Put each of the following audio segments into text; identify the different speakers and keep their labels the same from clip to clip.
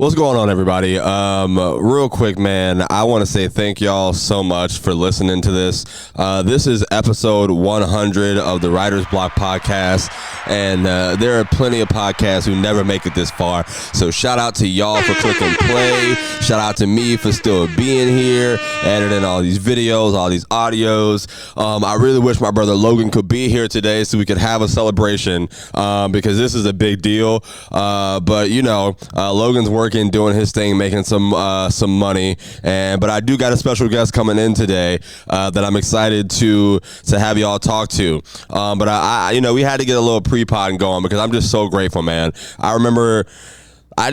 Speaker 1: What's going on, everybody? Real quick, man, I want to say thank y'all so much for listening to this. This is episode 100 of the Writer's Block podcast, and there are plenty of podcasts who never make it this far. So shout out to y'all for clicking play. Shout out to me for still being here, editing all these videos, all these audios. I really wish my brother Logan could be here today so we could have a celebration because this is a big deal. But you know, Logan's working, doing his thing, making some money, but I do got a special guest coming in today that I'm excited to have y'all talk to. But I you know, we had to get a little pre-pod going because I'm just so grateful, man. I remember.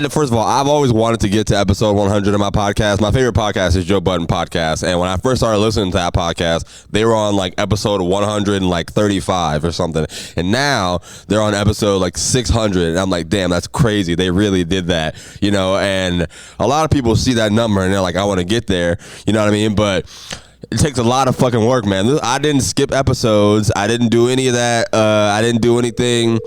Speaker 1: First of all, I've always wanted to get to episode 100 of my podcast. My favorite podcast is Joe Budden Podcast. And when I first started listening to that podcast, they were on like episode 135 or something. And now they're on episode like 600. And I'm like, damn, that's crazy. They really did that, you know? And a lot of people see that number and they're like, I want to get there. You know what I mean? But it takes a lot of fucking work, man. I didn't skip episodes. I didn't do any of that. I didn't do anything.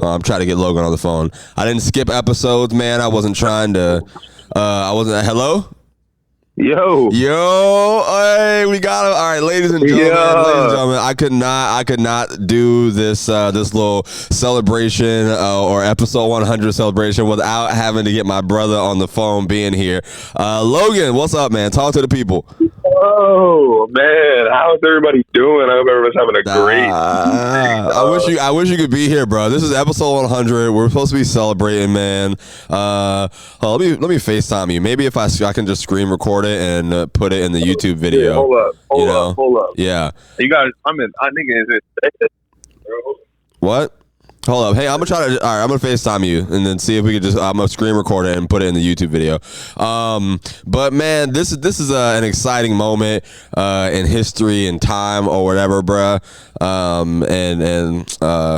Speaker 1: I'm trying to get Logan on the phone. I didn't skip episodes, man. I wasn't trying to. Hello?
Speaker 2: Yo,
Speaker 1: hey, we got him. All right, ladies and gentlemen, I could not do this little celebration or episode 100 celebration without having to get my brother on the phone being here. Logan, what's up, man? Talk to the people.
Speaker 2: Oh man, how's everybody doing? I hope everyone's having a great.
Speaker 1: I wish you could be here, bro. This is episode 100. We're supposed to be celebrating, man. Let me FaceTime you. Maybe if I can just screen record it and put it in the YouTube video.
Speaker 2: Yeah, hold up.
Speaker 1: Yeah.
Speaker 2: You guys, I think it's
Speaker 1: what? Hold up. Hey, I'm gonna FaceTime you and then see if we could I'm gonna screen record it and put it in the YouTube video. But man, this is an exciting moment in history and time or whatever, bruh. And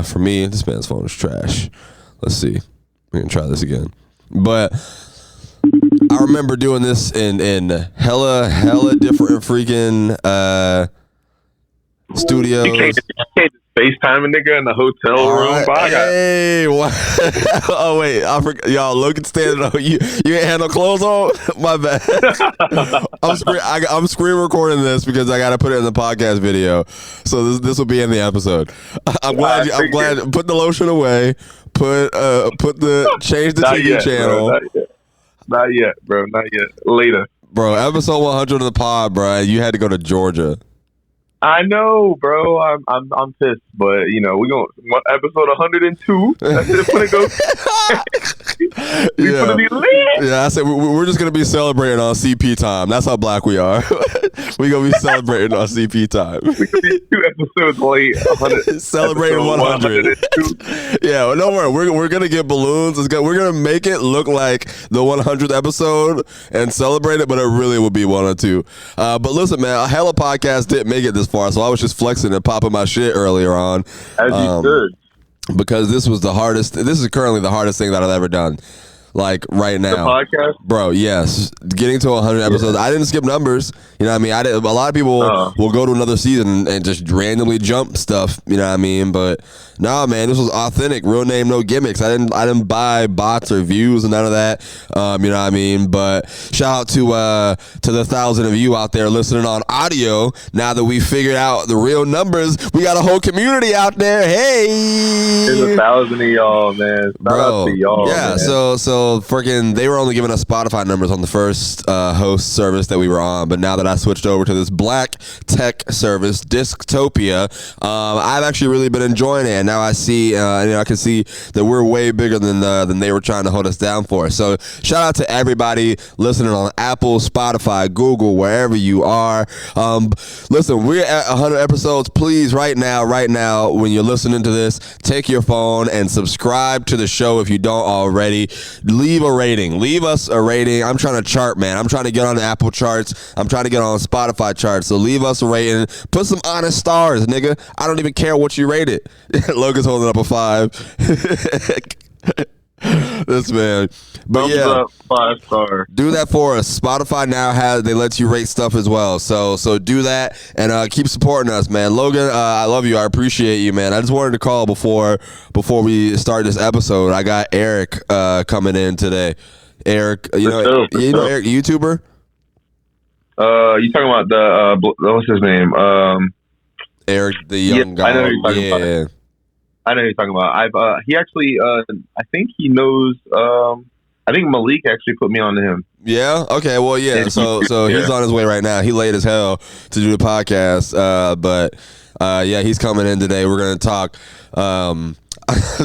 Speaker 1: for me, this man's phone is trash. Let's see. We can try this again. But I remember doing this in hella different freaking studios.
Speaker 2: You can't FaceTime a nigga in the hotel room.
Speaker 1: Right. Hey, what? Oh wait, I forgot. Y'all, Logan standing up. You ain't had no clothes on. My bad. I'm screen recording this because I gotta put it in the podcast video. So this will be in the episode. I'm glad. Put the lotion away. Change the TV channel.
Speaker 2: Bro, not yet, bro. Not yet. Later,
Speaker 1: bro. Episode 100 of the pod, bro. You had to go to Georgia.
Speaker 2: I know, bro. I'm pissed, but you know, we going episode 102. That's it. When it goes,
Speaker 1: gonna be lit. Yeah, I said we're just gonna be celebrating on CP time. That's how black we are. We gonna be celebrating on CP time.
Speaker 2: We could be 2 episodes late.
Speaker 1: Celebrating 100. Yeah, well, don't worry. We're gonna get balloons. We're gonna make it look like the 100th episode and celebrate it, but it really will be 102. But listen, man, a hella podcast didn't make it this far, so I was just flexing and popping my shit earlier on.
Speaker 2: As you should.
Speaker 1: Because this was the hardest. This is currently the hardest thing that I've ever done. Like right now,
Speaker 2: the podcast,
Speaker 1: bro. Yes, getting to 100 episodes. I didn't skip numbers. You know what I mean? A lot of people will go to another season and just randomly jump stuff. You know what I mean? But nah, man, this was authentic, real name, no gimmicks. I didn't buy bots or views and none of that. You know what I mean? But shout out to the 1,000 of you out there listening on audio. Now that we figured out the real numbers, we got a whole community out there. Hey,
Speaker 2: there's 1,000 of y'all, man. Shout out to y'all.
Speaker 1: Yeah,
Speaker 2: man.
Speaker 1: so freaking, they were only giving us Spotify numbers on the first host service that we were on, but now that I switched over to this black tech service, Disctopia, I've actually really been enjoying it. And now I see, I can see that we're way bigger than they were trying to hold us down for. So shout out to everybody listening on Apple, Spotify, Google, wherever you are. Listen, we're at 100 episodes. Please, right now, when you're listening to this, take your phone and subscribe to the show if you don't already. Leave a rating. Leave us a rating. I'm trying to chart, man. I'm trying to get on the Apple charts. I'm trying to get on Spotify charts. So leave us a rating. Put some honest stars, nigga. I don't even care what you rate it. Logan's holding up a 5. This man. But
Speaker 2: thumbs up, 5-star.
Speaker 1: Do that for us. Spotify now they let you rate stuff as well. So do that and keep supporting us, man. Logan, I love you. I appreciate you, man. I just wanted to call before we start this episode. I got Eric coming in today. Eric,
Speaker 2: For sure.
Speaker 1: Eric, YouTuber.
Speaker 2: You talking about the what's his name?
Speaker 1: Eric the Young God.
Speaker 2: I know who you're talking about. I know who you're talking about. He actually, I think he knows. I think Malik actually put me on to him.
Speaker 1: Yeah. Okay. Well, yeah. So he's on his way right now. He late as hell to do the podcast. But yeah, he's coming in today. We're gonna talk.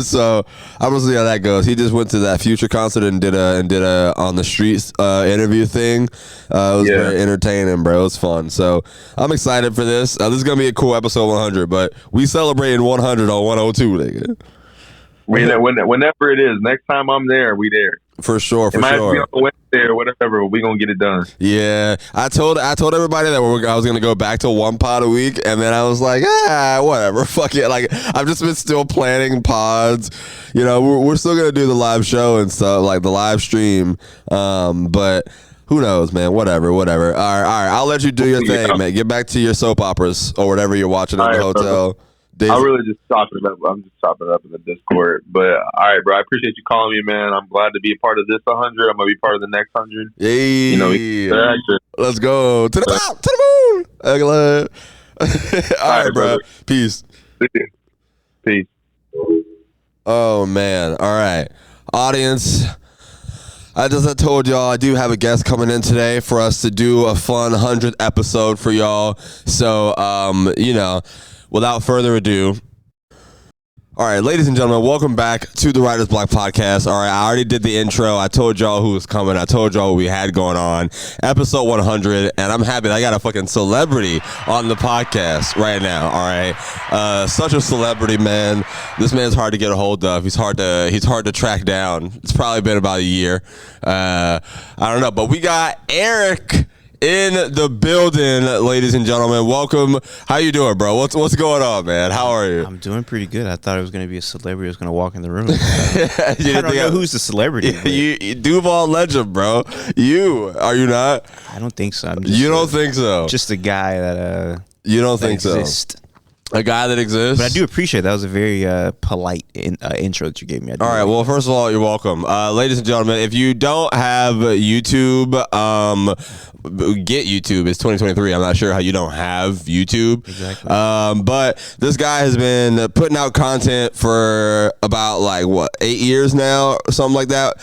Speaker 1: So I'm gonna see how that goes. He just went to that Future concert and did a on the streets interview thing. It was very entertaining, bro. It was fun. So I'm excited for this. This is gonna be a cool episode 100. But we celebrating 100 on 102, nigga.
Speaker 2: Whenever it is, next time I'm there, we there.
Speaker 1: For sure,
Speaker 2: it might be on Wednesday or whatever, but we gonna get it done.
Speaker 1: Yeah, I told everybody that I was gonna go back to one pod a week, and then I was like, whatever, fuck it. Like I've just been still planning pods. You know, we're still gonna do the live show and stuff, like the live stream. But who knows, man? Whatever. All right. I'll let you do your thing, man. Get back to your soap operas or whatever you're watching in the hotel.
Speaker 2: I'll really just chop it up. I'm just chopping it up in the Discord. But all right, bro. I appreciate you calling me, man. I'm glad to be a part of this 100. I'm gonna be part of the next 100.
Speaker 1: Yay! Let's go to the top, to the moon. All right, bro. Brother. Peace.
Speaker 2: Peace.
Speaker 1: Oh man. All right, audience. As I told y'all, I do have a guest coming in today for us to do a fun 100th episode for y'all. So, without further ado, all right, ladies and gentlemen, welcome back to the Writer's Block Podcast. All right, I already did the intro. I told y'all who was coming. I told y'all what we had going on. Episode 100, and I'm happy that I got a fucking celebrity on the podcast right now. All right, such a celebrity, man. This man's hard to get a hold of. He's hard to track down. It's probably been about a year. I don't know, but we got Eric in the building, ladies and gentlemen. Welcome. How you doing, bro? What's going on, man? How are you?
Speaker 3: I'm doing pretty good. I thought it was going to be a celebrity who was going to walk in the room. I don't know who's the celebrity.
Speaker 1: You Duval legend, bro. Are you not?
Speaker 3: I don't think so.
Speaker 1: You don't think so?
Speaker 3: Just a guy that
Speaker 1: you don't think
Speaker 3: exists.
Speaker 1: So? A guy that exists.
Speaker 3: But I do appreciate that. Was a very polite intro that you gave me.
Speaker 1: All right. Well, first of all, you're welcome. Ladies and gentlemen, if you don't have YouTube, get YouTube. It's 2023. I'm not sure how you don't have YouTube.
Speaker 3: Exactly.
Speaker 1: But this guy has been putting out content for about 8 years now, something like that.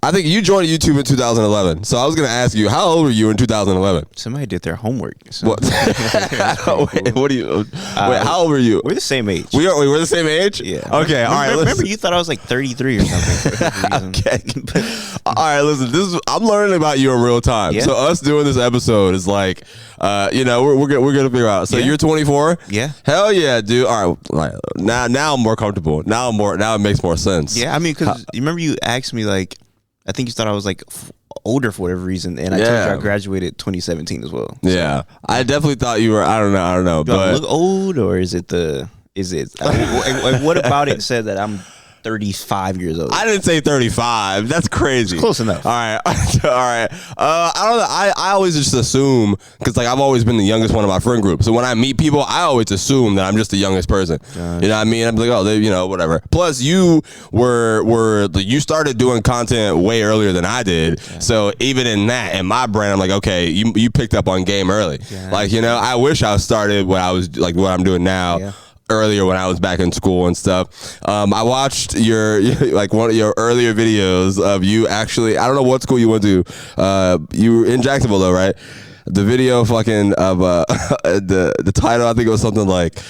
Speaker 1: I think you joined YouTube in 2011. So I was going to ask you, how old were you in 2011?
Speaker 3: Somebody did their homework. So.
Speaker 1: What? What do you? How old were you?
Speaker 3: We're the same age.
Speaker 1: We're the same age?
Speaker 3: Yeah.
Speaker 1: Okay. All right.
Speaker 3: Remember, you thought I was like 33 or something.
Speaker 1: Okay. All right. Listen. I'm learning about you in real time. Yeah. So us doing this episode is like, we're gonna figure out. So you're 24.
Speaker 3: Yeah.
Speaker 1: Hell yeah, dude. All right. Now I'm more comfortable. Now it makes more sense.
Speaker 3: Yeah. I mean, because you remember you asked me like. I think you thought I was like older for whatever reason, and I told you I graduated 2017 as well. So.
Speaker 1: Yeah, I definitely thought you were. I don't know.
Speaker 3: Do I look old, or is it? What about it said that I'm 35 years old?
Speaker 1: I didn't say 35. That's crazy.
Speaker 3: It's close enough.
Speaker 1: All right. All right. I don't know. I always just assume, because I've always been the youngest one in my friend group. So when I meet people, I always assume that I'm just the youngest person. You know what I mean? I'm like, oh, whatever. Plus, you you started doing content way earlier than I did. Yeah. So even in my brain, I'm like, okay, you picked up on game early. Yeah. I wish I started what I'm doing now. Yeah. Earlier when I was back in school and stuff. I watched one of your earlier videos of you actually, I don't know what school you went to. You were in Jacksonville though, right? The video fucking of the title, I think it was something like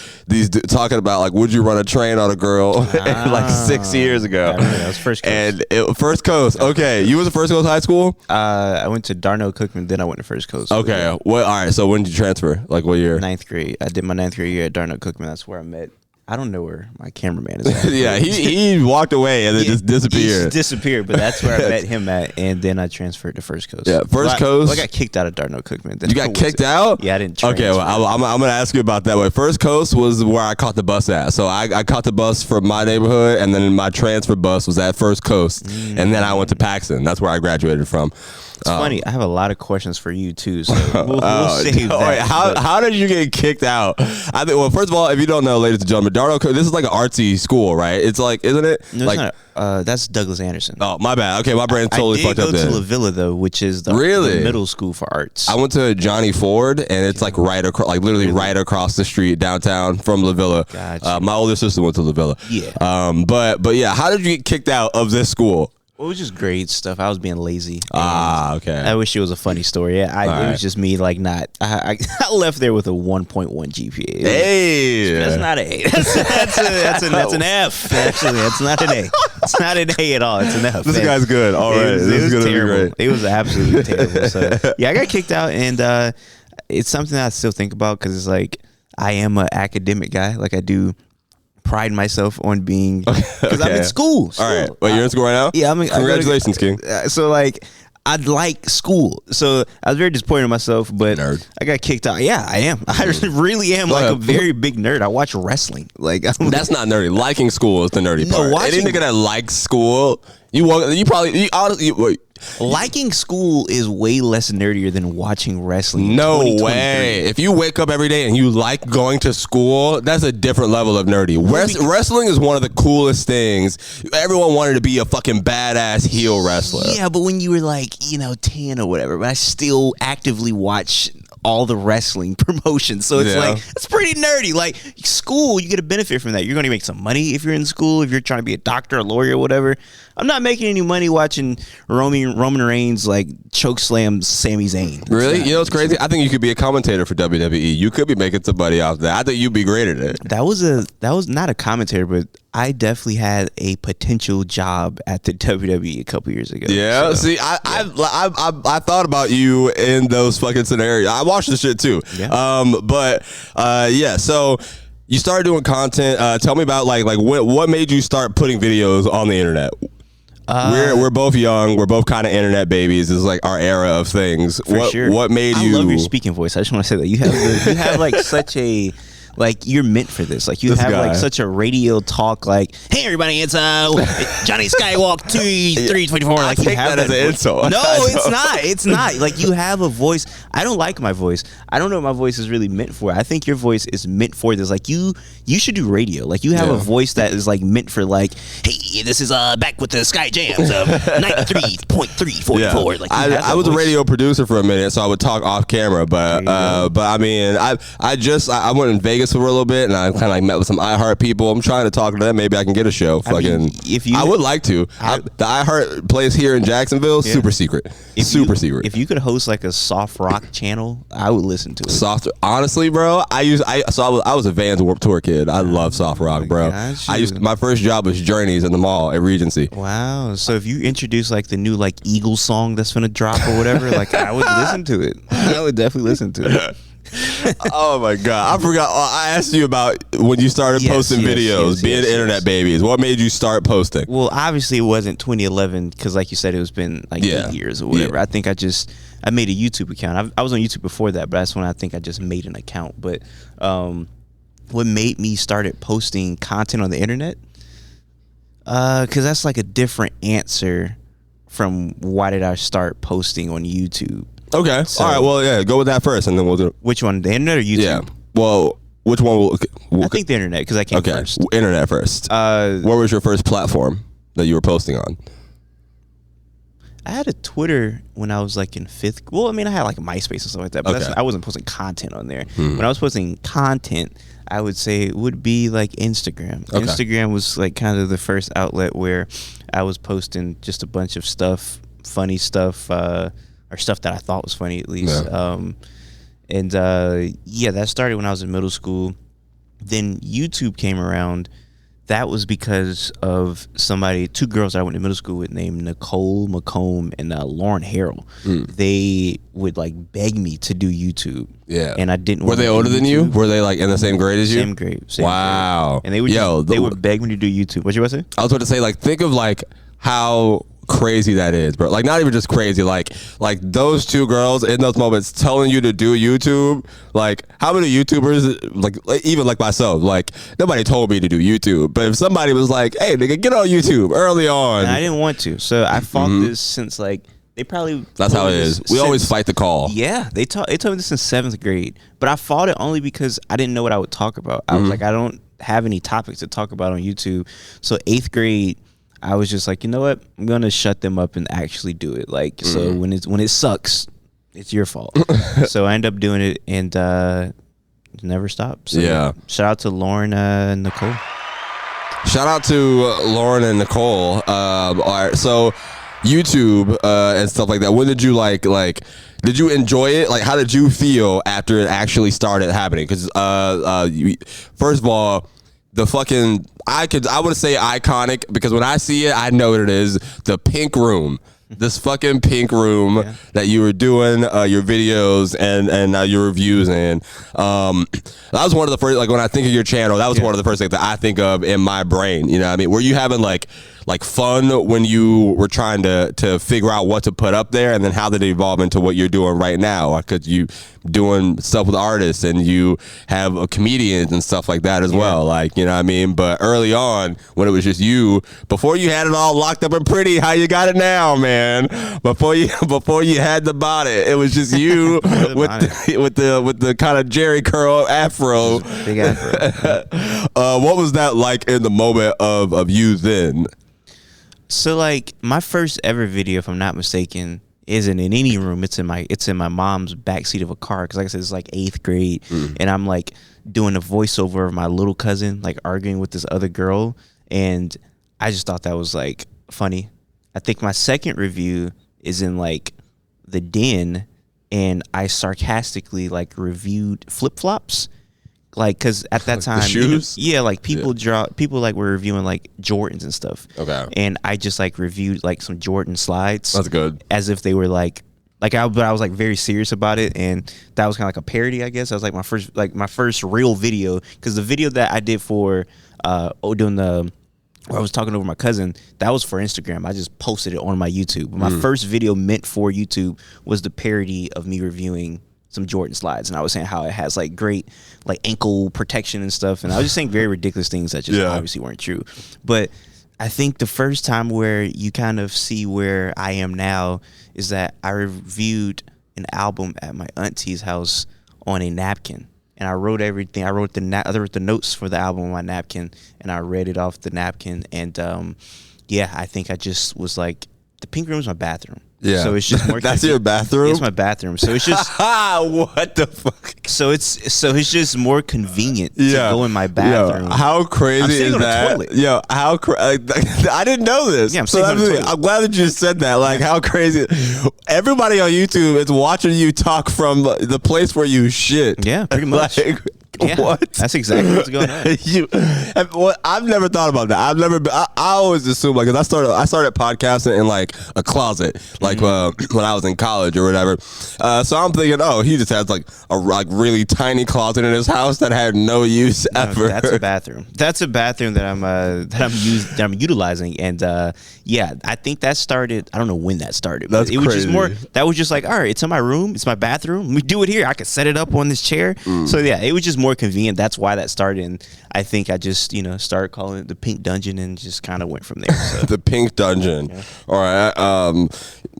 Speaker 1: talking about would you run a train on a girl 6 years ago.
Speaker 3: That was First Coast.
Speaker 1: And First Coast. Okay, you was at First Coast High School?
Speaker 3: I went to Darnell Cookman, then I went to First Coast.
Speaker 1: Okay, all right. So when did you transfer? Like what year?
Speaker 3: 9th grade. I did my 9th grade year at Darnell Cookman. That's where I met. I don't know where my cameraman is at.
Speaker 1: Yeah, he walked away and then just disappeared.
Speaker 3: He just disappeared, but that's where I met him at, and then I transferred to First Coast.
Speaker 1: Yeah, First Coast.
Speaker 3: I got kicked out of Darnell Cookman.
Speaker 1: You got kicked out?
Speaker 3: Yeah, I didn't transfer.
Speaker 1: Okay, well, I'm going to ask you about that. But First Coast was where I caught the bus at. So I caught the bus from my neighborhood, and then my transfer bus was at First Coast, and then I went to Paxton. That's where I graduated from.
Speaker 3: It's funny. I have a lot of questions for you too, so we'll save that.
Speaker 1: Wait, how did you get kicked out? I think. Well, first of all, if you don't know, ladies and gentlemen, Darno, this is like an artsy school, right? It's like, isn't it?
Speaker 3: No,
Speaker 1: like,
Speaker 3: it's not. That's Douglas Anderson.
Speaker 1: Oh, my bad. Okay, my brain's totally fucked up.
Speaker 3: I did go to La Villa though, which is the middle school for arts.
Speaker 1: I went to Johnny Ford, and it's like right across, like literally right across the street downtown from La Villa.
Speaker 3: Gotcha.
Speaker 1: My older sister went to La Villa.
Speaker 3: Yeah.
Speaker 1: But yeah, how did you get kicked out of this school?
Speaker 3: Well, it was just grade stuff. I was being lazy.
Speaker 1: Okay.
Speaker 3: I wish it was a funny story. It was just me, like, not. I left there with a 1.1 GPA.
Speaker 1: Hey,
Speaker 3: that's not an A. That's an F. Actually, that's not an A. It's not an A at all. It's an F.
Speaker 1: This guy's good. All right,
Speaker 3: it was terrible.
Speaker 1: Be
Speaker 3: It was absolutely terrible. So yeah, I got kicked out, and it's something that I still think about because it's like I am an academic guy. Like I do pride myself on being because I'm in school.
Speaker 1: All right, well, you're in school right now.
Speaker 3: Yeah, I mean,
Speaker 1: congratulations, King.
Speaker 3: So like, I'd like school, so I was very disappointed in myself. But
Speaker 1: nerd.
Speaker 3: I got kicked out. Yeah, I am. I really am a very big nerd. I watch wrestling. Like
Speaker 1: that's not nerdy. Liking school is the nerdy part.
Speaker 3: Watching,
Speaker 1: any nigga that likes school, honestly.
Speaker 3: Liking school is way less nerdier than watching wrestling.
Speaker 1: No way. If you wake up every day and you like going to school, that's a different level of nerdy. Wrestling is one of the coolest things. Everyone wanted to be a fucking badass heel wrestler.
Speaker 3: Yeah, but when you were like, 10 or whatever, but I still actively watch all the wrestling promotions. So it's like, it's pretty nerdy. Like school, you get a benefit from that. You're going to make some money if you're in school, if you're trying to be a doctor, a lawyer, whatever. I'm not making any money watching Roman Reigns like choke slam Sami Zayn.
Speaker 1: Really? You know what's crazy? I think you could be a commentator for WWE. You could be making some money off that. I think you'd be great at it.
Speaker 3: That was not a commentator, but I definitely had a potential job at the WWE a couple years ago.
Speaker 1: Yeah, see, I thought about you in those fucking scenarios. I watched this shit too. Yeah. Yeah. So you started doing content. Tell me about like what made you start putting videos on the internet? We're both young. We're both kind of internet babies. This is like our era of things. What made you?
Speaker 3: I love your speaking voice. I just want to say that you have like such a. Like you're meant for this. Like you have like such a radio talk. Like, hey everybody, it's Johnny Skywalk 324. Like you have
Speaker 1: that as an insult.
Speaker 3: No, it's not. It's not. Like you have a voice. I don't like my voice. I don't know what my voice is really meant for. I think your voice is meant for this. Like you should do radio. Like you have a voice that is like meant for like, hey, this is back with the Sky Jams of 93.344. Like
Speaker 1: I was a radio producer for a minute, so I would talk off camera. But I mean, I went in Vegas for a little bit, and I kind of like met with some iHeart people. I'm trying to talk to them. Maybe I can get a show. I would like to. The iHeart place here in Jacksonville, super secret. Super secret.
Speaker 3: If you could host like a soft rock channel, I would listen to it.
Speaker 1: Soft, honestly, bro. I was a Vans Warped Tour kid. I love soft rock, bro. My first job was Journeys in the mall at Regency.
Speaker 3: Wow. So if you introduce like the new like Eagles song that's gonna drop or whatever, like I would listen to it. I would definitely listen to it.
Speaker 1: Oh my god, I forgot. I asked you about when you started posting videos, being internet babies. What made you start posting?
Speaker 3: Well, obviously it wasn't 2011 because, like you said, it was been like 8 years or whatever. I think I made a YouTube account. I was on YouTube before that, but that's when I think I just made an account. But what made me started posting content on the internet? Because that's like a different answer from why did I start posting on YouTube.
Speaker 1: Okay. So, all right. Well, yeah. Go with that first, and then we'll do it.
Speaker 3: Which one? The internet or YouTube?
Speaker 1: Yeah. Well, which one?
Speaker 3: I think the internet because I came first.
Speaker 1: Internet first. What was your first platform that you were posting on?
Speaker 3: I had a Twitter when I was like in fifth. Well, I mean, I had like MySpace and stuff like that, but I wasn't posting content on there. When I was posting content, I would say it would be like Instagram. Okay. Instagram was like kind of the first outlet where I was posting just a bunch of stuff, funny stuff. Or stuff that I thought was funny at least. Yeah. That started when I was in middle school. Then YouTube came around. That was because of two girls I went to middle school with named Nicole McComb and Lauren Harrell. They would like beg me to do YouTube. Yeah. And I didn't
Speaker 1: Were they older than you? Were they like in the same grade as you?
Speaker 3: Same grade.
Speaker 1: Wow.
Speaker 3: And they would beg me to do YouTube. What you want to say?
Speaker 1: I was about to say, like, think of like how crazy that is, bro. Like, not even just crazy, like those two girls in those moments telling you to do YouTube. Like, how many YouTubers, like even like myself, like nobody told me to do YouTube, but if somebody was like, hey nigga, get on YouTube early on.
Speaker 3: And I didn't want to, so I fought this since like
Speaker 1: That's how it is. We always fight the call.
Speaker 3: Yeah, they told me this in 7th grade, but I fought it only because I didn't know what I would talk about. I was like, I don't have any topics to talk about on YouTube. So 8th grade, I was just like, you know what? I'm gonna shut them up and actually do it. Like, so when it sucks, it's your fault. So I end up doing it and never stopped. So
Speaker 1: yeah.
Speaker 3: Shout out to Lauren and Nicole.
Speaker 1: Shout out to Lauren and Nicole. All right, so YouTube and stuff like that. When did you like? Did you enjoy it? Like, how did you feel after it actually started happening? Because first of all, the fucking I would say iconic, because when I see it, I know what it is. The pink room. This fucking pink room that you were doing your videos and your reviews in. That was one of the first, like, when I think of your channel, that was one of the first things that I think of in my brain. You know what I mean? Were you having like fun when you were trying to figure out what to put up there, and then how did it evolve into what you're doing right now? Because you doing stuff with artists and you have comedians and stuff like that as well. Like, you know what I mean? But early on, when it was just you, before you had it all locked up and pretty, how you got it now, man? Before you had the body, it was just you with the kind of Jerry curl afro.
Speaker 3: Big afro.
Speaker 1: What was that like in the moment of you then?
Speaker 3: So like my first ever video, if I'm not mistaken, isn't in any room. It's in my mom's backseat of a car, because like I said, it's like 8th grade, and I'm like doing a voiceover of my little cousin like arguing with this other girl, and I just thought that was like funny. I think my second review is in like the den, and I sarcastically like reviewed flip-flops. Like, cause at that time,
Speaker 1: the shoes?
Speaker 3: Like people like were reviewing like Jordans and stuff. Okay. And I just like reviewed like some Jordan slides.
Speaker 1: That's good.
Speaker 3: As if they were but I was like very serious about it, and that was kind of like a parody, I guess. That was like my first real video, because the video that I did for where I was talking over my cousin, that was for Instagram. I just posted it on my YouTube. But my first video meant for YouTube was the parody of me reviewing some Jordan slides, and I was saying how it has like great like ankle protection and stuff, and I was just saying very ridiculous things that just obviously weren't true. But I think the first time where you kind of see where I am now is that I reviewed an album at my auntie's house on a napkin, and I wrote everything. I wrote the notes for the album on my napkin, and I read it off the napkin. And I think I just was like, the pink room is my bathroom. Yeah. So it's just more.
Speaker 1: That's your bathroom?
Speaker 3: It's my bathroom. So it's just.
Speaker 1: What the fuck?
Speaker 3: So it's just more convenient to go in my bathroom.
Speaker 1: Yo, how crazy is that? Yo, I didn't know this.
Speaker 3: Yeah,
Speaker 1: I'm glad that you said that. Like, how crazy. Everybody on YouTube is watching you talk from the place where you shit.
Speaker 3: Yeah, pretty much. Yeah,
Speaker 1: what?
Speaker 3: That's exactly what's going on.
Speaker 1: I've never thought about that. I always assume, like, 'cause I started podcasting in like a closet, like when I was in college or whatever. So I'm thinking, oh, he just has like a really tiny closet in his house that had no use ever.
Speaker 3: That's a bathroom. That's a bathroom that I'm utilizing, and I think that started. I don't know when that started. But
Speaker 1: That's
Speaker 3: it was
Speaker 1: crazy.
Speaker 3: just more. That was just like, all right, it's in my room. It's my bathroom. We do it here. I could set it up on this chair. So yeah, it was just more convenient. That's why that started, and I think I just started calling it the Pink Dungeon and just kind of went from there. So.
Speaker 1: The Pink Dungeon. Yeah. All right.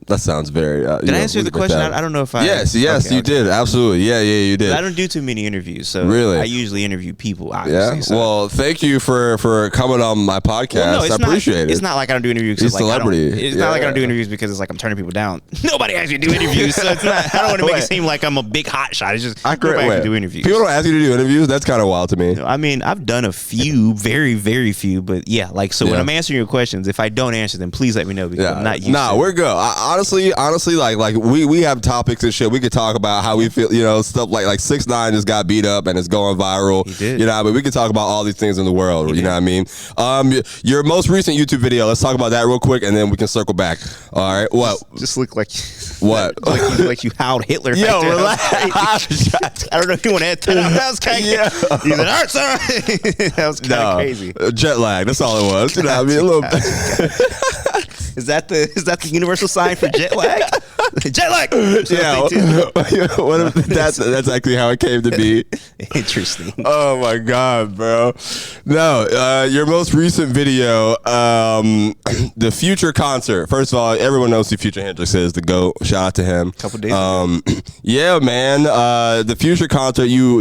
Speaker 1: That sounds very.
Speaker 3: Did I answer the question? I don't know if I.
Speaker 1: Yes, you did. Absolutely. Yeah, you did.
Speaker 3: I don't do too many interviews, so
Speaker 1: really,
Speaker 3: I usually interview people. Obviously,
Speaker 1: yeah.
Speaker 3: So.
Speaker 1: Well, thank you for coming on my podcast. Well, no, I appreciate it.
Speaker 3: It's not like I don't do interviews.
Speaker 1: He's a celebrity.
Speaker 3: It's not like I don't do interviews because it's like I'm turning people down. Nobody actually do interviews, so it's not. I don't want to make it seem like I'm a big hot shot. It's just nobody actually do interviews.
Speaker 1: People don't ask you to do interviews. That's kind of wild to me.
Speaker 3: I mean, I've done a few, very, very few, but yeah, like so. When I'm answering your questions, if I don't answer them, please let me know because I'm not used.
Speaker 1: Nah, we're good. Honestly, like we have topics and shit. We could talk about how we feel, stuff like 6ix9ine just got beat up and it's going viral.
Speaker 3: He did.
Speaker 1: But we could talk about all these things in the world. You know what I mean? Your most recent YouTube video. Let's talk about that real quick, and then we can circle back. All right. What?
Speaker 3: Just look like
Speaker 1: what?
Speaker 3: like you howled Hitler.
Speaker 1: Yo,
Speaker 3: right
Speaker 1: relax.
Speaker 3: I don't know if you want to add to that. That was kind of. He's like, all right, sir. That was kind of crazy.
Speaker 1: Jet lag. That's all it was. You know what I mean? A little.
Speaker 3: Is that the universal sign for jet lag? Jet lag.
Speaker 1: Yeah. What if that's actually how it came to be?
Speaker 3: Interesting.
Speaker 1: Oh my God, bro. No, your most recent video, the Future concert. First of all, everyone knows who Future Hendrix is, the GOAT. Shout out to him.
Speaker 3: Couple days ago.
Speaker 1: Yeah, man. The Future concert you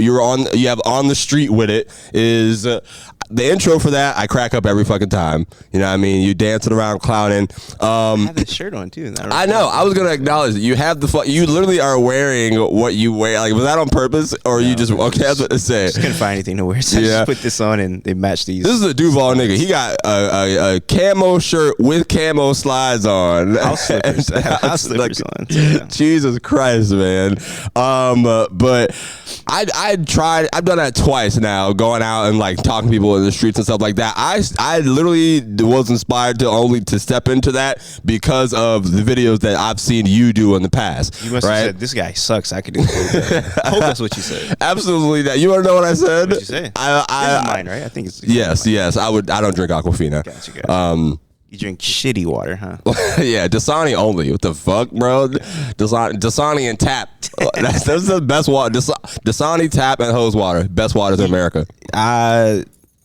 Speaker 1: have On the Street with it is the intro for that. I crack up every fucking time. You know what I mean? You dancing around, clowning.
Speaker 3: I have this shirt on too.
Speaker 1: I know. I was gonna acknowledge it. You have you literally are wearing what you wear. Like, was that on purpose or you just okay? That's what to say.
Speaker 3: Just couldn't find anything to wear, so I just put this on and they matched these.
Speaker 1: This is a Duval nigga. He got a camo shirt with camo slides on.
Speaker 3: House slippers. House slippers on. So, yeah.
Speaker 1: Jesus Christ, man. But I've done that twice now, going out and like talking to people in the streets and stuff like that. I literally was inspired to step into that because of the videos that I've seen you do in the past.
Speaker 3: You must have said, this guy sucks. I could do that. I hope that's what you said.
Speaker 1: Absolutely not. You want to know what I said?
Speaker 3: What did you say? This is mine, right? I think it's
Speaker 1: yes. I don't drink Aquafina.
Speaker 3: Gotcha. You drink shitty water, huh?
Speaker 1: Yeah, Dasani only. What the fuck, bro? Dasani and tap. That's the best water. Dasani, tap, and hose water. Best waters in America.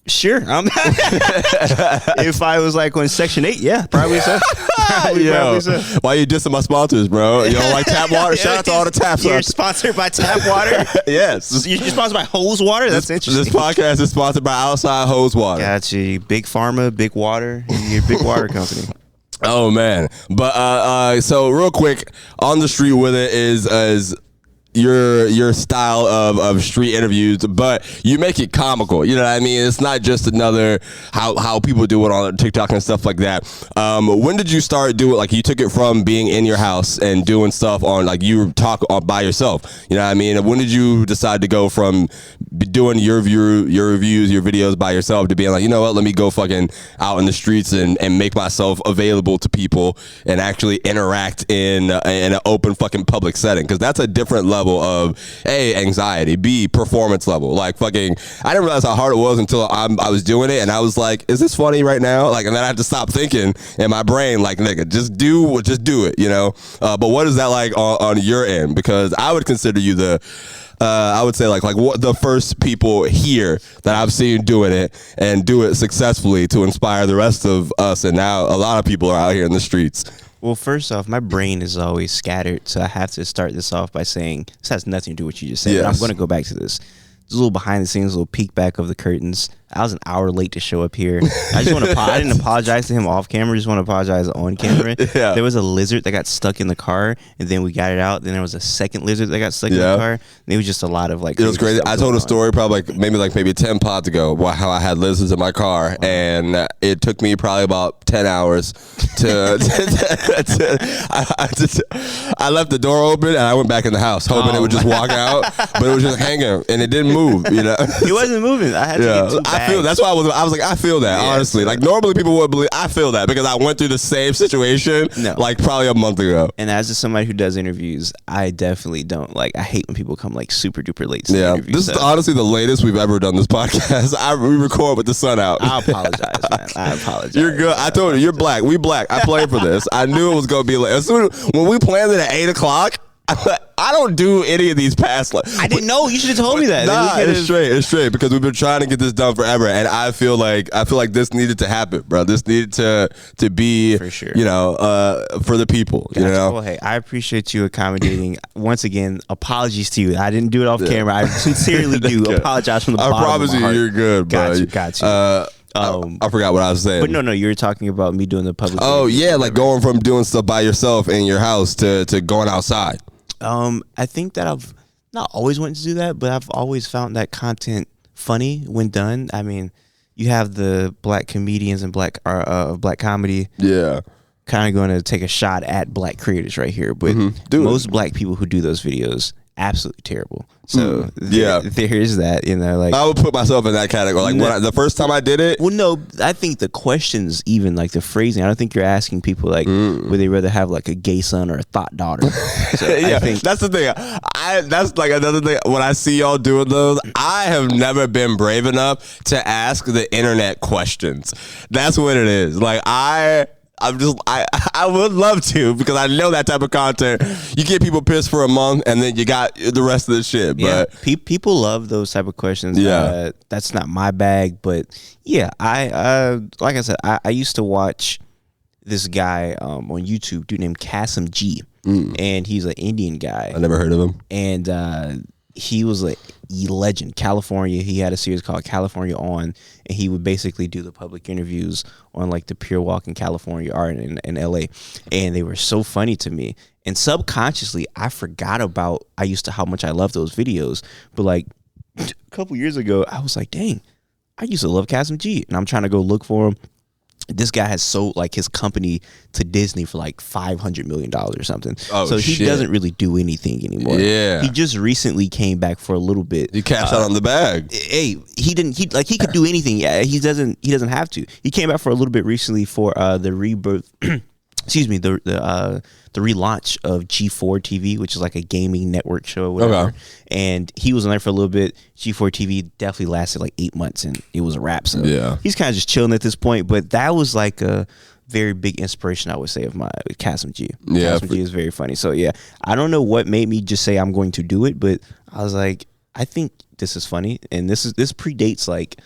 Speaker 3: Sure. If I was like on Section 8, yeah, probably so. Probably so.
Speaker 1: Why you dissing my sponsors, bro? You don't like tap water? Shout out to all the taps.
Speaker 3: You're sponsored by tap water?
Speaker 1: Yes.
Speaker 3: You're sponsored by hose water? That's interesting.
Speaker 1: This podcast is sponsored by Outside Hose Water.
Speaker 3: Gotcha. Big Pharma, Big Water. Your big water company.
Speaker 1: Oh, man. But so real quick, On the Street with it is your style of street interviews, but you make it comical. You know what I mean? It's not just another how people do it on TikTok and stuff like that. When did you start doing, like, you took it from being in your house and doing stuff on, like, you talk by yourself, you know what I mean? When did you decide to go from doing your reviews, your videos by yourself to being like, you know what, let me go fucking out in the streets and make myself available to people and actually interact in an open fucking public setting? Because that's a different level of A, anxiety, B, performance level. Like, fucking, I didn't realize how hard it was until I was doing it, and I was like, is this funny right now? Like, and then I had to stop thinking in my brain, like, nigga, just do it, you know? But what is that like on your end? Because I would consider you I would say like what the first people here that I've seen doing it and do it successfully to inspire the rest of us, and now a lot of people are out here in the streets.
Speaker 3: Well, first off, my brain is always scattered, so I have to start this off by saying this has nothing to do with what you just said. Yes. I'm going to go back to this. Just a little behind the scenes, a little peek back of the curtains. I was an hour late to show up here. I just want to. I didn't apologize to him off camera. Just want to apologize on camera. Yeah. There was a lizard that got stuck in the car, and then we got it out. Then there was a second lizard that got stuck in the car. And it was just a lot of like.
Speaker 1: It was crazy. I told a story probably maybe 10 pods ago how I had lizards in my car, and it took me probably about 10 hours to. I left the door open and I went back in the house hoping it would just walk out, but it was just hanging and it didn't move. You know,
Speaker 3: it wasn't moving. I had to get 2 bags.
Speaker 1: I feel that's why I was like, I feel that, honestly. Like, normally people would believe, I feel that because I went through the same situation like probably a month ago.
Speaker 3: And as just somebody who does interviews, I definitely don't I hate when people come like super duper late to the interview.
Speaker 1: This is honestly the latest we've ever done this podcast. We record with the sun out.
Speaker 3: I apologize, man. I apologize.
Speaker 1: You're good. I told you, you're black. We black. I played for this. I knew it was going to be late. As soon when we planned it at 8 o'clock, I don't do any of these past.
Speaker 3: I didn't know. You should have told me that.
Speaker 1: Nah, it's straight because we've been trying to get this done forever, and I feel like this needed to happen, bro. This needed to be, for sure, you know, for the people. Gotcha. You know.
Speaker 3: Well, hey, I appreciate you accommodating. Once again, apologies to you. I didn't do it off camera. I sincerely do apologize from the bottom of my heart.
Speaker 1: I promise you, you're good, bro.
Speaker 3: Got you.
Speaker 1: I forgot what I was saying.
Speaker 3: But no, you were talking about me doing the public.
Speaker 1: Oh yeah, like going from doing stuff by yourself in your house to going outside.
Speaker 3: I think that I've not always wanted to do that, but I've always found that content funny when done. I mean, you have the black comedians and black comedy. Yeah. Kind of going to take a shot at black creators right here, but most black people who do those videos, absolutely terrible. So there is that, you know, like
Speaker 1: I would put myself in that category. Like the first time I did it.
Speaker 3: Well, no, I think the questions, even like the phrasing, I don't think you're asking people like would they rather have like a gay son or a thought daughter. So I think
Speaker 1: that's the thing. That's like another thing. When I see y'all doing those, I have never been brave enough to ask the internet questions. That's what it is. Like I would love to, because I know that type of content. You get people pissed for a month, and then you got the rest of the shit. But
Speaker 3: people love those type of questions.
Speaker 1: Yeah,
Speaker 3: that's not my bag. But yeah, I like I said, I used to watch this guy on YouTube, dude named Kasim G, and he's an Indian guy.
Speaker 1: I never heard of him.
Speaker 3: And he was a legend. California, he had a series called California On, and he would basically do the public interviews on like the Pier Walk in California or in LA, and they were so funny to me. And subconsciously, I forgot about how much I loved those videos. But like a couple years ago, I was like, dang, I used to love Kasim G, and I'm trying to go look for him. This guy has sold like his company to Disney for like $500 million or something.
Speaker 1: Oh,
Speaker 3: so he doesn't really do anything anymore.
Speaker 1: Yeah,
Speaker 3: he just recently came back for a little bit.
Speaker 1: He cashed out on the bag.
Speaker 3: Hey, he could do anything. Yeah, he doesn't have to. He came back for a little bit recently for the rebirth. Excuse me, the relaunch of G4 TV, which is like a gaming network show or whatever. Okay. And he was on there for a little bit. G4 TV definitely lasted like 8 months, and it was a wrap. So yeah, he's kind of just chilling at this point. But that was like a very big inspiration, I would say, of my Kasim G.
Speaker 1: Yeah,
Speaker 3: Kasim G is very funny. So yeah, I don't know what made me just say I'm going to do it, but I was like, I think this is funny, and this predates like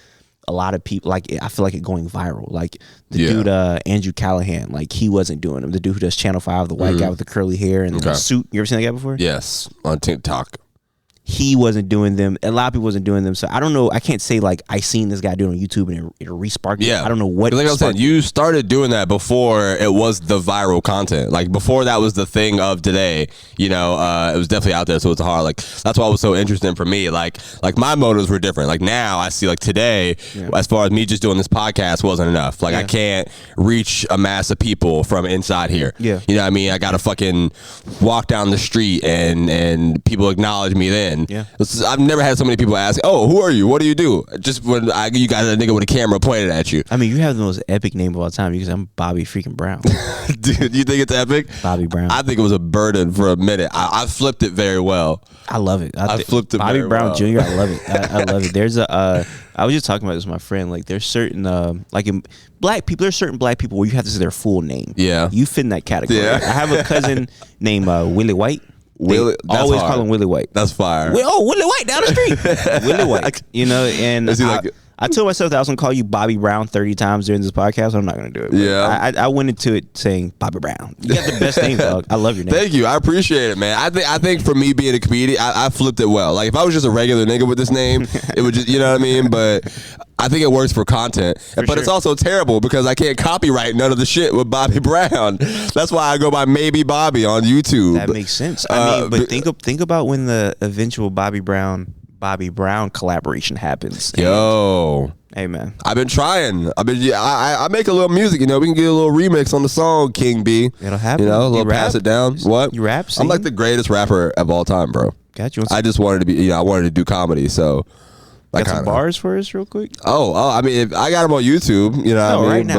Speaker 3: a lot of people. Like, I feel like it going viral. Like the dude Andrew Callahan, like he wasn't doing them. The dude who does Channel 5, the white guy with the curly hair and the suit. You ever seen that guy before?
Speaker 1: Yes, on TikTok.
Speaker 3: He wasn't doing them. A lot of people wasn't doing them. So I don't know. I can't say like I seen this guy do it on YouTube and it re-sparked.
Speaker 1: Yeah,
Speaker 3: I don't know what.
Speaker 1: Like I was saying, you started doing that before it was the viral content. Like before that was the thing of today. You know, it was definitely out there. So it's hard. Like that's why it was so interesting for me. Like my motives were different. Like now I see like today, as far as me just doing this podcast wasn't enough. Like I can't reach a mass of people from inside here.
Speaker 3: Yeah,
Speaker 1: you know what I mean. I gotta fucking walk down the street and people acknowledge me then.
Speaker 3: Yeah,
Speaker 1: I've never had so many people ask, "Oh, who are you? What do you do?" Just when you got a nigga with a camera pointed at you.
Speaker 3: I mean, you have the most epic name of all time because I'm Bobby freaking Brown.
Speaker 1: Dude, you think it's epic?
Speaker 3: Bobby Brown.
Speaker 1: I think it was a burden for a minute. I flipped it very well.
Speaker 3: I love it.
Speaker 1: I flipped it
Speaker 3: Bobby
Speaker 1: very
Speaker 3: Brown
Speaker 1: well.
Speaker 3: Jr. I love it. I love it. There's a. I was just talking about this with my friend. Like, there's certain like in black people. There's certain black people where you have to say their full name.
Speaker 1: Yeah,
Speaker 3: you fit in that category.
Speaker 1: Yeah.
Speaker 3: I have a cousin named Willie White.
Speaker 1: Willie,
Speaker 3: always call him Willie White.
Speaker 1: That's fire.
Speaker 3: Willie White down the street. Willie White. You know, and I told myself that I was gonna call you Bobby Brown 30 times during this podcast. I'm not gonna do it.
Speaker 1: Yeah,
Speaker 3: I went into it saying Bobby Brown. You got the best name, dog. I love your name.
Speaker 1: Thank you. I appreciate it, man. I think for me being a comedian, I flipped it well. Like if I was just a regular nigga with this name, it would just, you know what I mean. But I think it works for content. But it's also terrible because I can't copyright none of the shit with Bobby Brown. That's why I go by Maybe Bobby on YouTube.
Speaker 3: That makes sense. I mean, but think about when the eventual Bobby Brown collaboration happens.
Speaker 1: Yo.
Speaker 3: Hey man,
Speaker 1: I've been trying. I make a little music. You know, we can get a little remix on the song King B.
Speaker 3: It'll happen.
Speaker 1: You know, a little pass it down. What?
Speaker 3: You rap?
Speaker 1: I'm like the greatest rapper of all time, bro.
Speaker 3: Got you.
Speaker 1: I just wanted to be. You know, I wanted to do comedy. So,
Speaker 3: got some bars for us, real quick.
Speaker 1: Oh. I mean, if I got them on YouTube. You know, what I mean?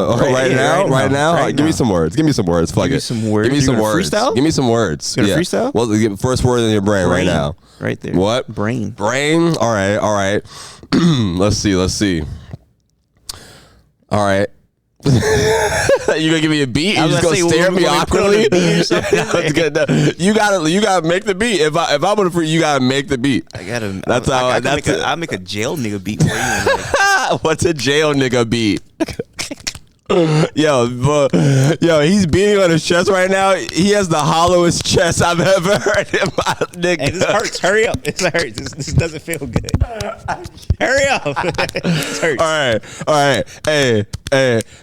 Speaker 1: Right now. Give me some words. Give me some words. Fuck it.
Speaker 3: Give me some words.
Speaker 1: Give me some words.
Speaker 3: Freestyle?
Speaker 1: Give me some words.
Speaker 3: You gonna freestyle?
Speaker 1: Well, get first word in your brain right now.
Speaker 3: Right there.
Speaker 1: What?
Speaker 3: Brain.
Speaker 1: All right. Let's see. All right. You gonna give me a beat? You just gonna stare at me awkwardly? You gotta make the beat. If I'm gonna free, you gotta make the beat.
Speaker 3: I'll make a jail nigga beat for you.
Speaker 1: What's a jail nigga beat? Yo, he's beating on his chest right now. He has the hollowest chest I've ever heard in my nigga.
Speaker 3: Hey, this hurts. Hurry up. This hurts. This doesn't feel good. Hurry up. This hurts.
Speaker 1: All right. Hey,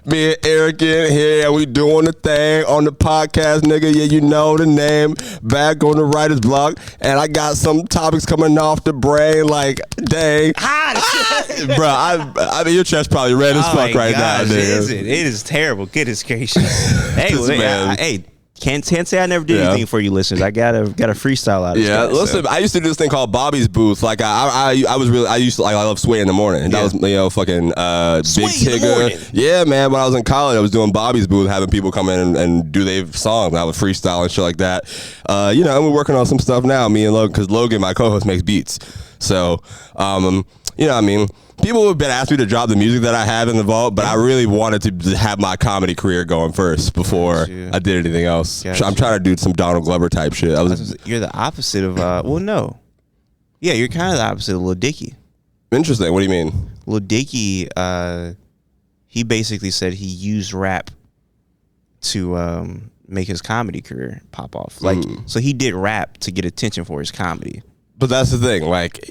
Speaker 1: me and Eric in here, and we doing the thing on the podcast, nigga. Yeah, you know the name. Back on the writer's block, and I got some topics coming off the brain, like, dang. Bro, I mean, your chest probably red as fuck right now, nigga.
Speaker 3: It is terrible. Goodness gracious. Hey, can't say I never did anything for you listeners. I got a freestyle out of this.
Speaker 1: Yeah, listen, I used to do this thing called Bobby's Booth. Like I used to I love Sway in the morning. And that was, you know, fucking Big Tigger. Yeah, man, when I was in college I was doing Bobby's Booth, having people come in and do their songs. I would freestyle and shit like that. You know, and we're working on some stuff now, me and Logan, because Logan, my co-host, makes beats. So you know what I mean? People have been asking me to drop the music that I have in the vault, but I really wanted to have my comedy career going first before I did anything else. I'm trying to do some Donald Glover type shit.
Speaker 3: You're the opposite of, well, no. Yeah, you're kind of the opposite of Lil Dicky.
Speaker 1: Interesting. What do you mean?
Speaker 3: Lil Dicky, he basically said he used rap to make his comedy career pop off. Like, so he did rap to get attention for his comedy.
Speaker 1: But that's the thing. Like,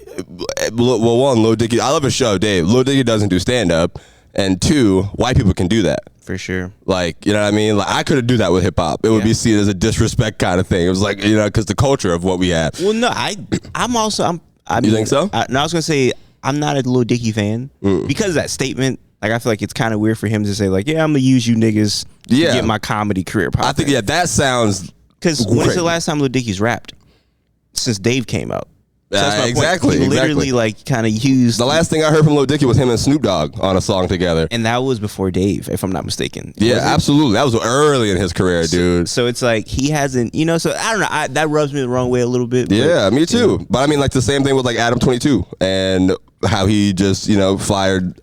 Speaker 1: well, one, Lil Dicky, I love his show, Dave. Lil Dicky doesn't do stand up, and two, white people can do that.
Speaker 3: For sure.
Speaker 1: Like, you know what I mean? Like, I couldn't do that with hip hop. It would be seen as a disrespect kind of thing. It was like, you know, because the culture of what we had.
Speaker 3: Well, no, I
Speaker 1: You think so?
Speaker 3: No, I was gonna say I'm not a Lil Dicky fan because of that statement. Like, I feel like it's kind of weird for him to say, like, yeah, I'm gonna use you niggas to get my comedy career popping.
Speaker 1: I think that sounds,
Speaker 3: because when's the last time Lil Dicky's rapped? Since Dave came out. So that's my
Speaker 1: exactly.
Speaker 3: Point. He literally like kind of used.
Speaker 1: The last thing I heard from Lil Dicky was him and Snoop Dogg on a song together,
Speaker 3: and that was before Dave, if I'm not mistaken.
Speaker 1: Yeah, absolutely. That was early in his career, dude.
Speaker 3: So it's like he hasn't, you know. So I don't know. That rubs me the wrong way a little bit.
Speaker 1: Yeah, me too. You know. But I mean, like the same thing with like Adam 22 and how he just fired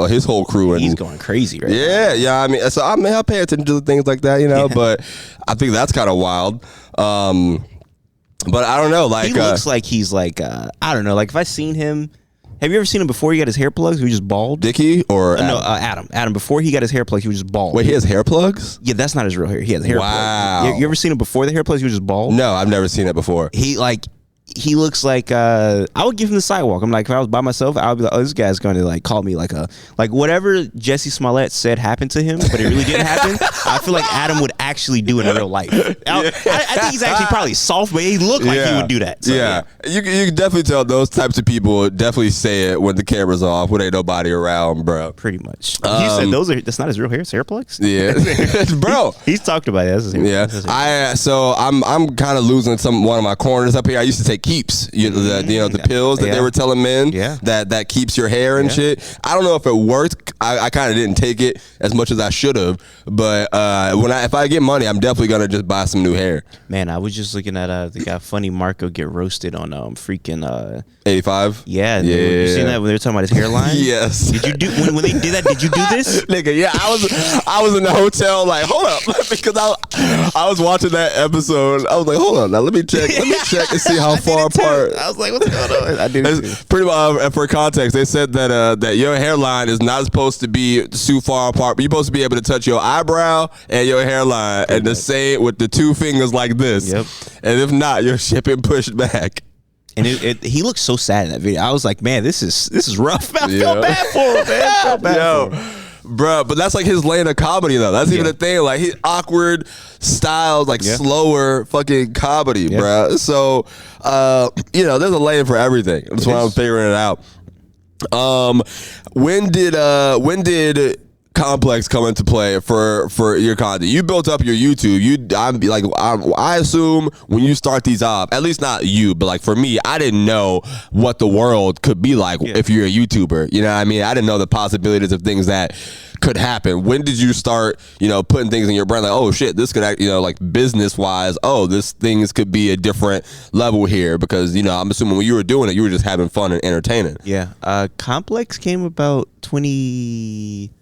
Speaker 1: his whole crew, and
Speaker 3: he's going crazy right
Speaker 1: now. Yeah. I mean, so I pay attention to things like that, But I think that's kind of wild. But I don't know. Like
Speaker 3: he looks like he's like I don't know. Like if I seen him, have you ever seen him before he got his hair plugs? He was just bald.
Speaker 1: Dicky or Adam?
Speaker 3: No, Adam. Adam before he got his hair plugs, he was just bald.
Speaker 1: Wait, he has hair plugs?
Speaker 3: Yeah, that's not his real hair. He has hair plugs. You ever seen him before the hair plugs? He was just bald.
Speaker 1: No, I've never seen it before.
Speaker 3: He looks like I would give him the sidewalk. I'm like, if I was by myself, I would be like, oh, this guy's going to like call me like whatever Jesse Smollett said happened to him, but it really didn't happen. I feel like Adam would actually do it in real life. I think he's actually probably soft, but he looked like he would do that. So,
Speaker 1: You can definitely tell those types of people definitely say it when the camera's off, when ain't nobody around, bro.
Speaker 3: Pretty much. You said that's not his real hair. It's hair plugs.
Speaker 1: Yeah, bro.
Speaker 3: He's talked about it. That's his hair.
Speaker 1: Yeah, so I'm kind of losing one of my corners up here. I used to take Keeps, the pills that they were telling men that keeps your hair and shit. I don't know if it worked. I kind of didn't take it as much as I should have, but if I get money, I'm definitely gonna just buy some new hair.
Speaker 3: Man, I was just looking at the guy Funny Marco get roasted on freaking
Speaker 1: 85.
Speaker 3: Yeah. You seen that when they were talking about his hairline?
Speaker 1: Yes.
Speaker 3: Did you do when they did that? Did you do this,
Speaker 1: nigga? Yeah, I was in the hotel like, hold up, because I was watching that episode. I was like, hold on, now let me check and see how far apart.
Speaker 3: I was like, what's going on? I did it.
Speaker 1: Pretty much for context, they said that your hairline is not supposed to be too far apart, but you're supposed to be able to touch your eyebrow and your hairline, and the same with the two fingers like this.
Speaker 3: Yep.
Speaker 1: And if not, you're shipping pushed back.
Speaker 3: And he looked so sad in that video. I was like, man, this is rough. I felt bad for him, man. I felt bad for him.
Speaker 1: Bro, but that's like his lane of comedy though. That's even the thing. Like he awkward styles, like slower fucking comedy, bro. So there's a lane for everything. That's why I'm figuring it out. When did Complex come into play for your content? You built up your YouTube. I assume when you start these off, at least not you, but like for me, I didn't know what the world could be like if you're a YouTuber. You know what I mean? I didn't know the possibilities of things that could happen. When did you start, putting things in your brain like, oh shit, this could act, like business wise, this things could be a different level here? Because I'm assuming when you were doing it, you were just having fun and entertaining.
Speaker 3: Yeah. Complex came about 2020.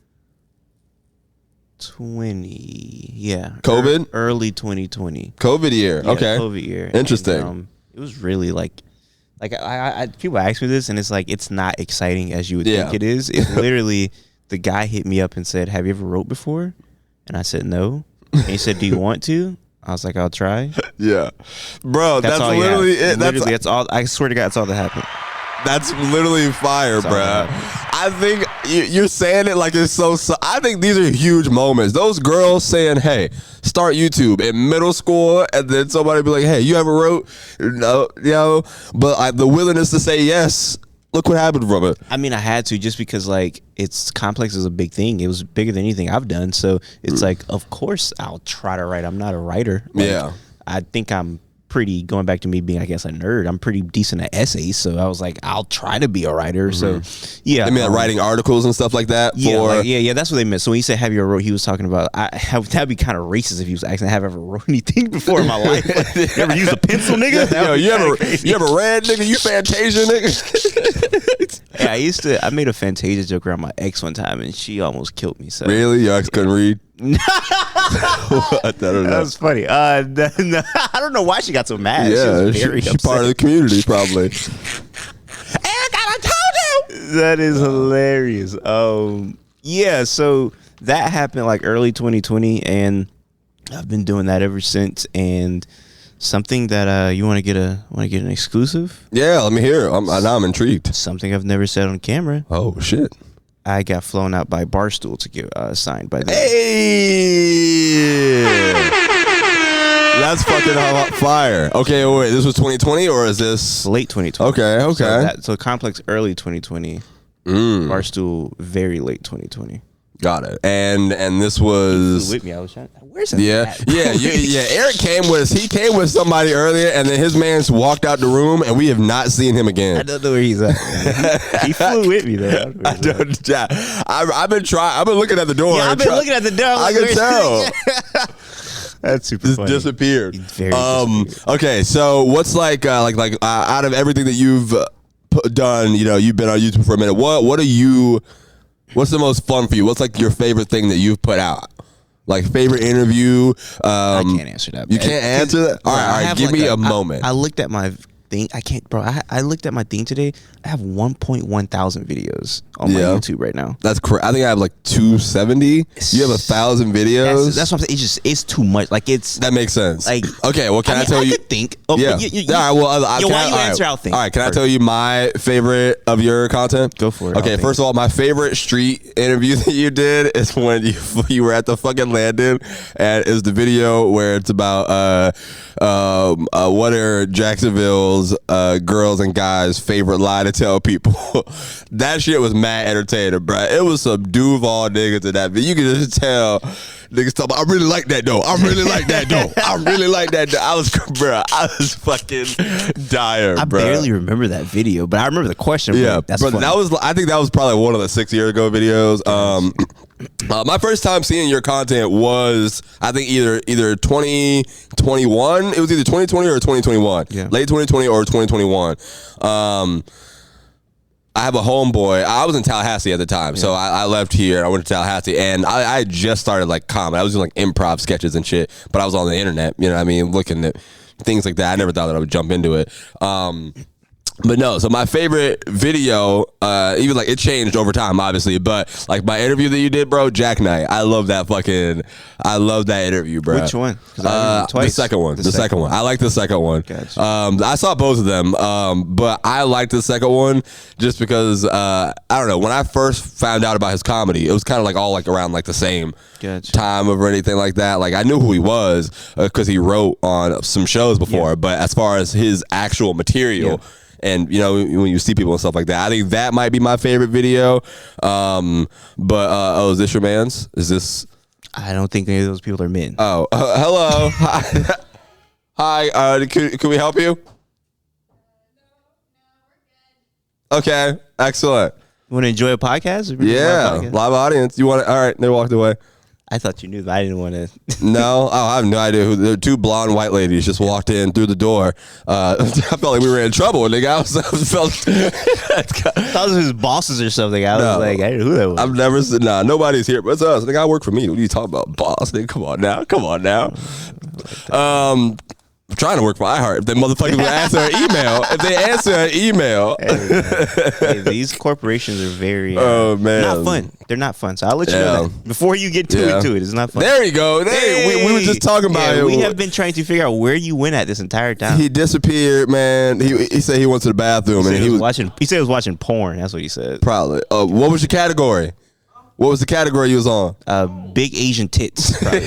Speaker 1: COVID?
Speaker 3: Early 2020.
Speaker 1: COVID year.
Speaker 3: Yeah,
Speaker 1: okay.
Speaker 3: COVID year.
Speaker 1: Interesting.
Speaker 3: And, it was really like I people ask me this, and it's like it's not exciting as you would think it is. It's literally the guy hit me up and said, "Have you ever wrote before?" And I said, "No." And he said, "Do you want to?" I was like, "I'll try."
Speaker 1: Yeah, bro. That's literally it.
Speaker 3: That's all. I swear to God, that's all that happened.
Speaker 1: That's literally fire, bro. I think you're saying it like it's so. I think these are huge moments. Those girls saying, "Hey, start YouTube" in middle school, and then somebody be like, "Hey, you ever wrote?" No, but the willingness to say yes. Look what happened from it.
Speaker 3: I mean, I had to, just because it's Complex is a big thing. It was bigger than anything I've done. So it's like, of course I'll try to write. I'm not a writer. I think I'm pretty, going back to me being, I guess, a nerd, I'm pretty decent at essays. So I was like, I'll try to be a writer. So
Speaker 1: they mean writing articles and stuff like that.
Speaker 3: That's what they meant. So when he said, "Have you ever wrote?" he was talking about, that'd be kind of racist if he was asking, "Have I ever wrote anything before in my life?" Like, you ever used a pencil, nigga?
Speaker 1: You ever read, nigga? You Fantasia, nigga?
Speaker 3: Hey, I made a Fantasia joke around my ex one time, and she almost killed me. So
Speaker 1: Really? Your ex couldn't read? What? I don't know.
Speaker 3: that was funny. No, I don't know why she got so mad.
Speaker 1: Yeah,
Speaker 3: she was very
Speaker 1: she's part of the community, probably.
Speaker 3: Eric, I told you. That is hilarious. Yeah. So that happened like early 2020, and I've been doing that ever since. And something that you want to get an exclusive?
Speaker 1: Yeah, let me hear it. Now I'm intrigued.
Speaker 3: Something I've never said on camera.
Speaker 1: Oh shit!
Speaker 3: I got flown out by Barstool to get signed by them.
Speaker 1: Hey, that's fucking fire. Okay, wait, this was 2020 or is this
Speaker 3: Late 2020?
Speaker 1: Okay.
Speaker 3: So Complex early 2020. Barstool very late 2020.
Speaker 1: Got it. And this was
Speaker 3: with me. I was trying. Where's that?
Speaker 1: Yeah. Eric came with somebody earlier, and then his man walked out the room, and we have not seen him again.
Speaker 3: I don't know where he's at. He flew with me though.
Speaker 1: I've been looking at the door.
Speaker 3: Yeah, I've been looking at the door.
Speaker 1: I can tell.
Speaker 3: That's super
Speaker 1: Just
Speaker 3: funny.
Speaker 1: disappeared.
Speaker 3: Very disappeared.
Speaker 1: Okay, so what's like out of everything that you've done, you've been on YouTube for a minute. What's the most fun for you? What's like your favorite thing that you've put out? Like favorite interview?
Speaker 3: I can't answer that.
Speaker 1: You can't answer that? All right. Give me a moment.
Speaker 3: I looked at my thing. I can't, bro. I looked at my thing today. I have 1.1 thousand videos on my YouTube right now.
Speaker 1: That's correct. I think I have like 270. You have 1,000 videos.
Speaker 3: That's what I'm saying. It's too much. Like
Speaker 1: that makes sense.
Speaker 3: Like
Speaker 1: okay. Well, can I tell you?
Speaker 3: I could think. Oh,
Speaker 1: yeah.
Speaker 3: All
Speaker 1: right. Well,
Speaker 3: why you answer? I'll think.
Speaker 1: All right. Can I tell you my favorite of your content?
Speaker 3: Go for it.
Speaker 1: Okay. First of all, my favorite street interview that you did is when you were at the fucking Landon, and it's the video where it's about what are Jacksonville's girls and guys' favorite lie to tell people. That shit was mad entertaining, bro. It was some Duval niggas in that video. You can just tell niggas talking about, I really like that though. I really like that though. I really like that though. I was fucking dire, bro.
Speaker 3: I barely remember that video, but I remember the question.
Speaker 1: Yeah,
Speaker 3: that's
Speaker 1: but I think that was probably one of the 6 years ago videos. My first time seeing your content was, I think, either 2021. It was either 2020 or 2021.
Speaker 3: Yeah.
Speaker 1: Late 2020 or 2021. I have a homeboy. I was in Tallahassee at the time, so I left here. I went to Tallahassee, and I had just started like comedy. I was doing like improv sketches and shit, but I was on the internet. You know what I mean? Looking at things like that. I never thought that I would jump into it. But no, so my favorite video, even like it changed over time, obviously, but like my interview that you did, bro, Jack Knight, I love that interview, bro.
Speaker 3: Which one?
Speaker 1: The second one. The second one. I like the second one.
Speaker 3: Gotcha.
Speaker 1: I saw both of them, but I liked the second one just because I don't know. When I first found out about his comedy, it was kind of like all like around like the same time or anything like that. Like I knew who he was because he wrote on some shows before, but as far as his actual material. Yeah. And when you see people and stuff like that, I think that might be my favorite video. Is this your man's? Is this?
Speaker 3: I don't think any of those people are men.
Speaker 1: Oh, hello. Hi. Can we help you? No, we're good. Okay, excellent.
Speaker 3: You want to enjoy a podcast?
Speaker 1: Yeah, live audience. You want to? All right, they walked away.
Speaker 3: I thought you knew that. I didn't want to.
Speaker 1: No, I have no idea who. The two blonde white ladies just walked in through the door. I felt like we were in trouble. And the guy felt.
Speaker 3: I thought it was his bosses or something. I was like, I didn't know who that was.
Speaker 1: I've never said, nobody's here. But it's us. The guy worked for me. What are you talking about, boss? Nigga, come on now. I'm trying to work for iHeart. If they motherfuckers would answer an email.
Speaker 3: Hey, these corporations are very
Speaker 1: man,
Speaker 3: not fun. They're not fun. So I'll let you know that before you get too into it. It's not fun.
Speaker 1: There you go. We were just talking about it.
Speaker 3: We have been trying to figure out where you went at this entire time.
Speaker 1: He disappeared, man. He said he went to the bathroom
Speaker 3: he said he was watching porn. That's what he said.
Speaker 1: Probably. What was your category? What was the category you was on?
Speaker 3: Big Asian tits. Probably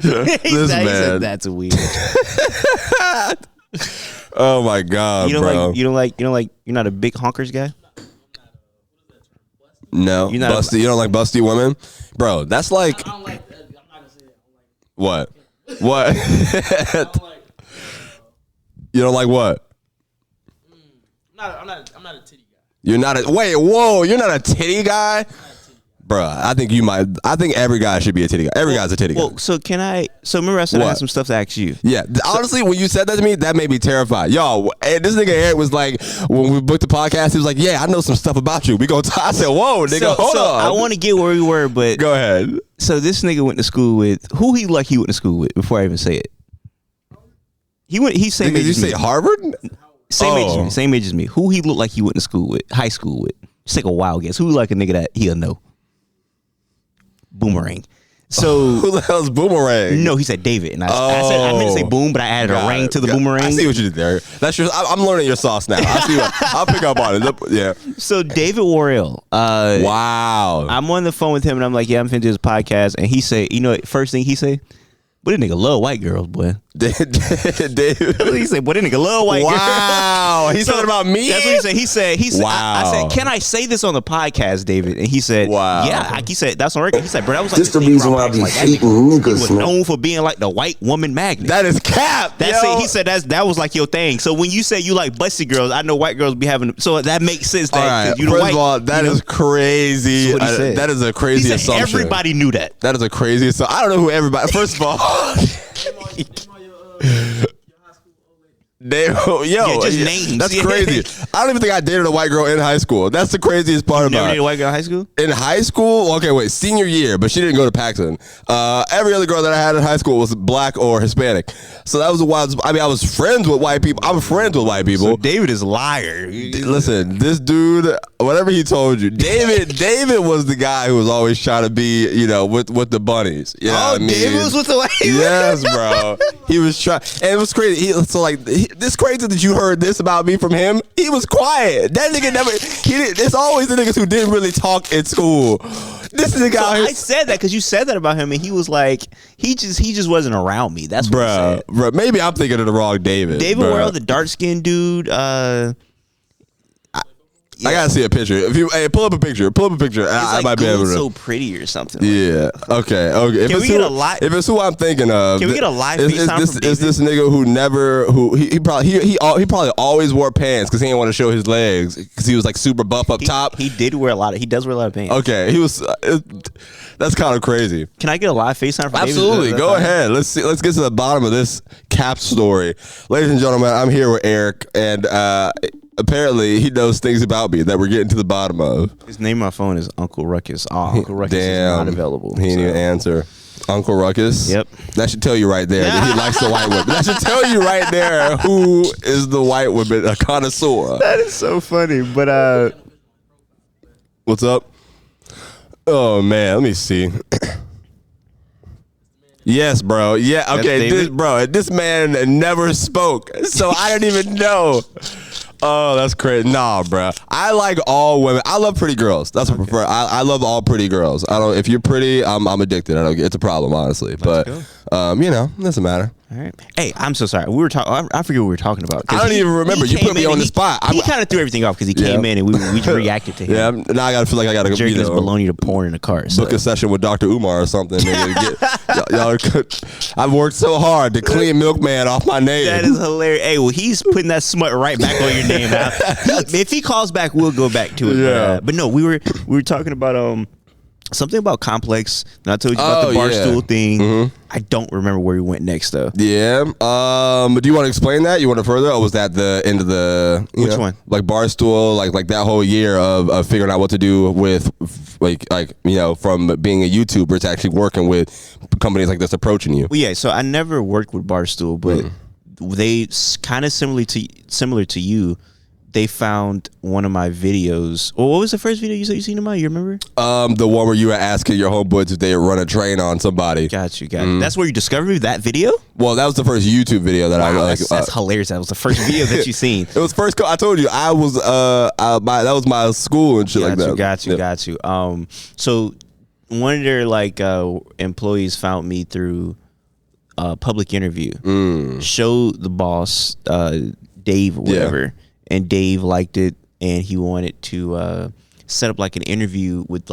Speaker 1: This man.
Speaker 3: Said, that's weird.
Speaker 1: Oh my god, bro.
Speaker 3: You're not a big honkers guy?
Speaker 1: No. You don't like busty women? Bro, that's like
Speaker 4: I don't like I'm not gonna say that.
Speaker 1: What? You don't like what?
Speaker 4: I'm not a titty guy.
Speaker 1: You're not a titty guy? Bruh, I think every guy should be a titty guy. Every guy's a titty guy.
Speaker 3: Well, so remember I said I had some stuff to ask you.
Speaker 1: Yeah, honestly, when you said that to me, that made me terrified. Yo, and this nigga Eric was like, when we booked the podcast, he was like, yeah, I know some stuff about you. We go talk. I said, whoa, nigga, hold on.
Speaker 3: I want to get where we were, but
Speaker 1: go ahead.
Speaker 3: So this nigga went to school with, who he went to school with before I even say it? He's same age as me.
Speaker 1: Did you say Harvard?
Speaker 3: Same age as me. Who he looked like he went to school with, high school with? Just take a wild guess. Who like a nigga that he'll know? Boomerang. So
Speaker 1: who the hell's Boomerang?
Speaker 3: No, he said David, and I meant to say Boom, but I added a ring to the Boomerang.
Speaker 1: I see what you did there. That's I'm learning your sauce now. I'll pick up on it. Yeah.
Speaker 3: So David Worrell.
Speaker 1: Wow.
Speaker 3: I'm on the phone with him, and I'm like, yeah, I'm finna do this podcast, and he said, you know, first thing he said, but that nigga love white girls, boy.
Speaker 1: David.
Speaker 3: He said, but that nigga love white girls.
Speaker 1: Wow. He's talking about me?
Speaker 3: That's what he said. He said,
Speaker 1: wow.
Speaker 3: I said, can I say this on the podcast, David? And he said,
Speaker 1: wow.
Speaker 3: Yeah. He said, that's on record. He said, bro, that was like
Speaker 4: this the reason why I be hating niggas,
Speaker 3: he was known for being like the white woman magnet.
Speaker 1: That is cap.
Speaker 3: That's it. He said that was like your thing. So when you say you like busty girls, I know white girls be having. So that makes sense. That
Speaker 1: right.
Speaker 3: you
Speaker 1: First
Speaker 3: white,
Speaker 1: of all, that is crazy. That is a crazy assumption.
Speaker 3: Everybody knew that.
Speaker 1: That is a crazy assumption. I don't know who everybody. First of all.
Speaker 3: Names.
Speaker 1: That's crazy. I don't even think I dated a white girl in high school. That's the craziest part about it.
Speaker 3: Never dated a white girl in high school?
Speaker 1: In high school? Okay, wait. Senior year, but she didn't go to Paxton. Every other girl that I had in high school was black or Hispanic. So that was a wild. I mean, I was friends with white people. I'm friends with white people.
Speaker 3: So David is a liar.
Speaker 1: Listen, this dude, whatever he told you, David was the guy who was always trying to be, with the bunnies. You know what I mean?
Speaker 3: David was with the white.
Speaker 1: Yes, bro. He was trying, and it was crazy. This crazy that you heard this about me from him. He was quiet. That nigga never. It's always the niggas who didn't really talk in school. This is the guy.
Speaker 3: So I said that because you said that about him, and he was like, he just wasn't around me. That's what he said.
Speaker 1: Bro, maybe I'm thinking of the wrong David.
Speaker 3: David Worrell, the dark skinned dude.
Speaker 1: I gotta see a picture. If you pull up a picture, I might be able to.
Speaker 3: So pretty or something.
Speaker 1: Yeah. Okay.
Speaker 3: If
Speaker 1: it's who I'm thinking of,
Speaker 3: can we get a live FaceTime from David?
Speaker 1: It's this nigga who he probably always wore pants because he didn't want to show his legs because he was like super buff up top.
Speaker 3: He does wear a lot of pants.
Speaker 1: Okay. He was. That's kind of crazy.
Speaker 3: Can I get a live FaceTime from David?
Speaker 1: Absolutely. Go ahead. Let's see. Let's get to the bottom of this Cap story, ladies and gentlemen. I'm here with Eric and. Apparently, he knows things about me that we're getting to the bottom of.
Speaker 3: His name on my phone is Uncle Ruckus. Uncle Ruckus is not available.
Speaker 1: He didn't even answer. Uncle Ruckus?
Speaker 3: Yep.
Speaker 1: That should tell you right there that he likes the white women. That should tell you right there who is the white woman, a connoisseur.
Speaker 3: That is so funny. But,
Speaker 1: what's up? Oh, man. Let me see. Yes, bro. Yeah, okay. This man never spoke, so I didn't even know. Oh, that's crazy. Nah, bro. I like all women. I love pretty girls. That's what I prefer. I love all pretty girls. If you're pretty, I'm addicted. It's a problem, honestly. But doesn't matter.
Speaker 3: All right. Hey, I'm so sorry. We were talking. I forget what we were talking about.
Speaker 1: I don't even remember. You put me on the spot.
Speaker 3: He kind of threw everything off because he came in and we reacted to him.
Speaker 1: Yeah. Now I gotta feel like I gotta
Speaker 3: jerking his baloney to porn in the car.
Speaker 1: Book a session with Dr. Umar or something. Y'all I've worked so hard to clean Milkman off my name.
Speaker 3: That is hilarious. Hey, well, he's putting that smut right back on your name now. If he calls back, we'll go back to it.
Speaker 1: Yeah.
Speaker 3: But no, we were talking about something about Complex, and I told you about the Barstool thing. Mm-hmm. I don't remember where we went next, though.
Speaker 1: Yeah. Do you want to explain that? You want to further, or was that the end of the...
Speaker 3: Which one?
Speaker 1: Like Barstool, like that whole year of figuring out what to do with, from being a YouTuber to actually working with companies like this approaching you.
Speaker 3: Well, yeah, so I never worked with Barstool, but they kind of similar to you. They found one of my videos. Well, what was the first video you said you seen of mine? You remember?
Speaker 1: The one where you were asking your homeboys if they run a train on somebody.
Speaker 3: Got you. That's where you discovered me, that video?
Speaker 1: Well, that was the first YouTube video that I like.
Speaker 3: That's hilarious. That was the first video that you seen.
Speaker 1: It was first. I told you I was. That was my school and shit like that.
Speaker 3: Got you. So one of their employees found me through a public interview. Showed the boss, Dave or whatever. Yeah. And Dave liked it, and he wanted to set up like an interview with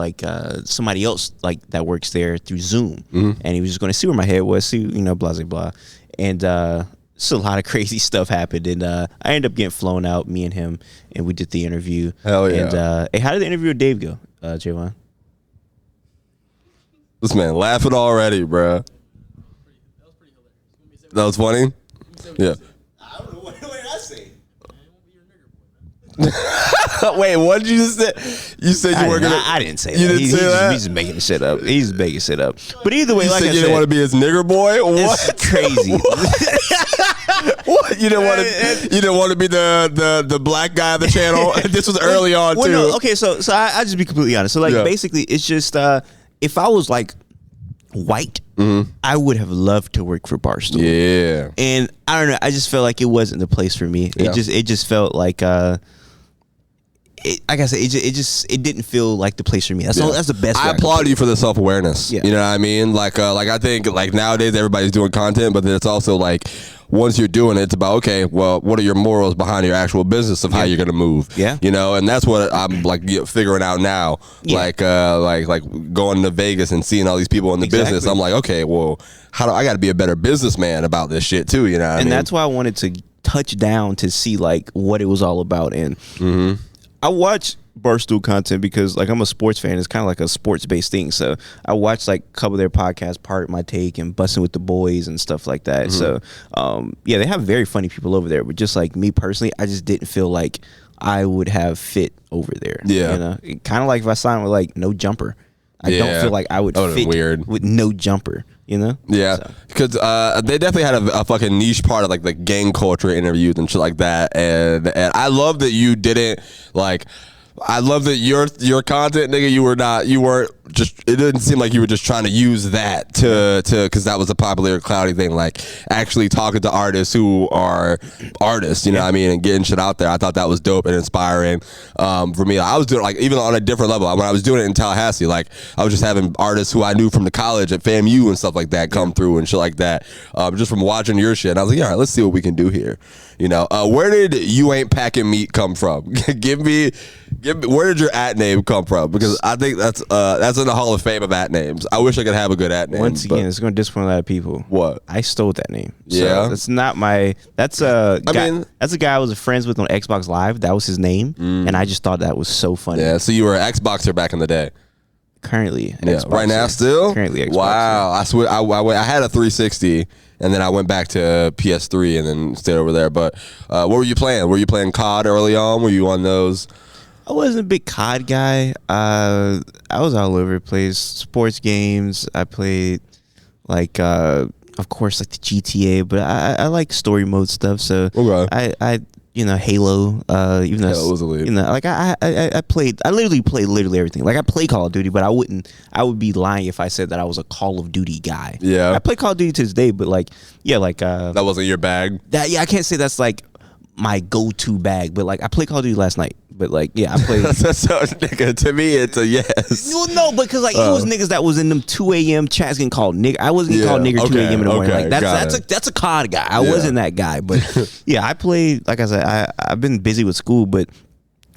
Speaker 3: somebody else that works there through Zoom. And he was just going to see where my head was, blah blah blah. And so a lot of crazy stuff happened, and I ended up getting flown out, me and him, and we did the interview.
Speaker 1: Hell yeah!
Speaker 3: And hey, how did the interview with Dave go, Javon?
Speaker 1: This man laughing already, bro. That was funny? Yeah.
Speaker 3: I don't know. What did I say?
Speaker 1: Wait, what did you just say? You said you were gonna.
Speaker 3: I didn't say that.
Speaker 1: You didn't say that.
Speaker 3: He's just making the shit up. He's making shit up. But either way,
Speaker 1: You
Speaker 3: like
Speaker 1: said
Speaker 3: I
Speaker 1: you
Speaker 3: said,
Speaker 1: didn't want to be his nigger boy. What?
Speaker 3: it's crazy.
Speaker 1: What? You didn't want to. You didn't want to be the black guy of the channel. This was early on too.
Speaker 3: No, okay, so I just be completely honest. So like basically, it's just if I was like white, I would have loved to work for Barstool.
Speaker 1: Yeah.
Speaker 3: And I don't know. I just felt like it wasn't the place for me.
Speaker 1: Yeah.
Speaker 3: It just felt like like I said, it didn't feel like the place for me. That's the best.
Speaker 1: I applaud you for the self awareness.
Speaker 3: Yeah.
Speaker 1: You know what I mean? Like I think like nowadays everybody's doing content, but then it's also like once you're doing it, it's about okay, well, what are your morals behind your actual business of how you're gonna move?
Speaker 3: Yeah.
Speaker 1: You know, and that's what I'm like figuring out now.
Speaker 3: Yeah.
Speaker 1: Like going to Vegas and seeing all these people in the business. I'm like, okay, well, I got to be a better businessman about this shit too. You know, what I mean?
Speaker 3: that's why I wanted to touch down to see like what it was all about. And I watch Barstool content because like I'm a sports fan. It's kind of like a sports based thing. So I watch like a couple of their podcasts, Part My Take and Bussin' with the Boys and stuff like that. So yeah, they have very funny people over there. But just like me personally, I just didn't feel like I would have fit over there.
Speaker 1: Yeah,
Speaker 3: you know, kind of like if I signed with like No Jumper. I don't feel like I would fit
Speaker 1: weird
Speaker 3: with No Jumper. You know?
Speaker 1: Yeah, because they definitely had a fucking niche part of like the gang culture interviews and shit like that, and I love that you didn't like. I love that your content, nigga. You weren't just. It didn't seem like you were just trying to use that to because that was a popular cloudy thing. Like actually talking to artists who are artists, you know what I mean, and getting shit out there. I thought that was dope and inspiring. For me, I was doing like even on a different level. When I was doing it in Tallahassee, like I was just having artists who I knew from the college at FAMU and stuff like that come through and shit like that. Just from watching your shit, and I was like, all right, let's see what we can do here. You know, where did You Ain't Packing Meat come from? Give me, where did your @name come from? Because I think that's in the Hall of Fame of @names. I wish I could have a good @name.
Speaker 3: Once again, it's going to disappoint a lot of people.
Speaker 1: What?
Speaker 3: I stole that name.
Speaker 1: Yeah,
Speaker 3: so it's not my. That's a guy. That's a guy I was friends with on Xbox Live. That was his name, and I just thought that was so funny.
Speaker 1: Yeah. So you were an Xboxer back in the day.
Speaker 3: Currently,
Speaker 1: Xboxer. Right now, still.
Speaker 3: Currently, Xboxer.
Speaker 1: Wow. I swear, I had a 360. And then I went back to PS3 and then stayed over there. But what were you playing? Were you playing COD early on? Were you on those?
Speaker 3: I wasn't a big COD guy. I was all over the place. Sports games. I played like, of course, like the GTA. But I like story mode stuff. So I Halo. Even though
Speaker 1: Halo was elite.
Speaker 3: Like I literally played everything. Like I play Call of Duty, but I would be lying if I said that I was a Call of Duty guy.
Speaker 1: Yeah,
Speaker 3: I play Call of Duty to this day, but like that
Speaker 1: wasn't your bag.
Speaker 3: I can't say that's like my go-to bag, but like I played Call of Duty last night. But like, yeah, I played.
Speaker 1: Nigga, to me, it's a yes.
Speaker 3: Well, no, because like it was niggas that was in them 2 a.m. chats getting called nigga. I wasn't getting called nigger 2 a.m. in the morning. Like that's a COD guy. I wasn't that guy. But yeah, I played. Like I said, I've been busy with school, but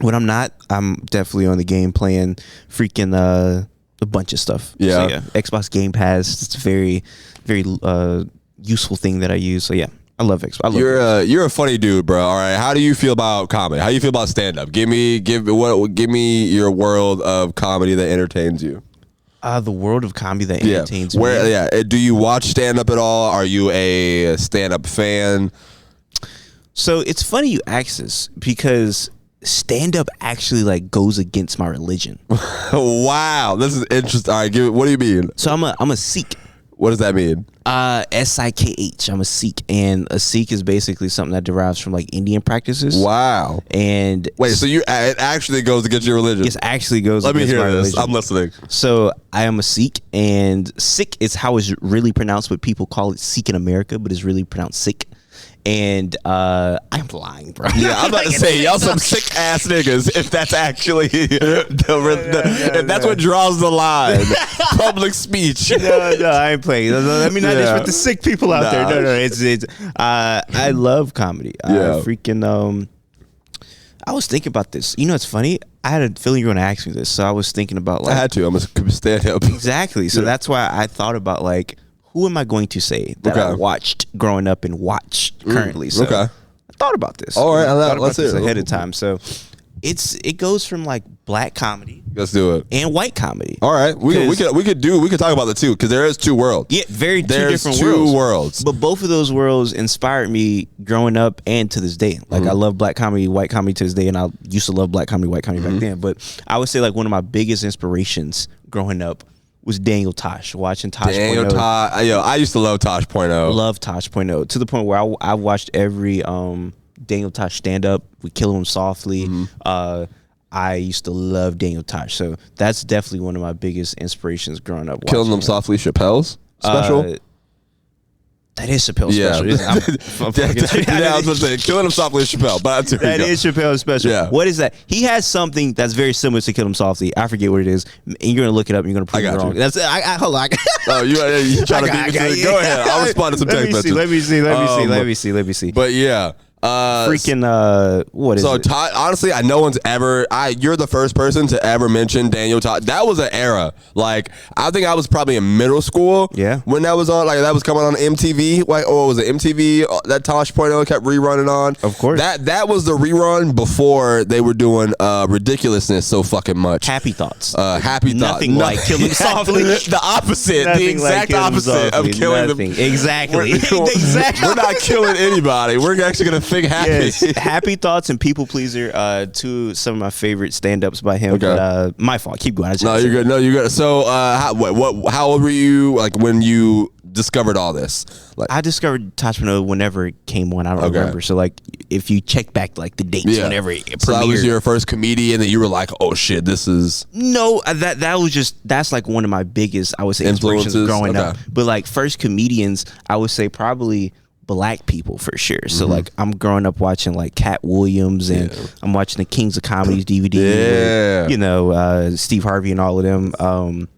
Speaker 3: when I'm not, I'm definitely on the game playing freaking a bunch of stuff.
Speaker 1: Yeah,
Speaker 3: so, Xbox Game Pass. It's a very, very useful thing that I use. So yeah. I love Xbox.
Speaker 1: You're a funny dude, bro. All right. How do you feel about comedy? How do you feel about stand up? Give me your world of comedy that entertains you.
Speaker 3: The world of comedy that entertains me.
Speaker 1: Do you watch stand up at all? Are you a stand up fan?
Speaker 3: So it's funny you ask this because stand up actually like goes against my religion.
Speaker 1: Wow, this is interesting. All right, what do you mean?
Speaker 3: So I'm a Sikh.
Speaker 1: What does that mean?
Speaker 3: Sikh. I'm a Sikh, and a Sikh is basically something that derives from like Indian practices.
Speaker 1: Wow.
Speaker 3: And
Speaker 1: wait, so it actually goes against your religion?
Speaker 3: It actually goes.
Speaker 1: Let me
Speaker 3: against
Speaker 1: hear
Speaker 3: my
Speaker 1: this.
Speaker 3: religion.
Speaker 1: I'm listening.
Speaker 3: So I am a Sikh, and Sikh is how it's really pronounced, but people call it Sikh in America, but it's really pronounced Sikh. And I'm lying, bro.
Speaker 1: Yeah, I'm about to say y'all some sick ass niggas. If that's actually if that's what draws the line, public speech.
Speaker 3: No, I ain't playing. I mean, not just with the sick people out there. No, it's. I love comedy. Freaking. I was thinking about this. You know, it's funny. I had a feeling you were gonna ask me this, so I was thinking about like.
Speaker 1: I had to. I'm a stand up.
Speaker 3: Exactly. So that's why I thought about like. Who am I going to say that I watched growing up and watch currently? So I thought about this.
Speaker 1: All right,
Speaker 3: let's hear it ahead of time. So it goes from like black comedy.
Speaker 1: Let's do it.
Speaker 3: And white comedy.
Speaker 1: All right, we could talk about the two because there is two worlds.
Speaker 3: Yeah, two different
Speaker 1: worlds.
Speaker 3: But both of those worlds inspired me growing up and to this day. Like I love black comedy, white comedy to this day, and I used to love black comedy, white comedy back then. But I would say like one of my biggest inspirations growing up was Daniel Tosh. Watching Tosh.
Speaker 1: I used to love Tosh Point O.
Speaker 3: Love Tosh Point O to the point where I watched every Daniel Tosh stand up. We Kill Him Softly. I used to love Daniel Tosh, so that's definitely one of my biggest inspirations growing up.
Speaker 1: Killing Them Softly, Chappelle's special.
Speaker 3: That is Chappelle's special.
Speaker 1: I was going to say Killing Him Softly is Chappelle, but
Speaker 3: that is Chappelle's special.
Speaker 1: Yeah.
Speaker 3: What is that? He has something that's very similar to Kill Him Softly. I forget what it is. And you're gonna look it up and you're gonna prove it wrong.
Speaker 1: You.
Speaker 3: That's hold on.
Speaker 1: Oh, you trying to beat me? Go ahead. I'll respond to some text messages.
Speaker 3: Let me see.
Speaker 1: But yeah.
Speaker 3: What is it?
Speaker 1: So honestly, no one's ever. You're the first person to ever mention Daniel Tosh. That was an era. Like I think I was probably in middle school.
Speaker 3: Yeah.
Speaker 1: When that was on, like that was coming on MTV. Like was it MTV that Tosh Point O kept rerunning on?
Speaker 3: Of course.
Speaker 1: That was the rerun before they were doing ridiculousness so fucking much.
Speaker 3: Happy Thoughts.
Speaker 1: Happy Thoughts.
Speaker 3: Nothing like Killing Softly.
Speaker 1: The opposite. The exact opposite of killing them.
Speaker 3: Exactly.
Speaker 1: We're not killing anybody. We're actually gonna think happy.
Speaker 3: Yes. Happy Thoughts and People Pleaser, some of my favorite stand-ups by him.
Speaker 1: Okay.
Speaker 3: But, my fault. Keep going.
Speaker 1: No, you're good. No, you're good. So, how old were you like when you discovered all this? Like,
Speaker 3: I discovered Tosh Point O whenever it came on. I don't remember. So, like, if you check back like the dates, whenever it premiered.
Speaker 1: So that was your first comedian that you were like, oh shit, this is.
Speaker 3: No, that's like one of my biggest, I would say, inspirations growing up. But like first comedians, I would say probably black people for sure. So like I'm growing up watching like Cat Williams and I'm watching the Kings of Comedies DVD.
Speaker 1: Yeah.
Speaker 3: With, Steve Harvey and all of them.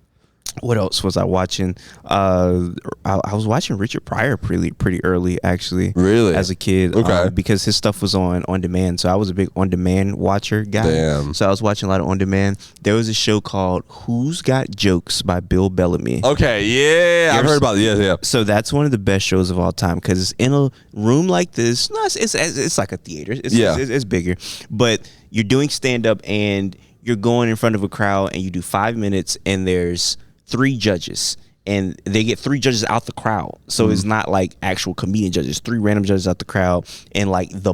Speaker 3: What else was I watching? I was watching Richard Pryor pretty early, actually.
Speaker 1: Really?
Speaker 3: As a kid.
Speaker 1: Okay.
Speaker 3: Because his stuff was on demand. So I was a big on demand watcher guy.
Speaker 1: Damn.
Speaker 3: So I was watching a lot of on demand. There was a show called Who's Got Jokes by Bill Bellamy.
Speaker 1: Okay, yeah. I've heard about it. Yeah.
Speaker 3: So that's one of the best shows of all time because it's in a room like this. No, it's like a theater. It's bigger. But you're doing stand-up and you're going in front of a crowd and you do 5 minutes and there's 3 judges and they get 3 judges out the crowd. So it's not like actual comedian judges, 3 random judges out the crowd. And like the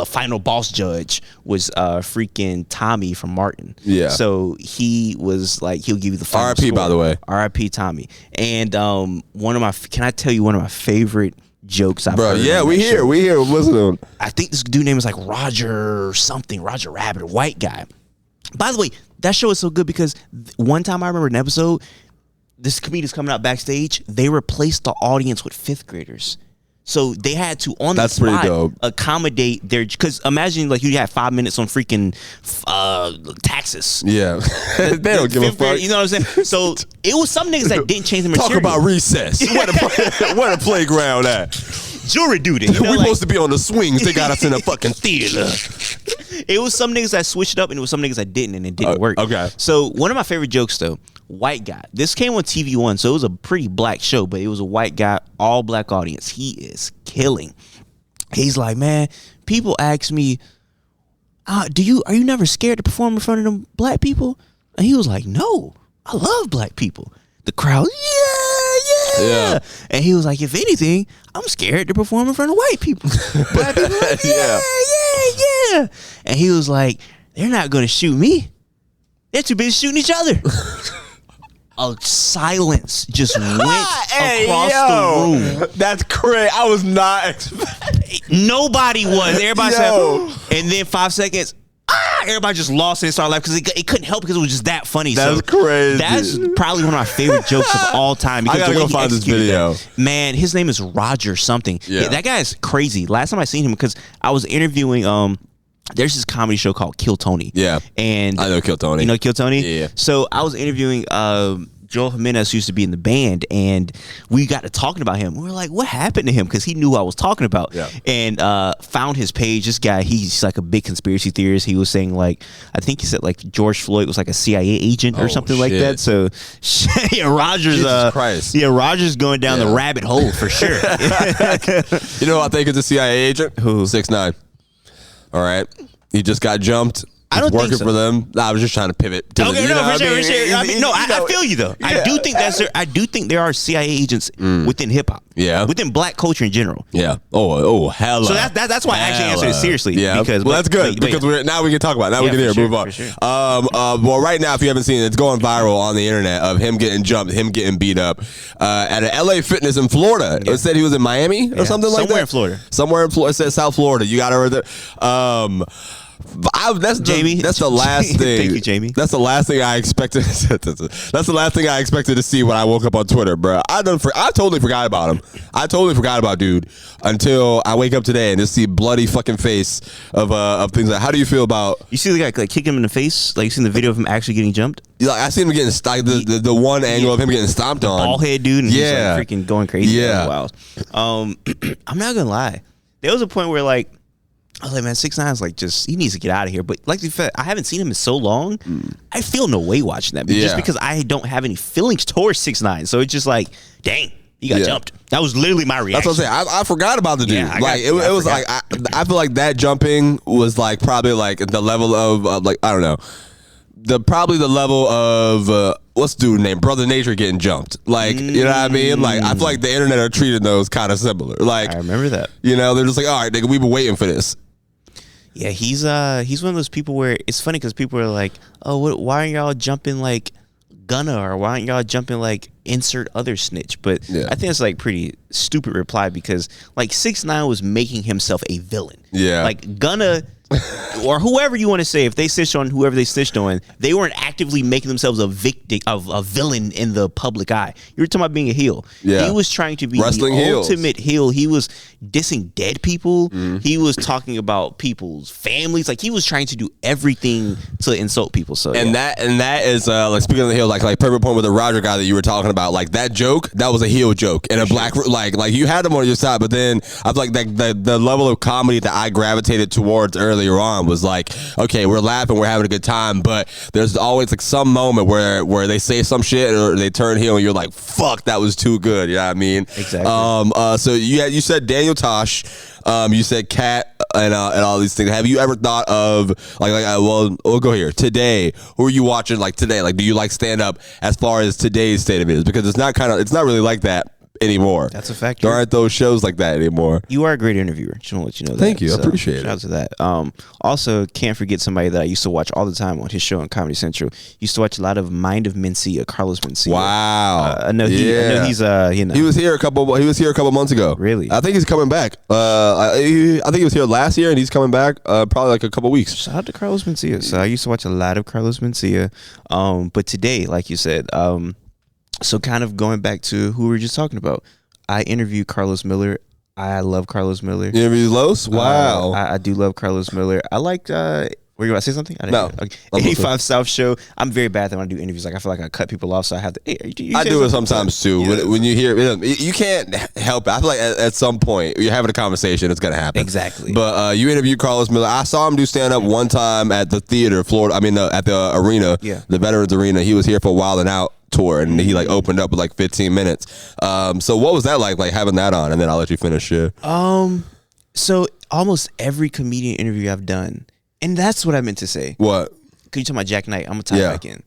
Speaker 3: final boss judge was freaking Tommy from Martin.
Speaker 1: Yeah.
Speaker 3: So he was like, he'll give you the final
Speaker 1: R.I.P.
Speaker 3: score.
Speaker 1: by the way.
Speaker 3: R.I.P. Tommy. And can I tell you one of my favorite jokes I've heard?
Speaker 1: Yeah, we here. Listen to him.
Speaker 3: I think this dude name is like Roger Rabbit, a white guy. By the way, that show is so good because one time I remember an episode, this comedian's coming out backstage, they replaced the audience with 5th graders. So they had to on the spot accommodate their, because imagine like you had 5 minutes on freaking taxes.
Speaker 1: Yeah. They don't give a fuck.
Speaker 3: You know what I'm saying? So it was some niggas that didn't change the material.
Speaker 1: Talk about recess. Where the playground at?
Speaker 3: Jury duty.
Speaker 1: We supposed to be on the swings. They got us in a fucking theater.
Speaker 3: It was some niggas that switched it up and it was some niggas that didn't and it didn't work.
Speaker 1: Okay.
Speaker 3: So one of my favorite jokes though, white guy. This came on TV One, so it was a pretty black show, but it was a white guy, all black audience. He is killing. He's like, man, people ask me, are you never scared to perform in front of them black people? And he was like, no, I love black people. The crowd, yeah. And he was like, if anything, I'm scared to perform in front of white people. Black people, like, yeah. And he was like, they're not going to shoot me. They're too busy shooting each other. A silence just went across the room.
Speaker 1: That's crazy. I was not expecting.
Speaker 3: Nobody was. Everybody said, and then 5 seconds, everybody just lost it and started laughing because it couldn't help because it was just that funny.
Speaker 1: That's crazy.
Speaker 3: That's probably one of my favorite jokes of all time.
Speaker 1: I gotta go find this video.
Speaker 3: Man, his name is Roger something. Yeah, that guy is crazy. Last time I seen him, because I was interviewing there's this comedy show called Kill Tony.
Speaker 1: Yeah.
Speaker 3: And
Speaker 1: I know Kill Tony.
Speaker 3: You know Kill Tony?
Speaker 1: Yeah.
Speaker 3: So I was interviewing Joel Jimenez, used to be in the band, and we got to talking about him. We were like, what happened to him? Because he knew what I was talking about.
Speaker 1: Yeah.
Speaker 3: And found his page. This guy, he's like a big conspiracy theorist. He was saying like, I think he said like George Floyd was like a CIA agent or something like that. So yeah, Roger's Roger's going down the rabbit hole for sure.
Speaker 1: You know who I think is a CIA agent?
Speaker 3: Who?
Speaker 1: 6ix9ine. All right. He just got jumped
Speaker 3: I don't
Speaker 1: working
Speaker 3: think so.
Speaker 1: for them. Nah, I was just trying to pivot. To
Speaker 3: Okay,
Speaker 1: the,
Speaker 3: no, for sure. I mean, I feel you though.
Speaker 1: Yeah.
Speaker 3: I do think there are CIA agents within hip hop.
Speaker 1: Yeah.
Speaker 3: Within black culture in general.
Speaker 1: Yeah. Oh, hella.
Speaker 3: So that's why I actually answered it seriously.
Speaker 1: Yeah.
Speaker 3: Because
Speaker 1: that's good because now we can talk about it. Now we can hear. Move on.
Speaker 3: For sure.
Speaker 1: Well, right now, if you haven't seen it, it's going viral on the internet of him getting jumped, him getting beat up at an LA Fitness in Florida.
Speaker 3: Yeah.
Speaker 1: It said he was in Miami or something like that.
Speaker 3: Somewhere in Florida.
Speaker 1: Somewhere in Florida. It said South Florida. You got it right there.
Speaker 3: Jamie.
Speaker 1: That's the last thing.
Speaker 3: Thank you, Jamie.
Speaker 1: That's the last thing I expected. That's the last thing I expected to see when I woke up on Twitter, bro. I totally forgot about him. I totally forgot about dude until I wake up today and just see bloody fucking face of things like. How do you feel about?
Speaker 3: You see the guy like kick him in the face? Like you seen the video of him actually getting jumped?
Speaker 1: Like I seen him getting stomped. The one angle of him getting stomped on.
Speaker 3: Bald head dude, and he's like freaking going crazy.
Speaker 1: Yeah.
Speaker 3: Wild. I'm not gonna lie. There was a point where like. I was like, man, 6ix9ine is like he needs to get out of here. But like the fact, I haven't seen him in so long. I feel no way watching that. Just because I don't have any feelings towards 6ix9ine. So it's just like, dang, he got jumped. That was literally my reaction.
Speaker 1: That's what I'm saying. I forgot about the dude.
Speaker 3: Yeah,
Speaker 1: it was like I feel like that jumping was like probably like the level of like I don't know. Probably the level of what's the dude named Brother Nature getting jumped. Like you know what I mean? Like I feel like the internet are treating those kind of similar. Like
Speaker 3: I remember that.
Speaker 1: You know, they're just like, all right, nigga, we've been waiting for this.
Speaker 3: Yeah, he's one of those people where it's funny because people are like, oh, why aren't y'all jumping like Gunna, or why aren't y'all jumping like insert other snitch? But I think it's like pretty stupid reply because like 6ix9ine was making himself a villain.
Speaker 1: Yeah,
Speaker 3: like Gunna. Or whoever you want to say, if they snitched on whoever they snitched on, they weren't actively making themselves a victim of a villain in the public eye. You were talking about being a heel.
Speaker 1: Yeah.
Speaker 3: He was trying to be
Speaker 1: Wrestling
Speaker 3: the
Speaker 1: heels.
Speaker 3: ultimate heel. He was dissing dead people. He was talking about people's families. Like he was trying to do everything to insult people. So
Speaker 1: that is like speaking of the heel, like perfect point with the Roger guy that you were talking about. Like that joke, that was a heel joke and a black like you had him on your side, but then I feel like the level of comedy that I gravitated towards earlier on was like, okay, we're laughing, we're having a good time, but there's always like some moment where they say some shit or they turn heel and you're like, fuck, that was too good. You know what I mean?
Speaker 3: Exactly.
Speaker 1: So you said Daniel Tosh, you said Cat and all these things. Have you ever thought of well, we'll go here today? Who are you watching like today? Like, do you like stand up as far as today's state of it is? Because it's not really like that anymore.
Speaker 3: That's a fact.
Speaker 1: There aren't those shows like that anymore.
Speaker 3: You are a great interviewer. Just want to let you know that.
Speaker 1: Thank you. I appreciate it.
Speaker 3: Shout out to that. Also, can't forget somebody that I used to watch all the time on his show on Comedy Central. Used to watch a lot of Mind of Mencia, Carlos Mencia.
Speaker 1: Wow.
Speaker 3: I know he's
Speaker 1: He was here a couple months ago.
Speaker 3: Really?
Speaker 1: I think he's coming back. I think he was here last year and he's coming back probably like a couple weeks.
Speaker 3: Shout out to Carlos Mencia. So I used to watch a lot of Carlos Mencia. But today, like you said, so kind of going back to who we were just talking about. I interviewed Carlos Miller. I love Carlos Miller.
Speaker 1: You interviewed Los? Wow.
Speaker 3: I do love Carlos Miller. I like. Were you about to say something?
Speaker 1: No.
Speaker 3: Okay. 85 South Show. I'm very bad when I do interviews. Like I feel like I cut people off, so I have to. Hey,
Speaker 1: I do it sometimes too.
Speaker 3: Yeah.
Speaker 1: When you hear it, you can't help it. I feel like at some point you're having a conversation, it's gonna happen.
Speaker 3: Exactly.
Speaker 1: But you interviewed Carlos Miller. I saw him do stand up one time at the theater, Florida. I mean, at the arena, the Veterans Arena. He was here for Wild and Out tour, and he like opened up with like 15 minutes. So what was that like having that on? And then I'll let you finish. Yeah.
Speaker 3: So almost every comedian interview I've done, and that's what I meant to say.
Speaker 1: What?
Speaker 3: Cause you talking about Jack Knight? I'm gonna tie back in.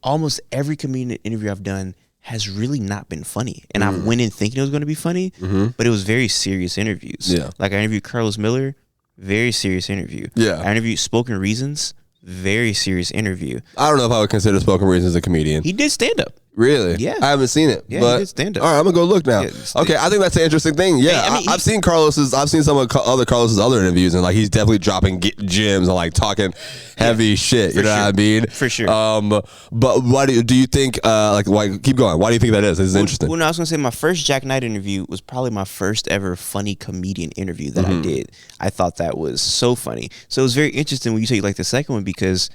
Speaker 3: Almost every comedian interview I've done has really not been funny, and I went in thinking it was going to be funny, but it was very serious interviews.
Speaker 1: Yeah.
Speaker 3: Like I interviewed Carlos Miller, very serious interview.
Speaker 1: Yeah.
Speaker 3: I interviewed Spoken Reasons, very serious interview.
Speaker 1: I don't know if I would consider Spoken Reasons a comedian.
Speaker 3: He did stand up.
Speaker 1: Really?
Speaker 3: Yeah.
Speaker 1: I haven't seen it.
Speaker 3: Yeah,
Speaker 1: but,
Speaker 3: he did stand up.
Speaker 1: All right, I'm gonna go look now.
Speaker 3: Yeah,
Speaker 1: okay, I think that's an interesting thing. Yeah, I've seen some of Carlos's other interviews, and like he's definitely dropping gems and like talking heavy shit. You know what I mean?
Speaker 3: For sure.
Speaker 1: But why do you think? Why keep going? Why do you think that is? This is interesting.
Speaker 3: Well, no, I was gonna say my first Jack Knight interview was probably my first ever funny comedian interview that I did. I thought that was so funny. So it was very interesting when you say you like the second one because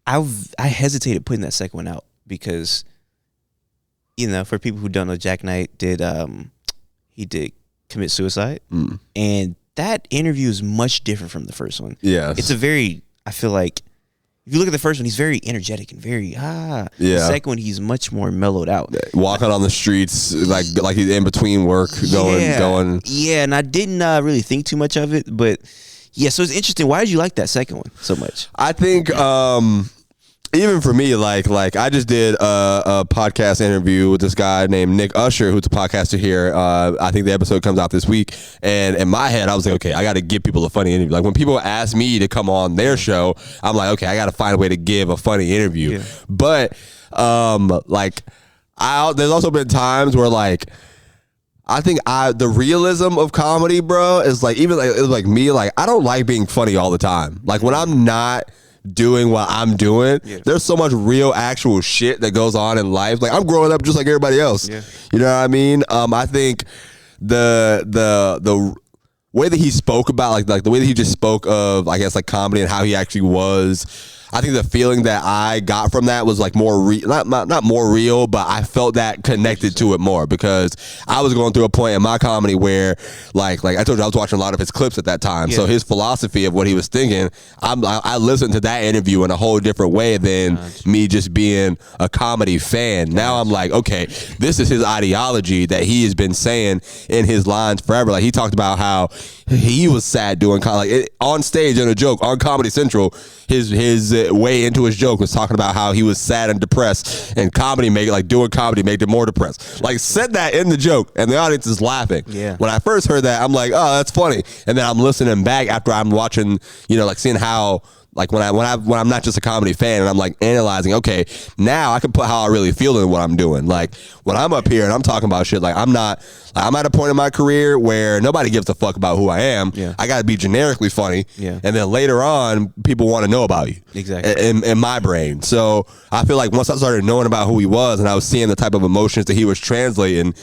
Speaker 3: I hesitated putting that second one out because. You know, for people who don't know, Jack Knight did commit suicide, and that interview is much different from the first one.
Speaker 1: Yeah,
Speaker 3: it's I feel like if you look at the first one, he's very energetic and very The second one, he's much more mellowed out,
Speaker 1: walking on the streets like he's in between work, going.
Speaker 3: Yeah, and I didn't really think too much of it, but Yeah, so it's interesting. Why did you like that second one so much?
Speaker 1: I think even for me, like I just did a podcast interview with this guy named Nick Usher, who's a podcaster here. I think the episode comes out this week. And in my head, I was like, okay, I got to give people a funny interview. Like when people ask me to come on their show, I'm like, okay, I got to find a way to give a funny interview. Yeah. But like there's also been times where like I think the realism of comedy, bro, is like even like me, like I don't like being funny all the time. Like when I'm not doing what I'm doing, there's so much real actual shit that goes on in life. Like I'm growing up just like everybody else. You know what I mean? I think the way that he spoke about like the way that he just spoke of, I guess, like comedy and how he actually was, I think the feeling that I got from that was like more not more real, but I felt that connected to it more because I was going through a point in my comedy where like I told you I was watching a lot of his clips at that time. So his philosophy of what he was thinking, I listened to that interview in a whole different way than me just being a comedy fan. Now I'm like, okay, this is his ideology that he has been saying in his lines forever. Like he talked about how he was sad doing on stage in a joke on Comedy Central. His way into his joke was talking about how he was sad and depressed, and doing comedy made him more depressed. Like said that in the joke, and the audience is laughing. Yeah. When I first heard that, I'm like, oh, that's funny. And then I'm listening back after I'm watching, like seeing how. Like when I'm not just a comedy fan and I'm like analyzing, okay, now I can put how I really feel in what I'm doing. Like when I'm up here and I'm talking about shit, like I'm at a point in my career where nobody gives a fuck about who I am. Yeah. I got to be generically funny. Yeah. And then later on, people want to know about you. Exactly. In my brain. So I feel like once I started knowing about who he was and I was seeing the type of emotions that he was translating,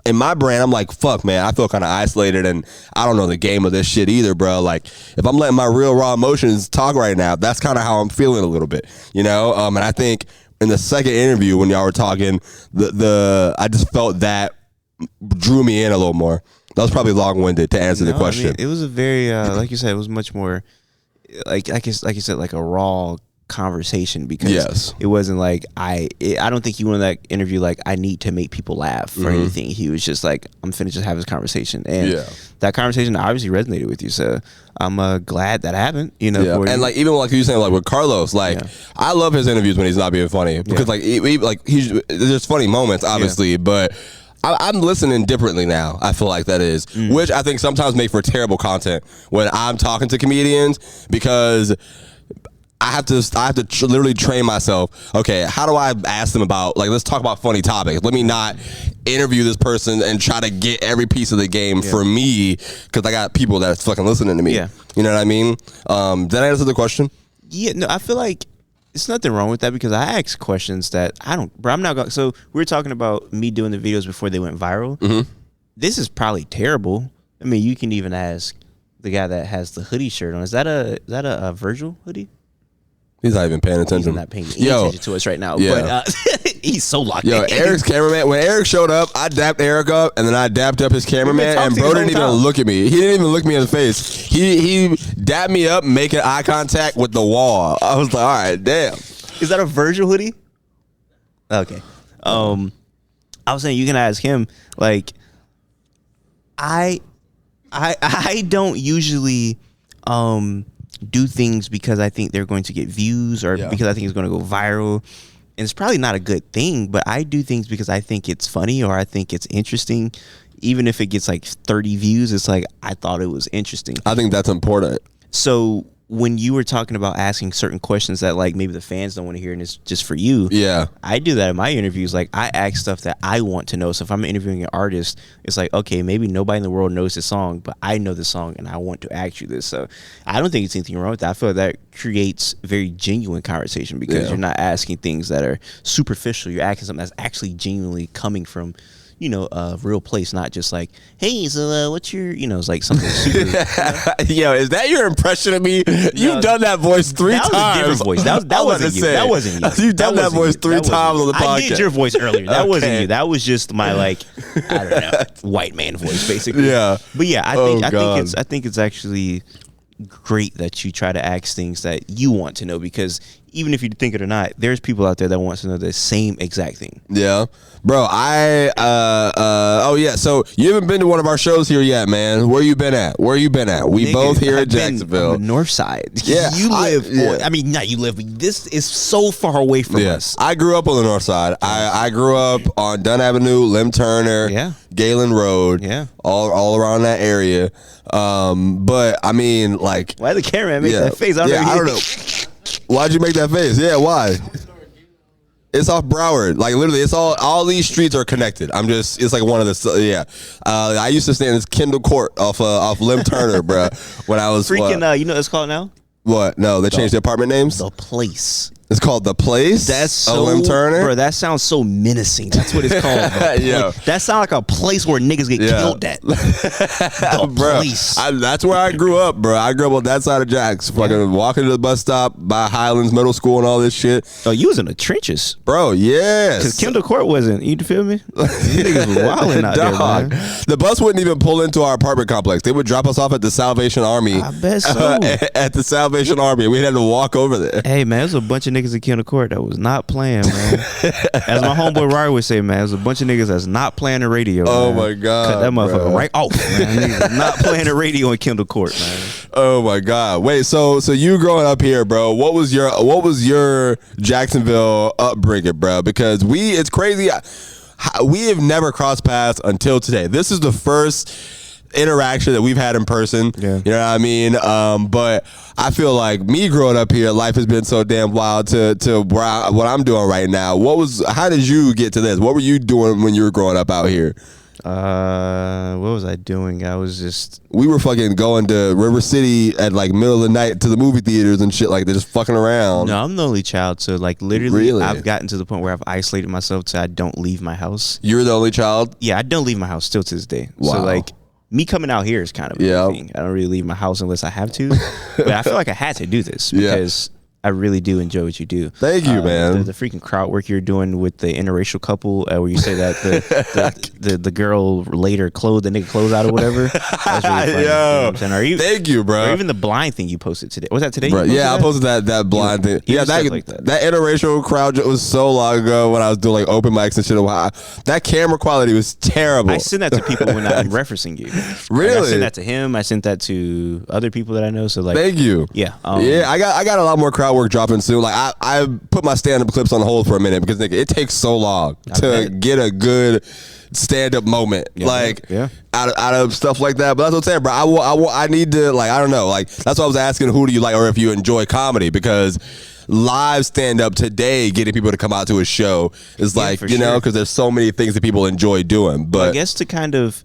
Speaker 1: in my brain, I'm like, fuck, man, I feel kind of isolated and I don't know the game of this shit either, bro. Like if I'm letting my real raw emotions talk right now, that's kind of how I'm feeling a little bit, and I think in the second interview when y'all were talking, I just felt that drew me in a little more. That was probably long-winded to answer the question.
Speaker 3: I mean, it was a very like you said, it was much more like you said, like a raw conversation because it wasn't like I don't think he wanted that interview like I need to make people laugh or anything. He was just like, I'm finna just have this conversation, and that conversation obviously resonated with you, so I'm glad that happened,
Speaker 1: and like even like you saying like with Carlos, like I love his interviews when he's not being funny because there's funny moments obviously, but I'm listening differently now. I feel like that is, which I think sometimes make for terrible content when I'm talking to comedians because I have to literally train myself. Okay, how do I ask them about, like, let's talk about funny topics. Let me not interview this person and try to get every piece of the game for me because I got people that's fucking listening to me. Yeah. You know what I mean? Did I answer the question?
Speaker 3: Yeah, no, I feel like it's nothing wrong with that because I ask questions that I'm not going. So we were talking about me doing the videos before they went viral. Mm-hmm. This is probably terrible. I mean, you can even ask the guy that has the hoodie shirt on. Is that a Virgil hoodie?
Speaker 1: He's not even paying attention.
Speaker 3: He's not paying attention to us right now. Yeah. But he's so locked in.
Speaker 1: Eric's cameraman. When Eric showed up, I dapped Eric up, and then I dapped up his cameraman, and bro didn't even look at me. He didn't even look me in the face. He dapped me up, making eye contact with the wall. I was like, all right, damn.
Speaker 3: Is that a Virgil hoodie? Okay. I was saying you can ask him. Like, I don't usually do things because I think they're going to get views or because I think it's going to go viral. And it's probably not a good thing, but I do things because I think it's funny or I think it's interesting. Even if it gets like 30 views, it's like, I thought it was interesting.
Speaker 1: I think that's important.
Speaker 3: So when you were talking about asking certain questions that like maybe the fans don't want to hear and it's just for you, I do that in my interviews. Like I ask stuff that I want to know. So if I'm interviewing an artist, it's like, okay, maybe nobody in the world knows this song, but I know the song and I want to ask you this. So I don't think it's anything wrong with that. I feel like that creates very genuine conversation because you're not asking things that are superficial. You're asking something that's actually genuinely coming from a real place, not just like, hey, so what's your, it's like something super.
Speaker 1: Yo, is that your impression of me? You've done that voice three times.
Speaker 3: That was a different voice. That wasn't you. That wasn't you.
Speaker 1: You've done that voice three times on the podcast.
Speaker 3: I did your voice earlier. That wasn't you. That was just my I don't know, white man voice, basically. Yeah. But yeah, I think it's actually great that you try to ask things that you want to know because even if you think it or not, there's people out there that want to know the same exact thing.
Speaker 1: Yeah, bro. Oh yeah. So you haven't been to one of our shows here yet, man. Where you been at? We both here at Jacksonville,
Speaker 3: on the north side.
Speaker 1: Yeah,
Speaker 3: you live. I mean, not you live, but this is so far away from us.
Speaker 1: I grew up on the north side. I grew up on Dunn Avenue, Lim Turner, Galen Road, all around that area. But I mean, like,
Speaker 3: why the cameraman make that face?
Speaker 1: I don't know. Why'd you make that face? Yeah, why? It's off Broward. Like, literally, it's all these streets are connected. It's like one of the, I used to stay in this Kendall Court off Lim Turner, bro, when I was.
Speaker 3: Freaking, you know what it's called now?
Speaker 1: What? No, they changed the apartment names?
Speaker 3: The Place.
Speaker 1: It's called The Place?
Speaker 3: That's so,
Speaker 1: Lim Turner?
Speaker 3: Bro, that sounds so menacing. That's what it's called.
Speaker 1: Yeah.
Speaker 3: That sounds like a place where niggas get killed at. The Place.
Speaker 1: That's where I grew up, bro. I grew up on that side of Jacks. Fucking walking to the bus stop by Highlands Middle School and all this shit.
Speaker 3: Oh, you was in the trenches.
Speaker 1: Bro, yes.
Speaker 3: Because Kendall Court wasn't. You feel me? These niggas was wilding out there, man.
Speaker 1: The bus wouldn't even pull into our apartment complex. They would drop us off at the Salvation Army.
Speaker 3: I bet so.
Speaker 1: At the Salvation Army. We had to walk over there.
Speaker 3: Hey, man, there's a bunch of niggas in Kendall Court that was not playing, man. As my homeboy Ryan would say, man, there's a bunch of niggas that's not playing the radio.
Speaker 1: Oh,
Speaker 3: man.
Speaker 1: my God.
Speaker 3: Cut that motherfucker right off, man. Niggas not playing the radio in Kendall Court, man.
Speaker 1: Oh my God! Wait, so you growing up here, bro? What was your Jacksonville upbringing, bro? Because it's crazy. We have never crossed paths until today. This is the first interaction that we've had in person.
Speaker 3: Yeah.
Speaker 1: You know what I mean? But I feel like me growing up here, life has been so damn wild to what I'm doing right now. How did you get to this? What were you doing when you were growing up out here?
Speaker 3: What was I doing?
Speaker 1: We were fucking going to River City at like middle of the night to the movie theaters and shit, like they're just fucking around.
Speaker 3: No, I'm the only child, so like literally I've gotten to the point where I've isolated myself so I don't leave my house.
Speaker 1: You're the only child?
Speaker 3: Yeah, I don't leave my house still to this day.
Speaker 1: Wow.
Speaker 3: So like me coming out here is kind of a thing. I don't really leave my house unless I have to. But I feel like I had to do this because I really do enjoy what you do.
Speaker 1: Thank you, man.
Speaker 3: The freaking crowd work you're doing with the interracial couple, where you say that the girl later clothed the nigga clothes out or whatever. That's really funny.
Speaker 1: Yo,
Speaker 3: you know
Speaker 1: thank you, bro.
Speaker 3: Or even the blind thing you posted today. Was that today?
Speaker 1: Bro, I posted that blind thing. Yeah, that interracial crowd was so long ago when I was doing like open mics and shit. That camera quality was terrible.
Speaker 3: I send that to people when I'm referencing you.
Speaker 1: Really?
Speaker 3: Like I sent that to him. I sent that to other people that I know. So like,
Speaker 1: thank you.
Speaker 3: Yeah.
Speaker 1: I got a lot more crowd work dropping soon. Like I put my stand-up clips on hold for a minute because nigga, it takes so long to get a good stand-up moment, out of stuff like that. But that's what I'm saying, bro. I need to, like, I don't know, like that's why I was asking who do you like or if you enjoy comedy, because live stand-up today, getting people to come out to a show is like, you know, because there's so many things that people enjoy doing. But
Speaker 3: I guess to kind of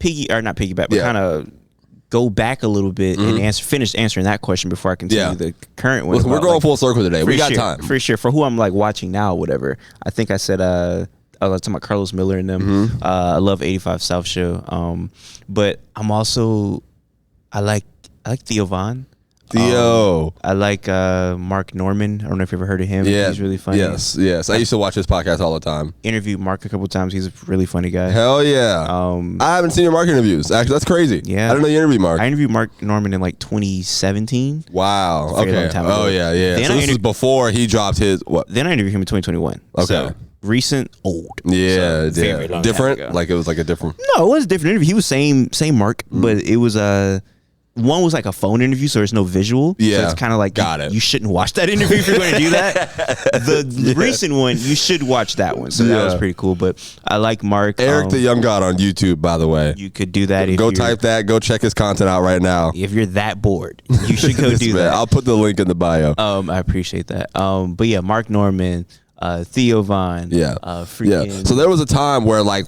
Speaker 3: not piggyback, but kind of go back a little bit and finish answering that question before I continue the current one.
Speaker 1: We're going full circle today. We got time.
Speaker 3: For sure. For who I'm like watching now or whatever. I think I said I was talking about Carlos Miller and them. I love 85 South Show. But I'm also I like Theo Von. I like Mark Norman. I don't know if you ever heard of him.
Speaker 1: Yeah,
Speaker 3: he's really funny.
Speaker 1: Yes. I used to watch his podcast all the time.
Speaker 3: Interviewed Mark a couple times. He's a really funny guy.
Speaker 1: Hell yeah. I haven't seen your Mark interviews. Actually, that's crazy.
Speaker 3: Yeah.
Speaker 1: I didn't know you interviewed Mark.
Speaker 3: I interviewed Mark Norman in like 2017.
Speaker 1: Wow. Okay.
Speaker 3: Oh
Speaker 1: yeah. Then so this is before he dropped his what?
Speaker 3: Then I interviewed him in 2021.
Speaker 1: Okay.
Speaker 3: So, recent, old.
Speaker 1: Yeah. Different. Like it was like a different.
Speaker 3: No, it was a different interview. He was same Mark, but it was one was like a phone interview, so there's no visual.
Speaker 1: Yeah,
Speaker 3: so it's kind of like you shouldn't watch that interview if you're going to do that. The recent one, you should watch that one. So that was pretty cool. But I like Mark.
Speaker 1: EricTheYongGawd on YouTube, by the way.
Speaker 3: You could do that.
Speaker 1: Go type that. Go check his content out right now.
Speaker 3: If you're that bored, you should go do that.
Speaker 1: I'll put the link in the bio.
Speaker 3: I appreciate that. But yeah, Mark Norman, Theo Von.
Speaker 1: So there was a time where like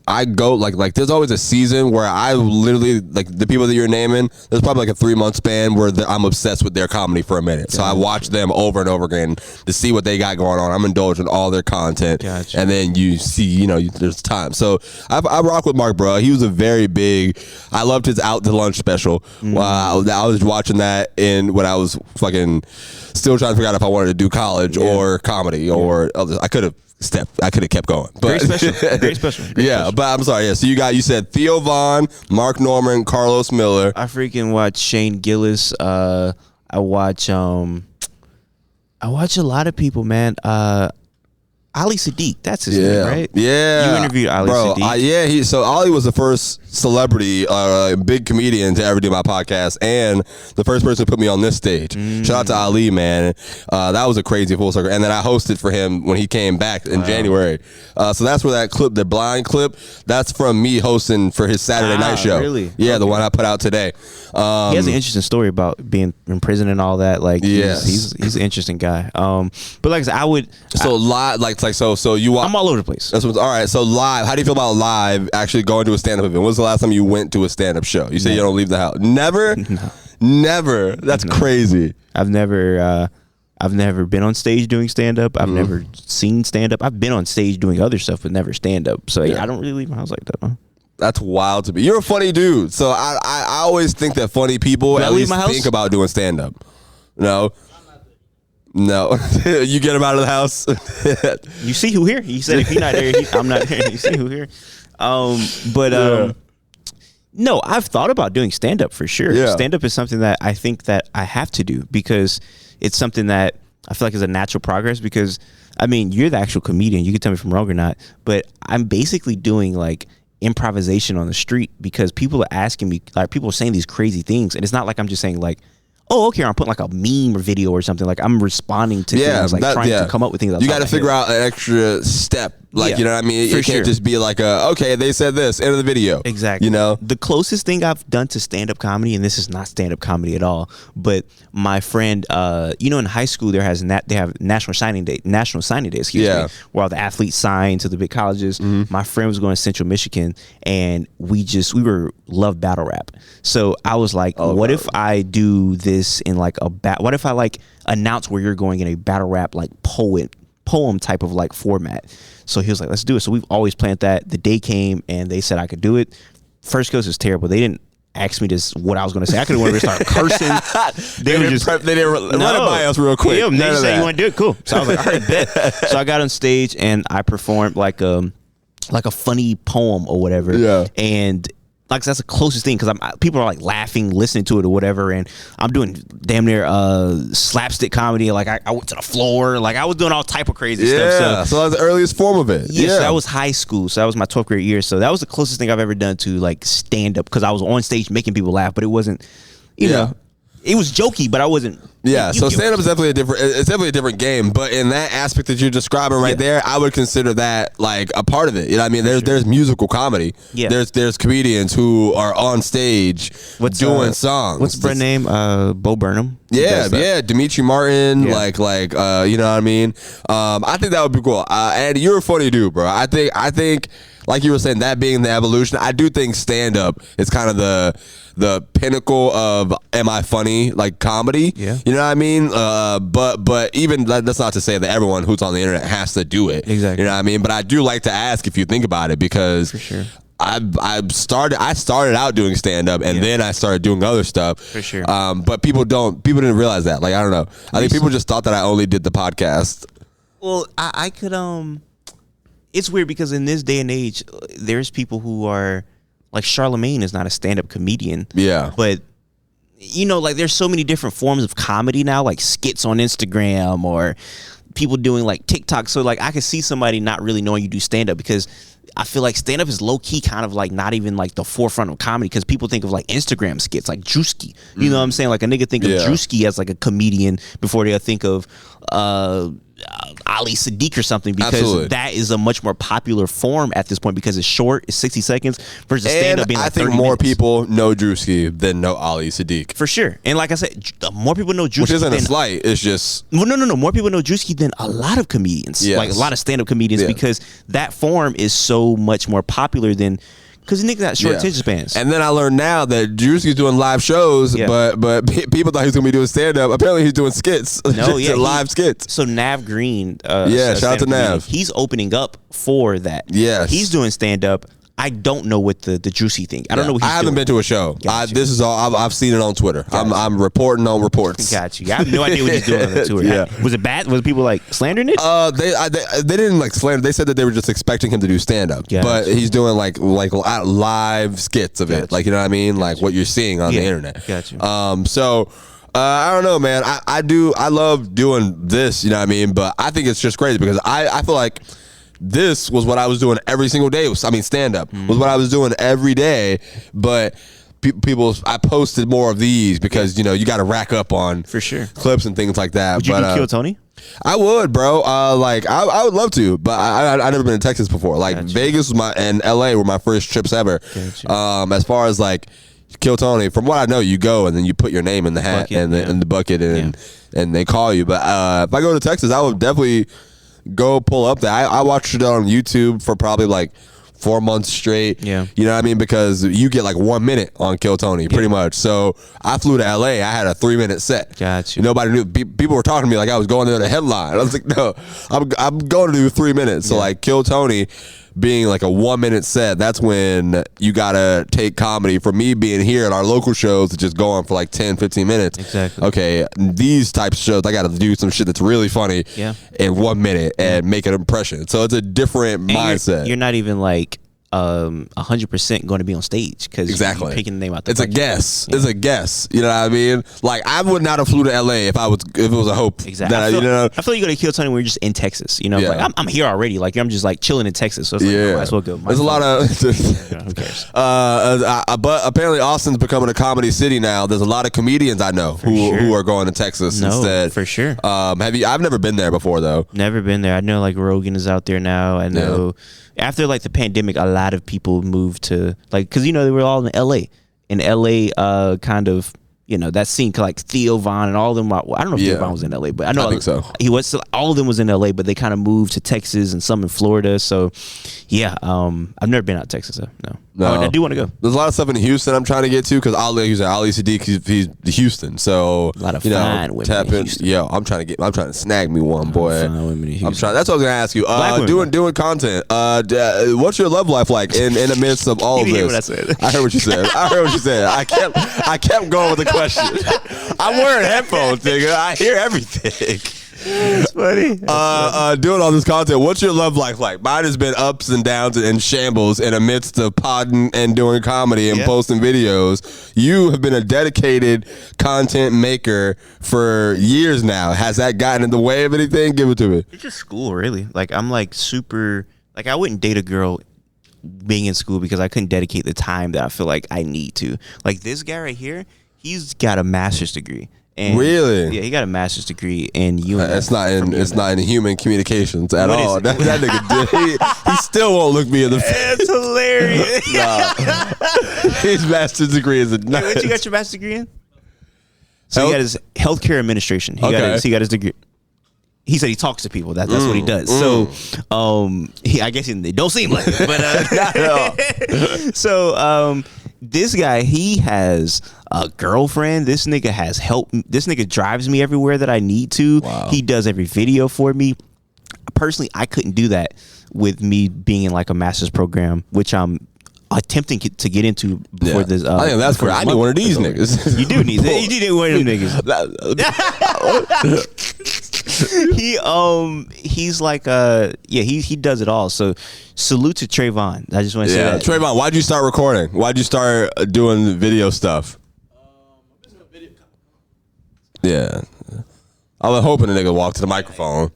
Speaker 1: I go like there's always a season where I literally like the people that you're naming. There's probably like a 3-month span where I'm obsessed with their comedy for a minute. So I watch them over and over again to see what they got going on. I'm indulging all their content, and then you see, there's time. So I rock with Mark, bro. He was a very big. I loved his Out to Lunch special. Wow, I was watching that when I was fucking still trying to figure out if I wanted to do college or comedy or other. I could have kept going. But
Speaker 3: Great special.
Speaker 1: But I'm sorry. So you said Theo Von, Mark Norman, Carlos Miller.
Speaker 3: I freaking watch Shane Gillis. I watch I watch a lot of people, man. Ali Sadiq, that's his name, right?
Speaker 1: Yeah,
Speaker 3: you interviewed Ali Sadiq.
Speaker 1: So Ali was the first celebrity, big comedian to ever do my podcast, and the first person to put me on this stage. Shout out to Ali, man. That was a crazy full circle. And then I hosted for him when he came back in January. So that's where that clip, the blind clip, that's from me hosting for his Saturday night show.
Speaker 3: Really?
Speaker 1: Yeah, the one I put out today.
Speaker 3: He has an interesting story about being in prison and all that. Like, he's an interesting guy. But like I said,
Speaker 1: I'm
Speaker 3: all over the place.
Speaker 1: That's all right. So live, how do you feel about live actually going to a stand-up event? When was the last time you went to a stand-up show? You say you don't leave the house. Never?
Speaker 3: No.
Speaker 1: Never. That's crazy.
Speaker 3: I've never been on stage doing stand-up. I've never seen stand-up. I've been on stage doing other stuff, but never stand-up. So I don't really leave my house like that. Huh?
Speaker 1: That's wild to me. You're a funny dude. So I always think that funny people at least think about doing stand-up. No. You get him out of the house.
Speaker 3: You see who here? He said if you're not there, I'm not there. You see who here? No, I've thought about doing stand-up for sure.
Speaker 1: Yeah.
Speaker 3: Stand-up is something that I think that I have to do because it's something that I feel like is a natural progress because, I mean, you're the actual comedian. You can tell me if I'm wrong or not, but I'm basically doing like improvisation on the street because people are asking me, like people are saying these crazy things, and it's not like I'm just saying like, oh, okay, I'm putting like a meme or video or something. Like I'm responding to things, like trying to come up with things.
Speaker 1: You got to figure out an extra step. Like, you know what I mean? It can't just be like, okay, they said this, end of the video.
Speaker 3: Exactly.
Speaker 1: You know?
Speaker 3: The closest thing I've done to stand-up comedy, and this is not stand-up comedy at all, but my friend, in high school, they have National Signing Day, where all the athletes sign to the big colleges. My friend was going to Central Michigan, and we love battle rap. So I was like, what if I do this in like what if I like announce where you're going in a battle rap like poem type of like format? So he was like, let's do it. So we've always planned that. The day came and they said I could do it. First course was terrible. They didn't ask me what I was going to say. I could have wanted to start cursing. They didn't run it by us real quick. Yeah, they said you want to do it, cool. So I was like, all right, bet. So I got on stage and I performed like a funny poem or whatever. Yeah. And like that's the closest thing because people are like laughing, listening to it or whatever, and I'm doing damn near slapstick comedy. Like I went to the floor, like I was doing all type of crazy stuff.
Speaker 1: So that was the earliest form of it.
Speaker 3: Yeah, so that was high school. So that was my 12th grade year. So that was the closest thing I've ever done to like stand up because I was on stage making people laugh, but it wasn't, you know. It was jokey, but I wasn't.
Speaker 1: Yeah, so stand-up is definitely a different game. But in that aspect that you're describing right there, I would consider that like a part of it. You know what I mean? There's musical comedy. Yeah. There's comedians who are on stage doing songs.
Speaker 3: What's the name? Bo Burnham.
Speaker 1: Yeah, Dimitri Martin. You know what I mean? I think that would be cool. And you're a funny dude, bro. I think like you were saying, that being the evolution, I do think stand-up is kind of the pinnacle of am I funny, like comedy. Yeah. You know what I mean? But even that's not to say that everyone who's on the internet has to do it.
Speaker 3: Exactly.
Speaker 1: You know what I mean? But I do like to ask if you think about it because
Speaker 3: for sure.
Speaker 1: I started out doing stand-up and then I started doing other stuff.
Speaker 3: For sure.
Speaker 1: But people didn't realize that. Like, I don't know. I think people just thought that I only did the podcast.
Speaker 3: Well, I could it's weird because in this day and age, there's people who are like Charlemagne is not a stand-up comedian.
Speaker 1: Yeah.
Speaker 3: But like there's so many different forms of comedy now, like skits on Instagram or people doing like TikTok. So like I could see somebody not really knowing you do stand-up because I feel like stand-up is low-key kind of like not even like the forefront of comedy because people think of like Instagram skits like Drewski. You know what I'm saying? Like a nigga think of Drewski as like a comedian before they'll think of Ali Sadiq or something because that is a much more popular form at this point because it's short, it's 60 seconds versus stand-up being like 30 minutes. I think
Speaker 1: more people know Drewski than know Ali Sadiq.
Speaker 3: For sure. And like I said, more people know Drewski.
Speaker 1: Which isn't a slight, it's just...
Speaker 3: No. More people know Drewski than a lot of comedians. Yes. Like a lot of stand-up comedians because that form is so much more popular than... Because the nigga got short attention spans.
Speaker 1: And then I learned now that Drewski's doing live shows, but people thought he was going to be doing stand-up. Apparently he's doing skits. Live skits.
Speaker 3: So Nav Green.
Speaker 1: Shout out to Nav.
Speaker 3: He's opening up for that.
Speaker 1: Yes.
Speaker 3: He's doing stand-up. I don't know what the Drewski thing. I don't know what he's doing.
Speaker 1: I haven't been to a show. This is all I've seen it on Twitter. I'm reporting on reports.
Speaker 3: Got you. I have no idea what he's doing on the tour. Was it bad? Was people like slandering it?
Speaker 1: They didn't like slander. They said that they were just expecting him to do stand up, but he's doing like live skits of it. Like, you know what I mean? Like what you're seeing on the internet.
Speaker 3: Got you.
Speaker 1: I don't know, man. I love doing this, you know what I mean? But I think it's just crazy because I feel like this was what I was doing every single day. Stand up was what I was doing every day. But I posted more of these because, you got to rack up on
Speaker 3: for sure
Speaker 1: clips and things like that.
Speaker 3: Would you do Kill Tony?
Speaker 1: I would, bro. I would love to, but I never been to Texas before. Like Vegas was and LA were my first trips ever. As far as like Kill Tony, from what I know, you go and then you put your name in the hat and in the bucket and they call you. But if I go to Texas, I would definitely go pull up that. I watched it on YouTube for probably like 4 months straight. Yeah. You know what I mean? Because you get like 1 minute on Kill Tony, pretty much. So I flew to LA. I had a 3-minute set.
Speaker 3: Gotcha.
Speaker 1: Nobody knew. People were talking to me like I was going there to headline. I was like, no, I'm going to do 3 minutes. So like Kill Tony being like a 1 minute set, that's when you gotta take comedy from me being here at our local shows to just go on for like 10-15 minutes.
Speaker 3: Exactly.
Speaker 1: Okay, these types of shows I gotta do some shit that's really funny in 1 minute and make an impression. So it's a different mindset.
Speaker 3: You're not even like 100% going to be on stage because you're picking the name out.
Speaker 1: It's a guess. It's a guess. You know what I mean? Like I would not have flew to LA if it was a hope.
Speaker 3: Exactly. I feel like you go to Kill Tony when you're just in Texas. Like I'm here already. Like I'm just like chilling in Texas. So it's like, might as well go.
Speaker 1: There's a lot of.
Speaker 3: Who cares?
Speaker 1: But apparently Austin's becoming a comedy city now. There's a lot of comedians I know who are going to Texas instead.
Speaker 3: For sure.
Speaker 1: Have you? I've never been there before though.
Speaker 3: Never been there. I know like Rogan is out there now. I know. After like the pandemic, a lot of people moved to like because they were all in LA. In LA, kind of that scene like Theo Von and all of them. I don't know if Theo Von was in LA, but I think so. He was. All of them was in LA, but they kind of moved to Texas and some in Florida. So I've never been out to Texas though. No. I do want to go.
Speaker 1: There's a lot of stuff in Houston I'm trying to get to because Ali Sadiq he's Houston, so
Speaker 3: a lot of fine women in Houston.
Speaker 1: Yo, I'm trying to snag me one, boy.
Speaker 3: Fine women in Houston.
Speaker 1: I'm trying. That's what I was gonna ask you. Doing content. What's your love life like in the midst of all of this?
Speaker 3: What I said.
Speaker 1: I heard what you said. I kept going with the question. I'm wearing headphones, nigga. I hear everything.
Speaker 3: It's funny.
Speaker 1: Doing all this content, what's your love life like? Mine has been ups and downs and shambles in the midst of podding and doing comedy and posting videos. You have been a dedicated content maker for years now. Has that gotten in the way of anything? Give it to me.
Speaker 3: It's just school, really. Like I'm like super. Like I wouldn't date a girl being in school because I couldn't dedicate the time that I feel like I need to. Like this guy right here, he's got a master's degree. And
Speaker 1: really?
Speaker 3: Yeah, he got a master's degree in UNF.
Speaker 1: It's not in human communications at all. That nigga, he still won't look me in the face.
Speaker 3: It's hilarious.
Speaker 1: His master's degree is a nuts.
Speaker 3: What you got your master's degree in? So he got his healthcare administration. He got his degree. He said he talks to people. That's what he does. So, I guess they don't seem like it, but not at all. So, this guy, he has a girlfriend. This nigga has help. This nigga drives me everywhere that I need to. Wow. He does every video for me. Personally, I couldn't do that with me being in like a master's program, which I'm attempting to get into before this.
Speaker 1: I think that's correct. I need one of these niggas.
Speaker 3: You do need one of them niggas. He's like he does it all. So salute to Trayvon. I just want to say that.
Speaker 1: Trayvon, why'd you start recording? Why'd you start doing video stuff? Yeah, I was hoping a nigga walk to the microphone.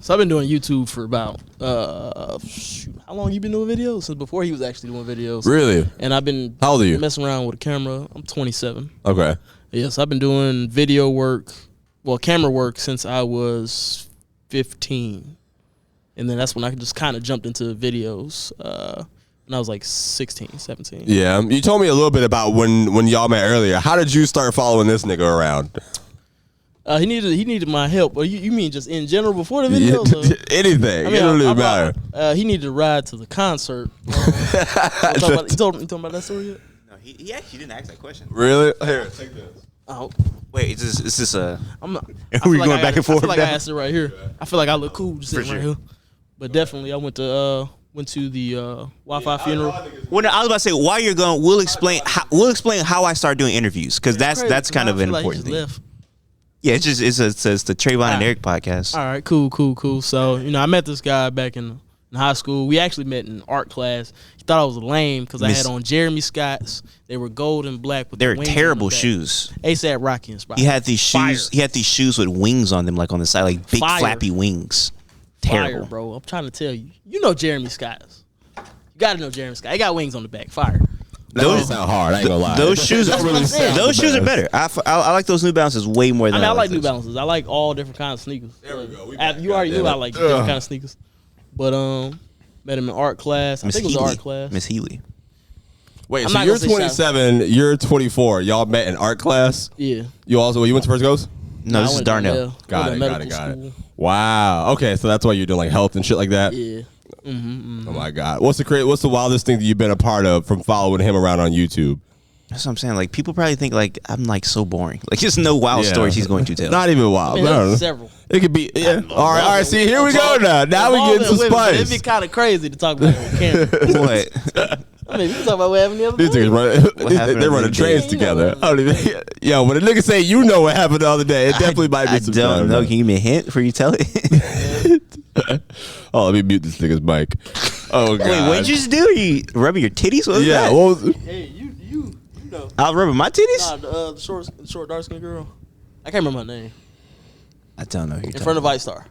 Speaker 5: So I've been doing YouTube for about how long you been doing videos? Since before he was actually doing videos.
Speaker 1: Really?
Speaker 5: And I've been
Speaker 1: how old are you?
Speaker 5: Messing around with a camera. I'm 27.
Speaker 1: Okay.
Speaker 5: Yes, I've been doing video work, camera work since I was 15, and then that's when I just kind of jumped into videos when I was like 16, 17.
Speaker 1: Yeah, you told me a little bit about when y'all met earlier. How did you start following this nigga around?
Speaker 5: He needed my help. Or you mean just in general before the videos?
Speaker 1: Anything. It don't really matter.
Speaker 5: He needed to ride to the concert. You told him about that story yet?
Speaker 3: No, he actually didn't ask that question.
Speaker 1: Really? Here, take this.
Speaker 5: Oh.
Speaker 3: Wait, is this a...
Speaker 5: we going back and forth? I feel like I asked it right here. I feel like I look cool just sitting right here. But definitely, I went to the Wi-Fi funeral.
Speaker 3: When I was about to say, while you're going, we'll explain how I started doing interviews because that's kind of an important thing. Left. Yeah, it's the Trayvon and Eric podcast.
Speaker 5: All right, cool. So I met this guy back in in high school. We actually met in art class. He thought I was lame because I had on Jeremy Scott's. They were gold and black. With
Speaker 3: They were
Speaker 5: wings
Speaker 3: terrible
Speaker 5: on the back.
Speaker 3: shoes.
Speaker 5: ASAP Rocky inspired.
Speaker 3: He had these shoes.
Speaker 5: Fire.
Speaker 3: He had these shoes with wings on them, like on the side, like big
Speaker 5: Fire.
Speaker 3: flappy wings. Terrible,
Speaker 5: Fire, bro. I'm trying to tell you. You know Jeremy Scott's. You got to know Jeremy Scott. He got wings on the back. Fire.
Speaker 1: That don't sound hard. I ain't gonna lie.
Speaker 3: Those shoes,
Speaker 1: That really sound
Speaker 3: those
Speaker 1: the
Speaker 3: shoes are
Speaker 1: best.
Speaker 3: better. I like those New Balances way more than
Speaker 5: I like New
Speaker 3: those.
Speaker 5: Balances. I like all different kinds of sneakers.
Speaker 1: There we go.
Speaker 5: You already knew I like different kind of sneakers. But met him in art class. I
Speaker 3: Miss
Speaker 5: think it was
Speaker 3: Healy.
Speaker 5: art class.
Speaker 3: Miss Healy.
Speaker 1: Wait,
Speaker 5: I'm
Speaker 1: so
Speaker 5: not
Speaker 1: you're
Speaker 5: gonna say
Speaker 1: 27, you're 24. Y'all met in art class.
Speaker 5: Yeah.
Speaker 1: You went to First Coast?
Speaker 3: No, this
Speaker 5: I
Speaker 3: is
Speaker 5: went to
Speaker 3: Darnell.
Speaker 1: Got it.
Speaker 5: medical
Speaker 1: Got it.
Speaker 5: school.
Speaker 1: Wow. Okay, so that's why you're doing like health and shit like that.
Speaker 5: Yeah.
Speaker 1: Oh my God. What's the wildest thing that you've been a part of from following him around on YouTube?
Speaker 3: That's what I'm saying. Like people probably think like I'm like so boring. Like just no wild stories he's going to tell.
Speaker 1: Not even wild.
Speaker 5: I mean,
Speaker 1: I don't know.
Speaker 5: there's several.
Speaker 1: It could be. Yeah. All right. See, here we go now. Now we get some
Speaker 5: It'd be
Speaker 1: spice.
Speaker 5: kind of crazy to talk about it on camera.
Speaker 3: What?
Speaker 5: I mean, we can talk about what happened the other
Speaker 1: These
Speaker 5: day.
Speaker 1: niggas
Speaker 3: happened
Speaker 1: they're
Speaker 3: the
Speaker 1: running
Speaker 3: other
Speaker 1: trains
Speaker 5: day?
Speaker 1: together. I don't even. Yo, when a nigga say you know what happened the other day, it definitely might be
Speaker 3: I
Speaker 1: some
Speaker 3: don't
Speaker 1: time,
Speaker 3: know.
Speaker 1: man.
Speaker 3: Can you give me a hint before you tell it?
Speaker 1: Oh, let me mute this nigga's mic. Oh God.
Speaker 3: Wait, what'd you just do? You rubbing your titties? What was
Speaker 1: Yeah.
Speaker 3: that?
Speaker 1: What was,
Speaker 5: Hey, you know.
Speaker 3: I was rubbing my titties?
Speaker 5: Nah, the short dark skinned girl. I can't remember her name.
Speaker 3: I don't know. Who you're
Speaker 5: In front of Ice Star.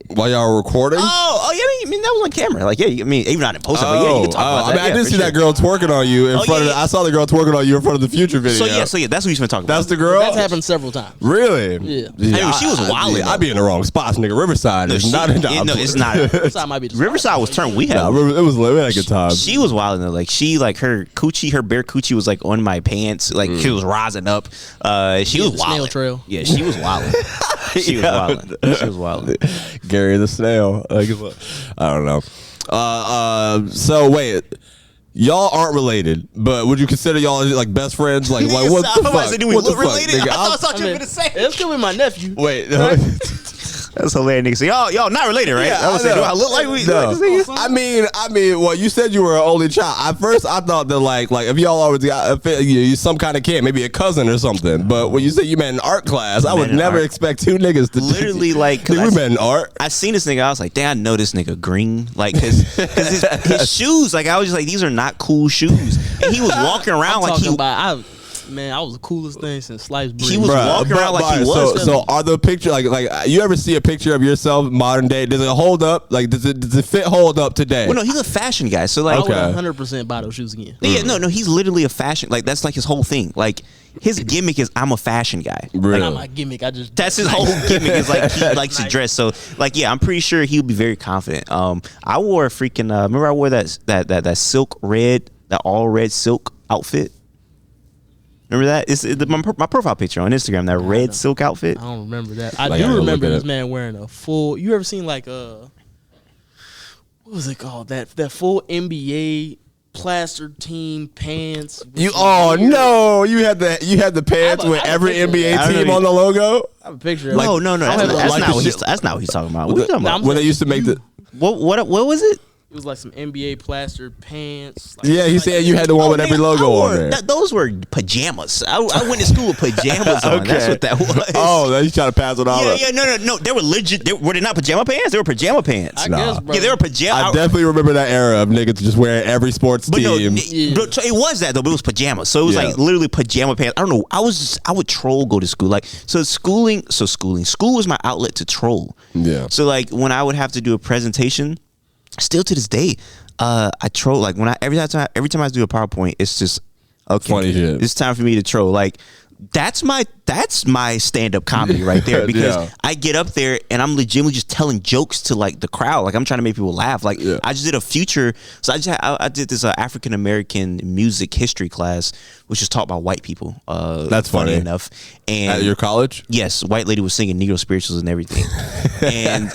Speaker 1: while y'all were recording?
Speaker 3: Oh, yeah. I mean, that was on camera. Like, yeah. I mean, even not in post, but yeah, you can talk about
Speaker 1: I
Speaker 3: that.
Speaker 1: mean, I
Speaker 3: yeah,
Speaker 1: did
Speaker 3: for
Speaker 1: see
Speaker 3: sure.
Speaker 1: that girl twerking on you in
Speaker 3: Oh,
Speaker 1: front
Speaker 3: yeah,
Speaker 1: of.
Speaker 3: yeah.
Speaker 1: I saw the girl twerking on you in front of the Future video.
Speaker 3: So yeah, that's what you been talking about.
Speaker 1: That's the girl.
Speaker 5: That's happened several times.
Speaker 1: Really?
Speaker 5: Yeah.
Speaker 3: I mean, she was wilding,
Speaker 1: Yeah, I'd be in the wrong spots, nigga. Riverside is not in
Speaker 3: No, it's not.
Speaker 5: Riverside might be the
Speaker 3: Riverside was turned. We had.
Speaker 1: Nah, it was lit. We had a good time.
Speaker 3: She was wilding though. Like she, like her bare coochie was like on my pants. Like she was rising up. She was
Speaker 5: the snail
Speaker 3: wilding.
Speaker 5: trail.
Speaker 3: Yeah, she was wilding. She was wilding. She was wilding.
Speaker 1: Gary the snail. Like, I don't know. So wait, y'all aren't related, but would you consider y'all like best friends? Like what the fuck? What the fuck, nigga?
Speaker 3: I thought you were gonna say.
Speaker 5: It's still with my nephew.
Speaker 1: Wait.
Speaker 3: That's hilarious, nigga. So y'all not related, right?
Speaker 1: Yeah,
Speaker 3: I was saying, do I look like we?
Speaker 1: No.
Speaker 3: Like this nigga?
Speaker 1: I mean, well, you said you were an only child. At first, I thought that like if y'all always got some kind of kid, maybe a cousin or something. But when you said you met in art class, I would
Speaker 3: in
Speaker 1: never
Speaker 3: art.
Speaker 1: expect two niggas to
Speaker 3: Literally, like,
Speaker 1: Nigga, we met in art.
Speaker 3: I seen this nigga. I was like, damn, I know this nigga green. Like, cause his shoes, like, I was just like, these are not cool shoes. And he was walking around like he.
Speaker 5: I was the coolest thing since sliced bread.
Speaker 3: He was walking around like he was.
Speaker 1: So are the picture like you ever see a picture of yourself modern day? Does it hold up? Like does it fit hold up today?
Speaker 3: Well, no, he's a fashion guy. So like,
Speaker 5: I would 100% buy those shoes again.
Speaker 3: yeah, no, he's literally a fashion. Like that's like his whole thing. Like his gimmick is I'm a fashion guy.
Speaker 1: Really?
Speaker 5: Not my gimmick.
Speaker 3: That's his whole gimmick is like he likes to dress. So like yeah, I'm pretty sure he would be very confident. I wore a freaking remember I wore that silk red, that all red silk outfit. Remember that? It's my profile picture on Instagram. That red silk outfit.
Speaker 5: I don't remember that. I
Speaker 1: Like, I
Speaker 5: do
Speaker 1: gotta
Speaker 5: remember
Speaker 1: look at
Speaker 5: this
Speaker 1: it.
Speaker 5: man wearing a full. You ever seen like what was it called? That full NBA plaster team pants. with some weird-
Speaker 1: No, you had the pants
Speaker 5: I have
Speaker 1: with
Speaker 5: a
Speaker 1: every
Speaker 5: picture.
Speaker 1: NBA
Speaker 3: I don't
Speaker 1: team
Speaker 3: know.
Speaker 1: on the logo.
Speaker 5: I have a picture. of
Speaker 3: No,
Speaker 5: it.
Speaker 3: no,
Speaker 5: I don't have
Speaker 3: that's
Speaker 5: the-
Speaker 3: not what he's talking about. What are you talking about?
Speaker 1: When they used to make the
Speaker 3: What was it?
Speaker 5: It was like some NBA plaster pants. Like,
Speaker 1: yeah, he
Speaker 5: like-
Speaker 1: said you had the one with every logo on there.
Speaker 3: Those were pajamas. I went to school with pajamas on. That's what that was.
Speaker 1: Oh, then you trying to pass it all up.
Speaker 3: yeah. No. They were legit. Were they not pajama pants? They were pajama pants.
Speaker 5: I guess, bro.
Speaker 3: Yeah, they were pajama.
Speaker 1: I definitely remember that era of niggas just wearing every sports
Speaker 3: But no,
Speaker 1: team.
Speaker 3: so it was that though. But it was pajamas. So it was
Speaker 1: Yeah.
Speaker 3: like literally pajama pants. I don't know. I would troll go to school. Like school was my outlet to troll.
Speaker 1: Yeah.
Speaker 3: So like when I would have to do a presentation, still to this day, I troll. Like when every time I do a PowerPoint, it's just okay.
Speaker 1: Funny shit.
Speaker 3: It's time for me to troll. Like that's my stand-up comedy right there because
Speaker 1: Yeah.
Speaker 3: I get up there and I'm legitimately just telling jokes to like the crowd. Like I'm trying to make people laugh. Like
Speaker 1: Yeah.
Speaker 3: I just did a Future. So I did this African American music history class, which was taught by white people.
Speaker 1: That's funny.
Speaker 3: enough. And
Speaker 1: At your college?
Speaker 3: yes, white lady was singing Negro spirituals and everything. And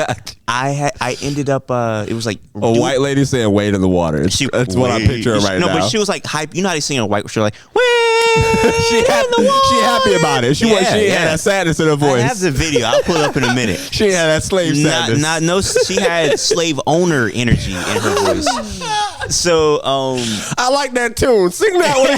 Speaker 3: I ended up it was like
Speaker 1: A white lady saying "wade in the water." That's what I'm picturing right now.
Speaker 3: No, but she was like hype. You know how they sing in white? She was like,
Speaker 1: she happy about it. She
Speaker 3: Yeah,
Speaker 1: had that sadness in her
Speaker 3: I
Speaker 1: voice.
Speaker 3: have the video. I'll pull it up in a minute.
Speaker 1: She had that slave sadness.
Speaker 3: She had slave owner energy in her voice. So
Speaker 1: I like that tune. Sing that one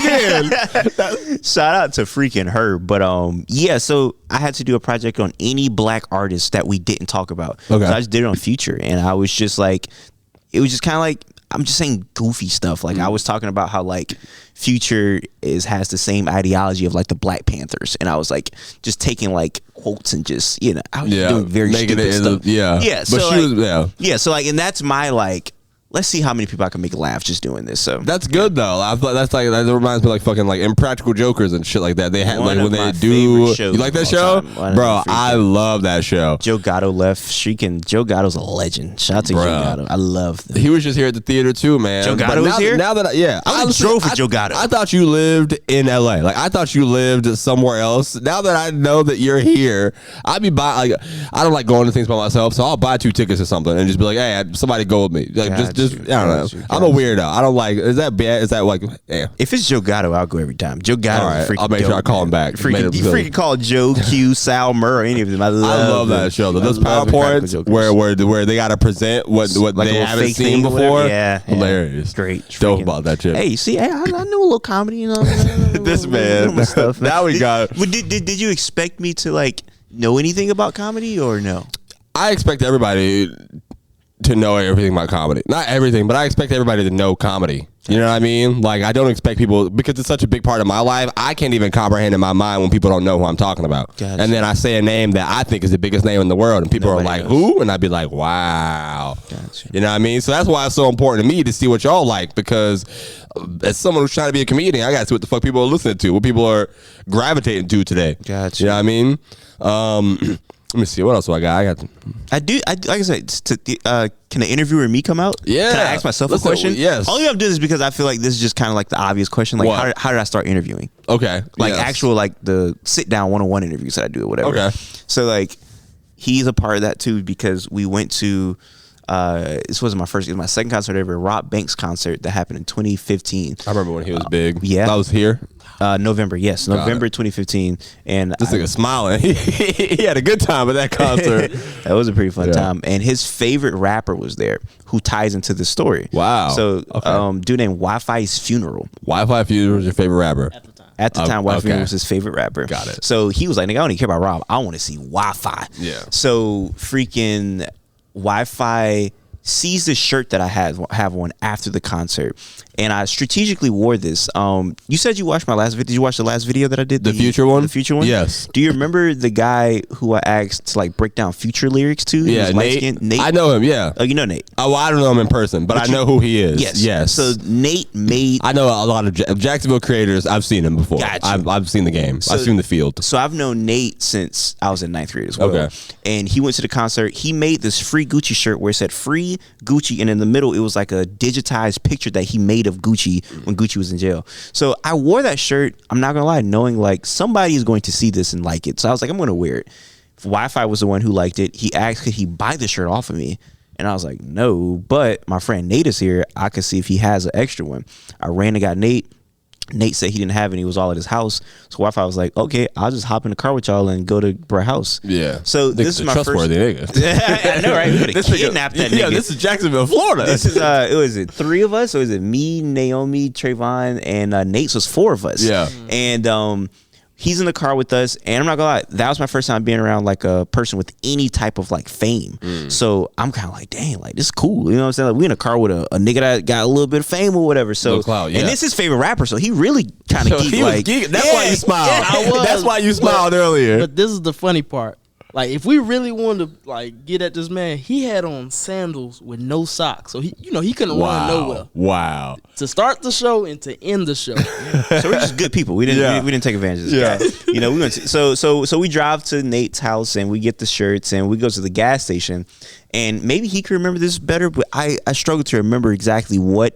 Speaker 1: again.
Speaker 3: shout out to freaking her. But yeah, so I had to do a project on any black artist that we didn't talk about.
Speaker 1: Okay.
Speaker 3: So I just did it on Future, and I was just like, it was just kind of like, I'm just saying goofy stuff. Like I was talking about how like Future has the same ideology of like the Black Panthers, and I was like just taking like quotes and just I was doing very stupid stuff.
Speaker 1: Yeah.
Speaker 3: So
Speaker 1: But she was
Speaker 3: So like, and that's my like. Let's see how many people I can make laugh just doing this. So
Speaker 1: that's good though. I thought that reminds me like fucking like Impractical Jokers and shit like that. They had
Speaker 3: One
Speaker 1: like
Speaker 3: of
Speaker 1: when
Speaker 3: my
Speaker 1: they do.
Speaker 3: favorite shows
Speaker 1: You like that
Speaker 3: of
Speaker 1: show,
Speaker 3: all time.
Speaker 1: bro? I love that show.
Speaker 3: Joe Gatto left. Joe Gatto's a legend. Shout out to Joe Gatto. I love them.
Speaker 1: He was just here at the theater too, man.
Speaker 3: Joe Gatto was here?
Speaker 1: Now that
Speaker 3: I drove for Joe Gatto.
Speaker 1: I thought you lived in LA. Like I thought you lived somewhere else. Now that I know that you're here, I'd be buying. Like I don't like going to things by myself, so I'll buy 2 tickets or something and just be like, hey, somebody go with me. Like just I don't know. I'm a weirdo. I don't like. Is that bad? Is that like? Yeah.
Speaker 3: If it's Joe Gatto, I'll go every time. Joe Gatto.
Speaker 1: All right. I'll make sure I call him back.
Speaker 3: You freaking call Joe, Q, Sal, Murr, any of them. I love
Speaker 1: that show. Those PowerPoints where they got to present what
Speaker 3: like
Speaker 1: they haven't seen before.
Speaker 3: Yeah,
Speaker 1: hilarious.
Speaker 3: Great.
Speaker 1: Dope about that shit.
Speaker 3: Hey, you see, I know a little comedy. You know,
Speaker 1: this man.
Speaker 3: Stuff.
Speaker 1: Now we got.
Speaker 3: Did you expect me to like know anything about comedy or no?
Speaker 1: I expect everybody to know everything about comedy. Not everything, but I expect everybody to know comedy. You know what I mean? Like, I don't expect people, because it's such a big part of my life, I can't even comprehend in my mind when people don't know who I'm talking about.
Speaker 3: Gotcha.
Speaker 1: And then I say a name that I think is the biggest name in the world, and people are like,
Speaker 3: knows.
Speaker 1: who? And I'd be like, wow.
Speaker 3: Gotcha.
Speaker 1: You know what I mean? So that's why it's so important to me to see what y'all like, because as someone who's trying to be a comedian, I got to see what the fuck people are listening to, what people are gravitating to today.
Speaker 3: Gotcha.
Speaker 1: You know what I mean? Let me see. What else do I got?
Speaker 3: Like I said, can an interviewer me come out?
Speaker 1: Yeah.
Speaker 3: Can I ask myself a question?
Speaker 1: Yes.
Speaker 3: Only I'm doing this because I feel like this is just kind of like the obvious question. Like, how did I start interviewing?
Speaker 1: Okay.
Speaker 3: Like
Speaker 1: yes.
Speaker 3: actual, like the sit down 1-on-1 interviews that I do or whatever.
Speaker 1: Okay.
Speaker 3: So like, he's a part of that too, because we went to, it was my second concert ever, Rob Banks concert that happened in 2015.
Speaker 1: I remember when he was big.
Speaker 3: Yeah.
Speaker 1: I was here.
Speaker 3: November 2015, and
Speaker 1: this nigga smiling. He had a good time at that concert.
Speaker 3: That was a pretty fun time. And his favorite rapper was there, who ties into the story.
Speaker 1: Wow.
Speaker 3: So, dude named Wi-Fi's Funeral.
Speaker 1: Wi-Fi Funeral was your favorite rapper
Speaker 3: at the time. Wi-Fi Funeral was his favorite rapper.
Speaker 1: Got it.
Speaker 3: So he was like, nigga, I don't even care about Rob. I want to see Wi-Fi.
Speaker 1: Yeah.
Speaker 3: So freaking Wi-Fi sees the shirt that I have on after the concert, and I strategically wore this. You said you watched my last video. Did you watch the last video that I did?
Speaker 1: The Future one?
Speaker 3: The Future one?
Speaker 1: Yes.
Speaker 3: Do you remember the guy who I asked to like break down Future lyrics to?
Speaker 1: Yeah, Nate.
Speaker 3: Nate.
Speaker 1: I know him, yeah.
Speaker 3: Oh, you know Nate?
Speaker 1: Oh, well, I don't know him in person, but I know who he is. Yes.
Speaker 3: So Nate made...
Speaker 1: I know a lot of Jacksonville creators. I've seen him before.
Speaker 3: Gotcha.
Speaker 1: I've seen the game. I've seen the field.
Speaker 3: So I've known Nate since I was in 9th grade as well.
Speaker 1: Okay.
Speaker 3: And he went to the concert. He made this free Gucci shirt where it said free Gucci, and in the middle it was like a digitized picture that he made of Gucci when Gucci was in jail. So I wore that shirt, I'm not gonna lie, knowing like somebody is going to see this and like it. So I was like, I'm gonna wear it. Wi-Fi was the one who liked it. He asked, could he buy the shirt off of me? And I was like, no, but my friend Nate is here. I could see if he has an extra one. I ran and got Nate. Nate said he didn't have any. It was all at his house. So Wi-Fi was like, okay, I'll just hop in the car with y'all and go to Bro house.
Speaker 1: Yeah.
Speaker 3: So this is my
Speaker 1: trustworthy
Speaker 3: first.
Speaker 1: nigga.
Speaker 3: I know, right? We could have kidnapped that nigga.
Speaker 1: Yeah, this is Jacksonville, Florida.
Speaker 3: This is it was it 3 of us? Or was it me, Naomi, Trayvon, and Nate? So it's 4 of us.
Speaker 1: Yeah.
Speaker 3: And he's in the car with us, and I'm not gonna lie, that was my first time being around like a person with any type of like fame. So I'm kind of like, dang, like this is cool. You know what I'm saying? Like we in a car with a nigga that got a little bit of fame or whatever. So
Speaker 1: clout, yeah.
Speaker 3: And this is his favorite rapper, so he really kind of geek like.
Speaker 1: That's why you smiled.
Speaker 5: Yeah, I was.
Speaker 1: That's why you smiled earlier.
Speaker 5: But this is the funny part. Like, if we really wanted to like get at this man, he had on sandals with no socks, so he couldn't run nowhere.
Speaker 1: Wow.
Speaker 5: To start the show and to end the show.
Speaker 3: So we're just good people. We didn't take advantage of this guy. You know, we went to, so we drive to Nate's house and we get the shirts and we go to the gas station, and maybe he could remember this better, but I struggle to remember exactly what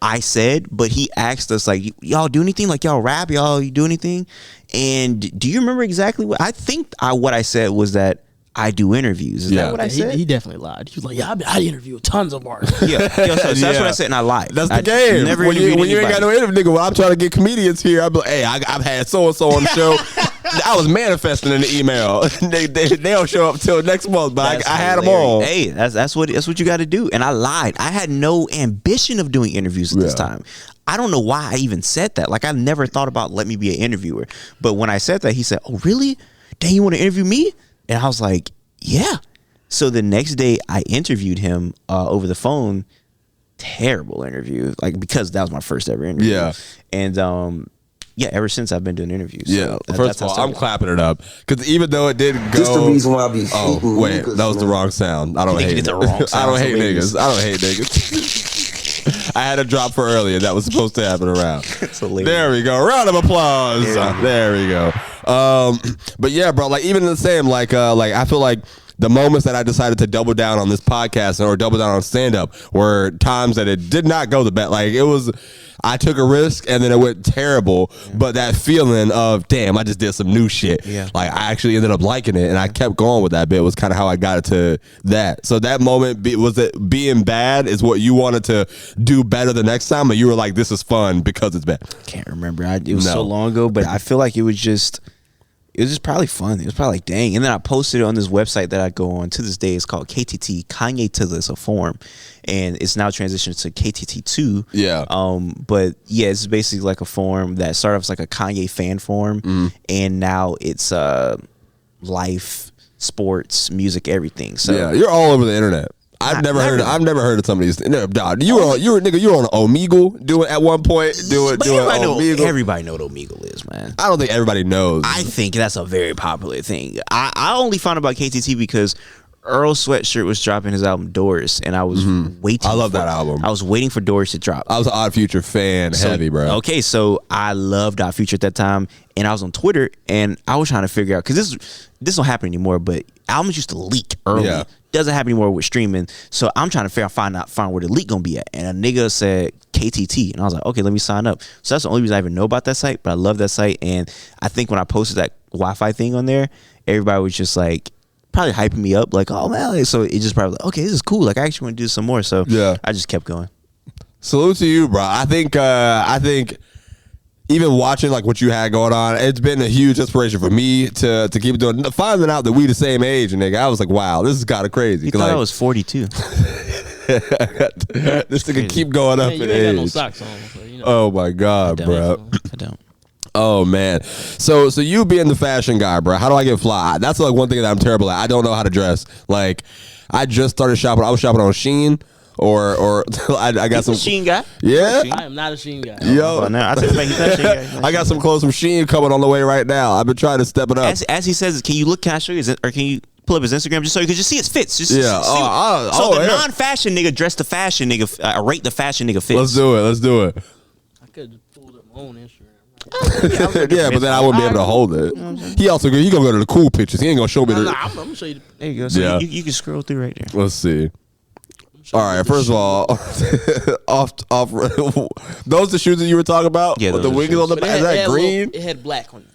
Speaker 3: I said. But he asked us like, y'all do anything? Like y'all rap? Y'all do anything? And do you remember exactly what I think? What I said was that I do interviews. Is that what I said?
Speaker 5: He definitely lied. He was like, yeah, I interview tons of artists.
Speaker 3: So that's what I said, and I lied.
Speaker 1: That's the game.
Speaker 3: Never
Speaker 1: when you ain't got no
Speaker 3: interview,
Speaker 1: interview, nigga, when I'm trying to get comedians here, I'm like, hey, I've had so and so on the show. I was manifesting in the email. they don't show up till next month, but I had them all.
Speaker 3: Hey, that's what you got to do. And I lied. I had no ambition of doing interviews at this time. I don't know why I even said that. Like I never thought about let me be an interviewer. But when I said that, he said, "Oh, really? Dang, you want to interview me?" And I was like, "Yeah." So the next day, I interviewed him over the phone. Terrible interview, like because that was my first ever interview.
Speaker 1: Yeah,
Speaker 3: and ever since I've been doing interviews.
Speaker 1: Yeah,
Speaker 3: so
Speaker 1: first of all, I'm clapping it up because even though it didn't go.
Speaker 4: This the reason why I be.
Speaker 1: Oh wait, that was the wrong sound. I don't hate
Speaker 3: the wrong sound.
Speaker 1: I don't hate niggas. I don't hate niggas. I had a drop for earlier. That was supposed to happen around. There we go. Round of applause. There we go. But yeah, bro. Like even the same. Like I feel like the moments that I decided to double down on this podcast or double down on stand up were times that it did not go the best. Like it was. I took a risk and then it went terrible, but that feeling of damn, I just did some new shit.
Speaker 3: Yeah.
Speaker 1: Like I actually ended up liking it, and I kept going with that bit. Was kind of how I got it to that. So that moment was it being bad is what you wanted to do better the next time, or you were like, this is fun because it's bad.
Speaker 3: Can't remember. It was so long ago, but I feel like it was just probably fun. It was probably like, dang. And then I posted it on this website that I go on to this day. It's called KTT, Kanye to this, a forum. And it's now transitioned to KTT2.
Speaker 1: Yeah.
Speaker 3: But yeah, it's basically like a forum that started off as like a Kanye fan forum. And now it's life, sports, music, everything. So
Speaker 1: yeah, you're all over the internet. I've never heard of some of these. No, dog, you were on Omegle doing at one point doing Omegle.
Speaker 3: Everybody know what Omegle is, man.
Speaker 1: I don't think everybody knows.
Speaker 3: I think that's a very popular thing. I only found out about KTT because Earl Sweatshirt was dropping his album Doris, and I was waiting.
Speaker 1: I love that album.
Speaker 3: I was waiting for Doris to drop.
Speaker 1: I was an Odd Future fan, heavy, bro.
Speaker 3: Okay, so I loved Odd Future at that time, and I was on Twitter, and I was trying to figure out because this don't happen anymore, but albums used to leak early.
Speaker 1: Yeah.
Speaker 3: Doesn't happen anymore with streaming, so I'm trying to find where the leak gonna be at. And a nigga said KTT, and I was like, okay, let me sign up. So that's the only reason I even know about that site, but I love that site. And I think when I posted that Wi-Fi thing on there, everybody was just like probably hyping me up, like, oh man. So it just probably like, okay, this is cool. Like I actually want to do some more. So
Speaker 1: yeah,
Speaker 3: I just kept going.
Speaker 1: Salute to you, bro. I think even watching like what you had going on, it's been a huge inspiration for me to keep doing. Finding out that we the same age, nigga, I was like, wow, this is kind of crazy.
Speaker 3: You thought I was 42.
Speaker 1: This nigga keep going up in
Speaker 5: you ain't
Speaker 1: age.
Speaker 5: got no socks on, so, you know.
Speaker 1: Oh my god, bro.
Speaker 3: I don't.
Speaker 1: Oh man, so you being the fashion guy, bro. How do I get fly? That's like one thing that I'm terrible at. I don't know how to dress. Like, I just started shopping. I was shopping on Shein. Or I got some
Speaker 3: Shein guy.
Speaker 1: Yeah,
Speaker 5: I am not a Shein guy.
Speaker 1: Yo,
Speaker 3: I
Speaker 1: got some clothes from Shein coming on the way right now. I've been trying to step it up.
Speaker 3: As he says, can I show you or can you pull up his Instagram just so you can just see his fits? Just
Speaker 1: yeah.
Speaker 3: Non-fashion nigga dressed the fashion nigga. Rate the fashion nigga fits.
Speaker 1: Let's do it.
Speaker 5: I could have pulled up my own Instagram.
Speaker 1: Yeah, but then I wouldn't be able to hold it. He gonna go to the cool pictures. He ain't gonna show me the.
Speaker 5: I'm gonna show you.
Speaker 3: There you go. So you can scroll through right there.
Speaker 1: Let's see. All right, first of all, off. Those the shoes that you were talking about?
Speaker 3: Yeah,
Speaker 1: the wings on the back. Is that green?
Speaker 5: It had black on it.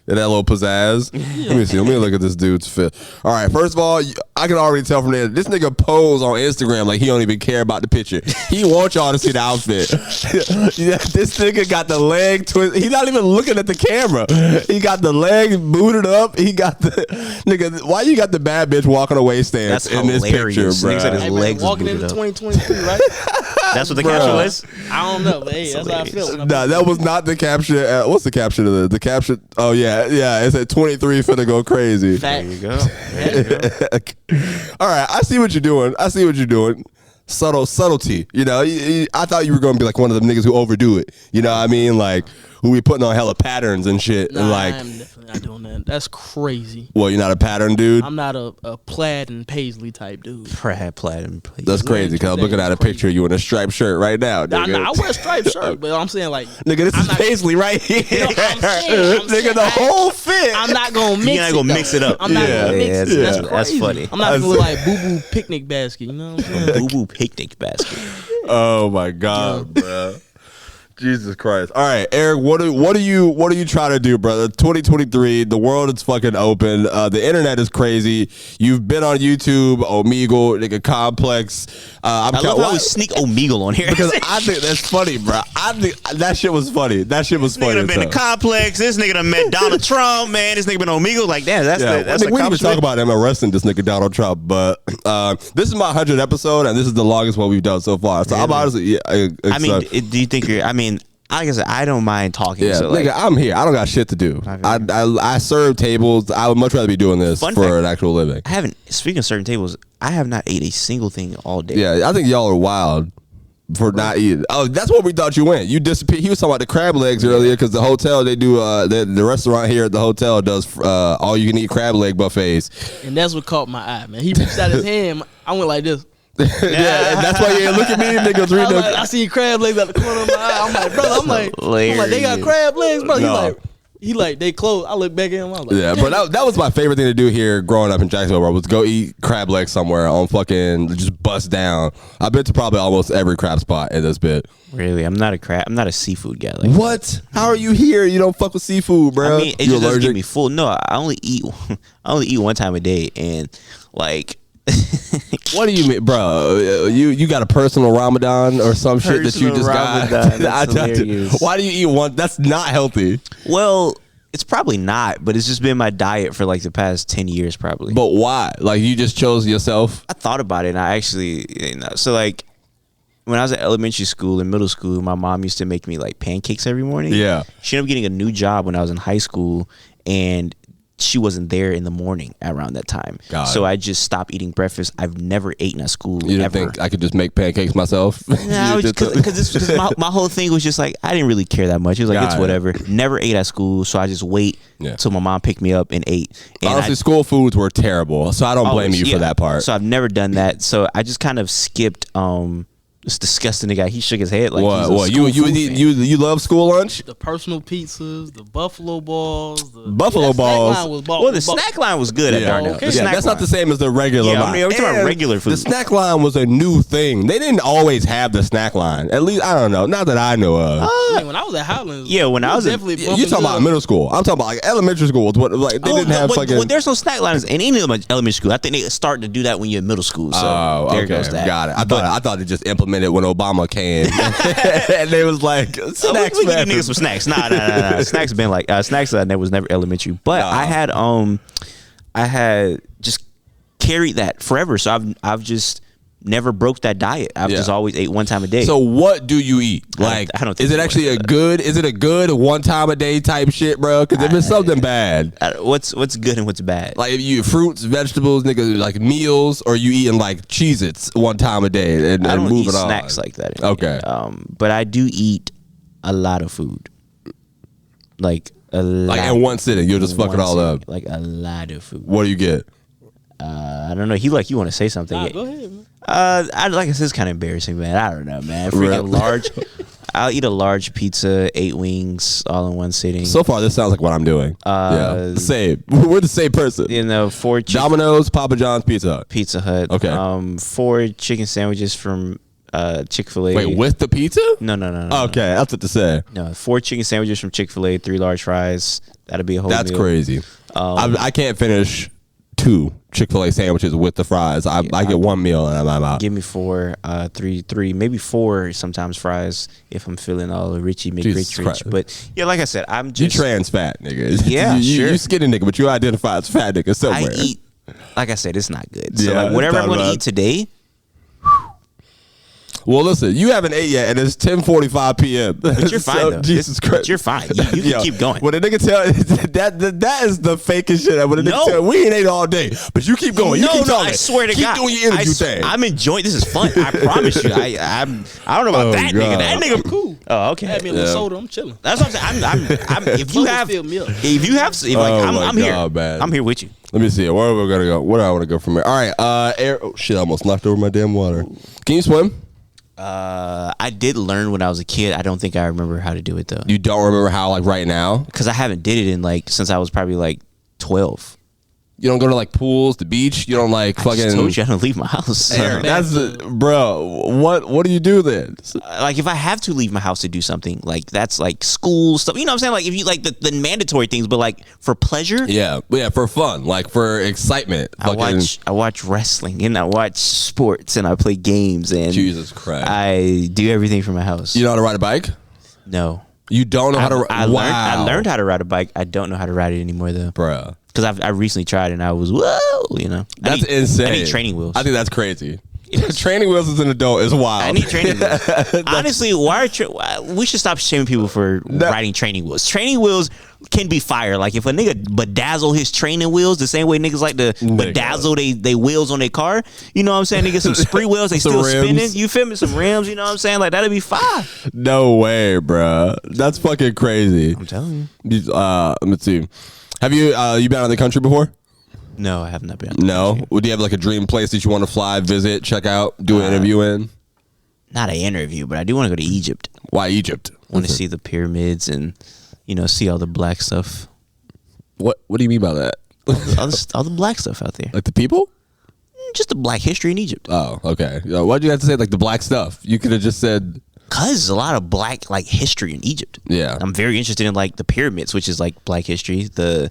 Speaker 1: And that little pizzazz. Let me see. Let me look at this dude's fit. All right. First of all, I can already tell from there. This nigga pose on Instagram like he don't even care about the picture. He wants y'all to see the outfit. Yeah, this nigga got the leg twist. He's not even looking at the camera. He got the leg booted up. He got the nigga. Why you got the bad bitch walking away stance in this picture, bro?
Speaker 3: Nigga said his legs
Speaker 5: walking into 2023, right?
Speaker 3: That's what the caption was.
Speaker 5: I don't know, but hey, that's how I feel.
Speaker 1: Nah, that was not the caption. What's the caption of the caption? Oh yeah. It said 23 finna go crazy.
Speaker 3: There you go.
Speaker 1: All right, I see what you're doing. Subtlety. You know, I thought you were gonna be like one of them niggas who overdo it. You know what I mean? Like who be putting on hella patterns and shit.
Speaker 5: Nah,
Speaker 1: and like,
Speaker 5: I'm definitely not doing that. That's crazy.
Speaker 1: Well, you're not a pattern dude.
Speaker 5: I'm not a plaid and paisley type dude.
Speaker 3: Plaid and paisley.
Speaker 1: That's crazy because I'm looking at a picture of you in a striped shirt right now.
Speaker 5: Nah, I wear a striped shirt, but I'm saying like,
Speaker 1: nigga, this is paisley right here.
Speaker 5: I'm saying,
Speaker 1: nigga, the whole fit.
Speaker 5: I'm not gonna mix it.
Speaker 3: You're not gonna mix it up.
Speaker 5: I'm not gonna mix it. That's crazy.
Speaker 3: That's funny.
Speaker 5: I'm not gonna look like Boo Boo picnic basket. You know what I'm saying?
Speaker 3: Boo Boo picnic basket.
Speaker 1: Oh my god, bro. Jesus Christ. All right, Eric, what are you trying to do, brother? 2023, the world is fucking open. The internet is crazy. You've been on YouTube, Omegle, nigga Complex.
Speaker 3: I love how we sneak Omegle on here.
Speaker 1: Because I think that's funny, bro. I think that shit was funny. That shit was funny.
Speaker 3: This nigga done been to Complex. This nigga done met Donald Trump, man. This nigga been Omegle. Like, damn, that's the
Speaker 1: we need to talk about him arresting this nigga Donald Trump, but this is my 100th episode, and this is the longest one we've done so far. So I'm honestly,
Speaker 3: I mean, do you think like I said, I don't mind talking.
Speaker 1: Yeah,
Speaker 3: so
Speaker 1: nigga, I'm here. I don't got shit to do. I serve tables. I would much rather be doing this for an actual living.
Speaker 3: I haven't. Speaking of certain tables, I have not ate a single thing all day.
Speaker 1: Yeah, I think y'all are wild for not eating. Oh, that's what we thought you went. You disappeared. He was talking about the crab legs earlier because the hotel they do. The restaurant here at the hotel does all you can eat crab leg buffets.
Speaker 5: And that's what caught my eye, man. He reached out his hand. I went like this.
Speaker 1: Yeah, and that's why you ain't look at me, niggas.
Speaker 5: I see crab legs out the corner of my eye. I'm like, brother. I'm like, they got crab legs, bro.
Speaker 1: No.
Speaker 5: He like they closed. I look back at him. I was like,
Speaker 1: yeah, but that was my favorite thing to do here growing up in Jacksonville, bro, was go eat crab legs somewhere on fucking just bust down. I've been to probably almost every crab spot in this bit.
Speaker 3: Really, I'm not a seafood guy. Like
Speaker 1: what? How are you here? You don't fuck with seafood, bro.
Speaker 3: I mean, it just doesn't get me full. No, I only eat one time a day, and like.
Speaker 1: What do you mean, bro? You got a personal Ramadan or some shit that you just got? Why do you eat one? That's not healthy.
Speaker 3: Well, it's probably not, but it's just been my diet for like the past 10 years, probably.
Speaker 1: But why? Like you just chose yourself?
Speaker 3: I thought about it, and I actually, so like when I was at elementary school and middle school, my mom used to make me like pancakes every morning.
Speaker 1: Yeah.
Speaker 3: She ended up getting a new job when I was in high school, and she wasn't there in the morning around that time. So I just stopped eating breakfast. I've never eaten at school.
Speaker 1: You didn't think I could just make pancakes myself?
Speaker 3: No, because my whole thing was just like, I didn't really care that much. It was like, it's whatever. Never ate at school, so I just wait till my mom picked me up and ate. And
Speaker 1: honestly, school foods were terrible, so I don't blame you for that part.
Speaker 3: So I've never done that. So I just kind of skipped this disgusting guy. He shook his head like
Speaker 1: what? You love school lunch?
Speaker 5: The personal pizzas, the buffalo balls. The
Speaker 3: snack line was good at Darnell.
Speaker 5: Okay.
Speaker 1: Yeah, that's not the same as the regular line.
Speaker 3: We're talking about regular food.
Speaker 1: The snack line was a new thing. They didn't always have the snack line. At least I don't know. Not that I know of.
Speaker 5: When I was at Highlands,
Speaker 3: when I was
Speaker 5: definitely.
Speaker 1: You talking about middle school? I'm talking about like elementary school. What like they didn't have fucking.
Speaker 3: Well, there's no snack lines in any elementary school. I think they start to do that when you're in middle school. So there goes that.
Speaker 1: Got it. I thought they just implemented when Obama came. And they was like snacks.
Speaker 3: We give niggas some snacks. Nah. Snacks been like snacks. That was never elementary. But I had just carried that forever. So I've just never broke that diet. I've just always ate one time a day.
Speaker 1: So what do you eat? Like,
Speaker 3: I don't think
Speaker 1: is it actually Is it a good one time a day type shit, bro? Because if it's something bad,
Speaker 3: what's good and what's bad?
Speaker 1: like if you fruits, vegetables, nigga, like meals, or you eating like Cheez-Its one time a day and
Speaker 3: I don't
Speaker 1: moving
Speaker 3: eat
Speaker 1: on.
Speaker 3: snacks like that.
Speaker 1: Okay.
Speaker 3: But I do eat a lot of food. Like a lot.
Speaker 1: Like in one sitting, you'll just fuck it all up.
Speaker 3: Like a lot of food.
Speaker 1: What do you get?
Speaker 3: I don't know. You want to say something?
Speaker 5: Go ahead, man.
Speaker 3: Like I said, it's kind of embarrassing, man. I don't know, man. Freaking large. I'll eat a large pizza, 8 wings, all in one sitting.
Speaker 1: So far, this sounds like what I'm doing. Same. We're the same person.
Speaker 3: 4
Speaker 1: Domino's, Papa John's, Pizza
Speaker 3: Hut.
Speaker 1: Okay.
Speaker 3: 4 chicken sandwiches from Chick-fil-A.
Speaker 1: Wait, with the pizza?
Speaker 3: No.
Speaker 1: Okay, that's what to say.
Speaker 3: No, 4 chicken sandwiches from Chick-fil-A, 3 large fries. That'll be a whole
Speaker 1: That's
Speaker 3: meal.
Speaker 1: crazy. I can't finish 2 Chick-fil-A sandwiches with the fries. I get 1 meal and I'm out.
Speaker 3: Give me 4, 3, maybe 4 sometimes fries if I'm feeling all Richie McRich. But yeah, like I said, I'm just
Speaker 1: you trans fat nigga.
Speaker 3: Yeah, sure.
Speaker 1: You skinny nigga, but you identify as fat nigga somewhere.
Speaker 3: I eat, like I said, it's not good. So like whatever I'm going to eat today.
Speaker 1: Well, listen, you haven't ate yet, and it's 10:45 p.m.
Speaker 3: But you're fine, though.
Speaker 1: Jesus Christ.
Speaker 3: But you're fine. You can keep going.
Speaker 1: When a nigga tell that is the fakest shit. When a nigga tell we ain't ate all day, but you keep going. You keep talking.
Speaker 3: I swear to
Speaker 1: keep
Speaker 3: God.
Speaker 1: Keep doing your interview thing.
Speaker 3: I'm enjoying. This is fun. I promise you. I don't know about that
Speaker 1: God.
Speaker 3: nigga. That nigga cool. Oh, okay.
Speaker 5: Had me a little soda. I'm chilling.
Speaker 3: That's what I'm saying. I'm if you have, I'm here with you.
Speaker 1: Let me see. Where are we gonna go? Where do I want to go from here? All right. Oh shit! I almost knocked over my damn water. Can you swim?
Speaker 3: I did learn when I was a kid. I don't think I remember how to do it though.
Speaker 1: You don't remember how, like right now?
Speaker 3: Because I haven't did it in like since I was probably like 12.
Speaker 1: You don't go to like pools, the beach. You don't like fucking.
Speaker 3: I just told you I don't leave my house.
Speaker 1: That's bro. What do you do then?
Speaker 3: Like if I have to leave my house to do something, like that's like school stuff. You know what I'm saying? Like if you like the mandatory things, but like for pleasure.
Speaker 1: Yeah, for fun, like for excitement.
Speaker 3: I watch wrestling and I watch sports and I play games and
Speaker 1: Jesus Christ,
Speaker 3: I do everything from my house.
Speaker 1: You know how to ride a bike?
Speaker 3: No.
Speaker 1: You don't know how to.
Speaker 3: I learned how to ride a bike. I don't know how to ride it anymore though,
Speaker 1: bruh.
Speaker 3: Because I recently tried and I was whoa, you know.
Speaker 1: That's insane.
Speaker 3: I need training wheels.
Speaker 1: I think that's crazy. Training wheels as an adult is wild.
Speaker 3: I need training wheels. Honestly, why we should stop shaming people for riding training wheels. Training wheels can be fire. Like if a nigga bedazzle his training wheels the same way niggas like to bedazzle they wheels on their car. You know what I'm saying? They get some spree wheels, they still spinning. You feel me? Some rims. You know what I'm saying? Like that'd be fire.
Speaker 1: No way, bro. That's fucking crazy.
Speaker 3: I'm telling
Speaker 1: you. Let's see. Have you been out of the country before?
Speaker 3: No, I have not been.
Speaker 1: No. Do you have like a dream place that you want to fly, visit, check out, do an interview in?
Speaker 3: Not an interview, but I do want to go to Egypt.
Speaker 1: Why Egypt?
Speaker 3: I want to see the pyramids and see all the black stuff.
Speaker 1: What do you mean by that?
Speaker 3: all the black stuff out there.
Speaker 1: Like the people?
Speaker 3: Just the black history in Egypt.
Speaker 1: Oh, okay. Why'd you have to say like the black stuff? You could have just said.
Speaker 3: Cause there's a lot of black like history in Egypt.
Speaker 1: Yeah,
Speaker 3: I'm very interested in like the pyramids, which is like black history. The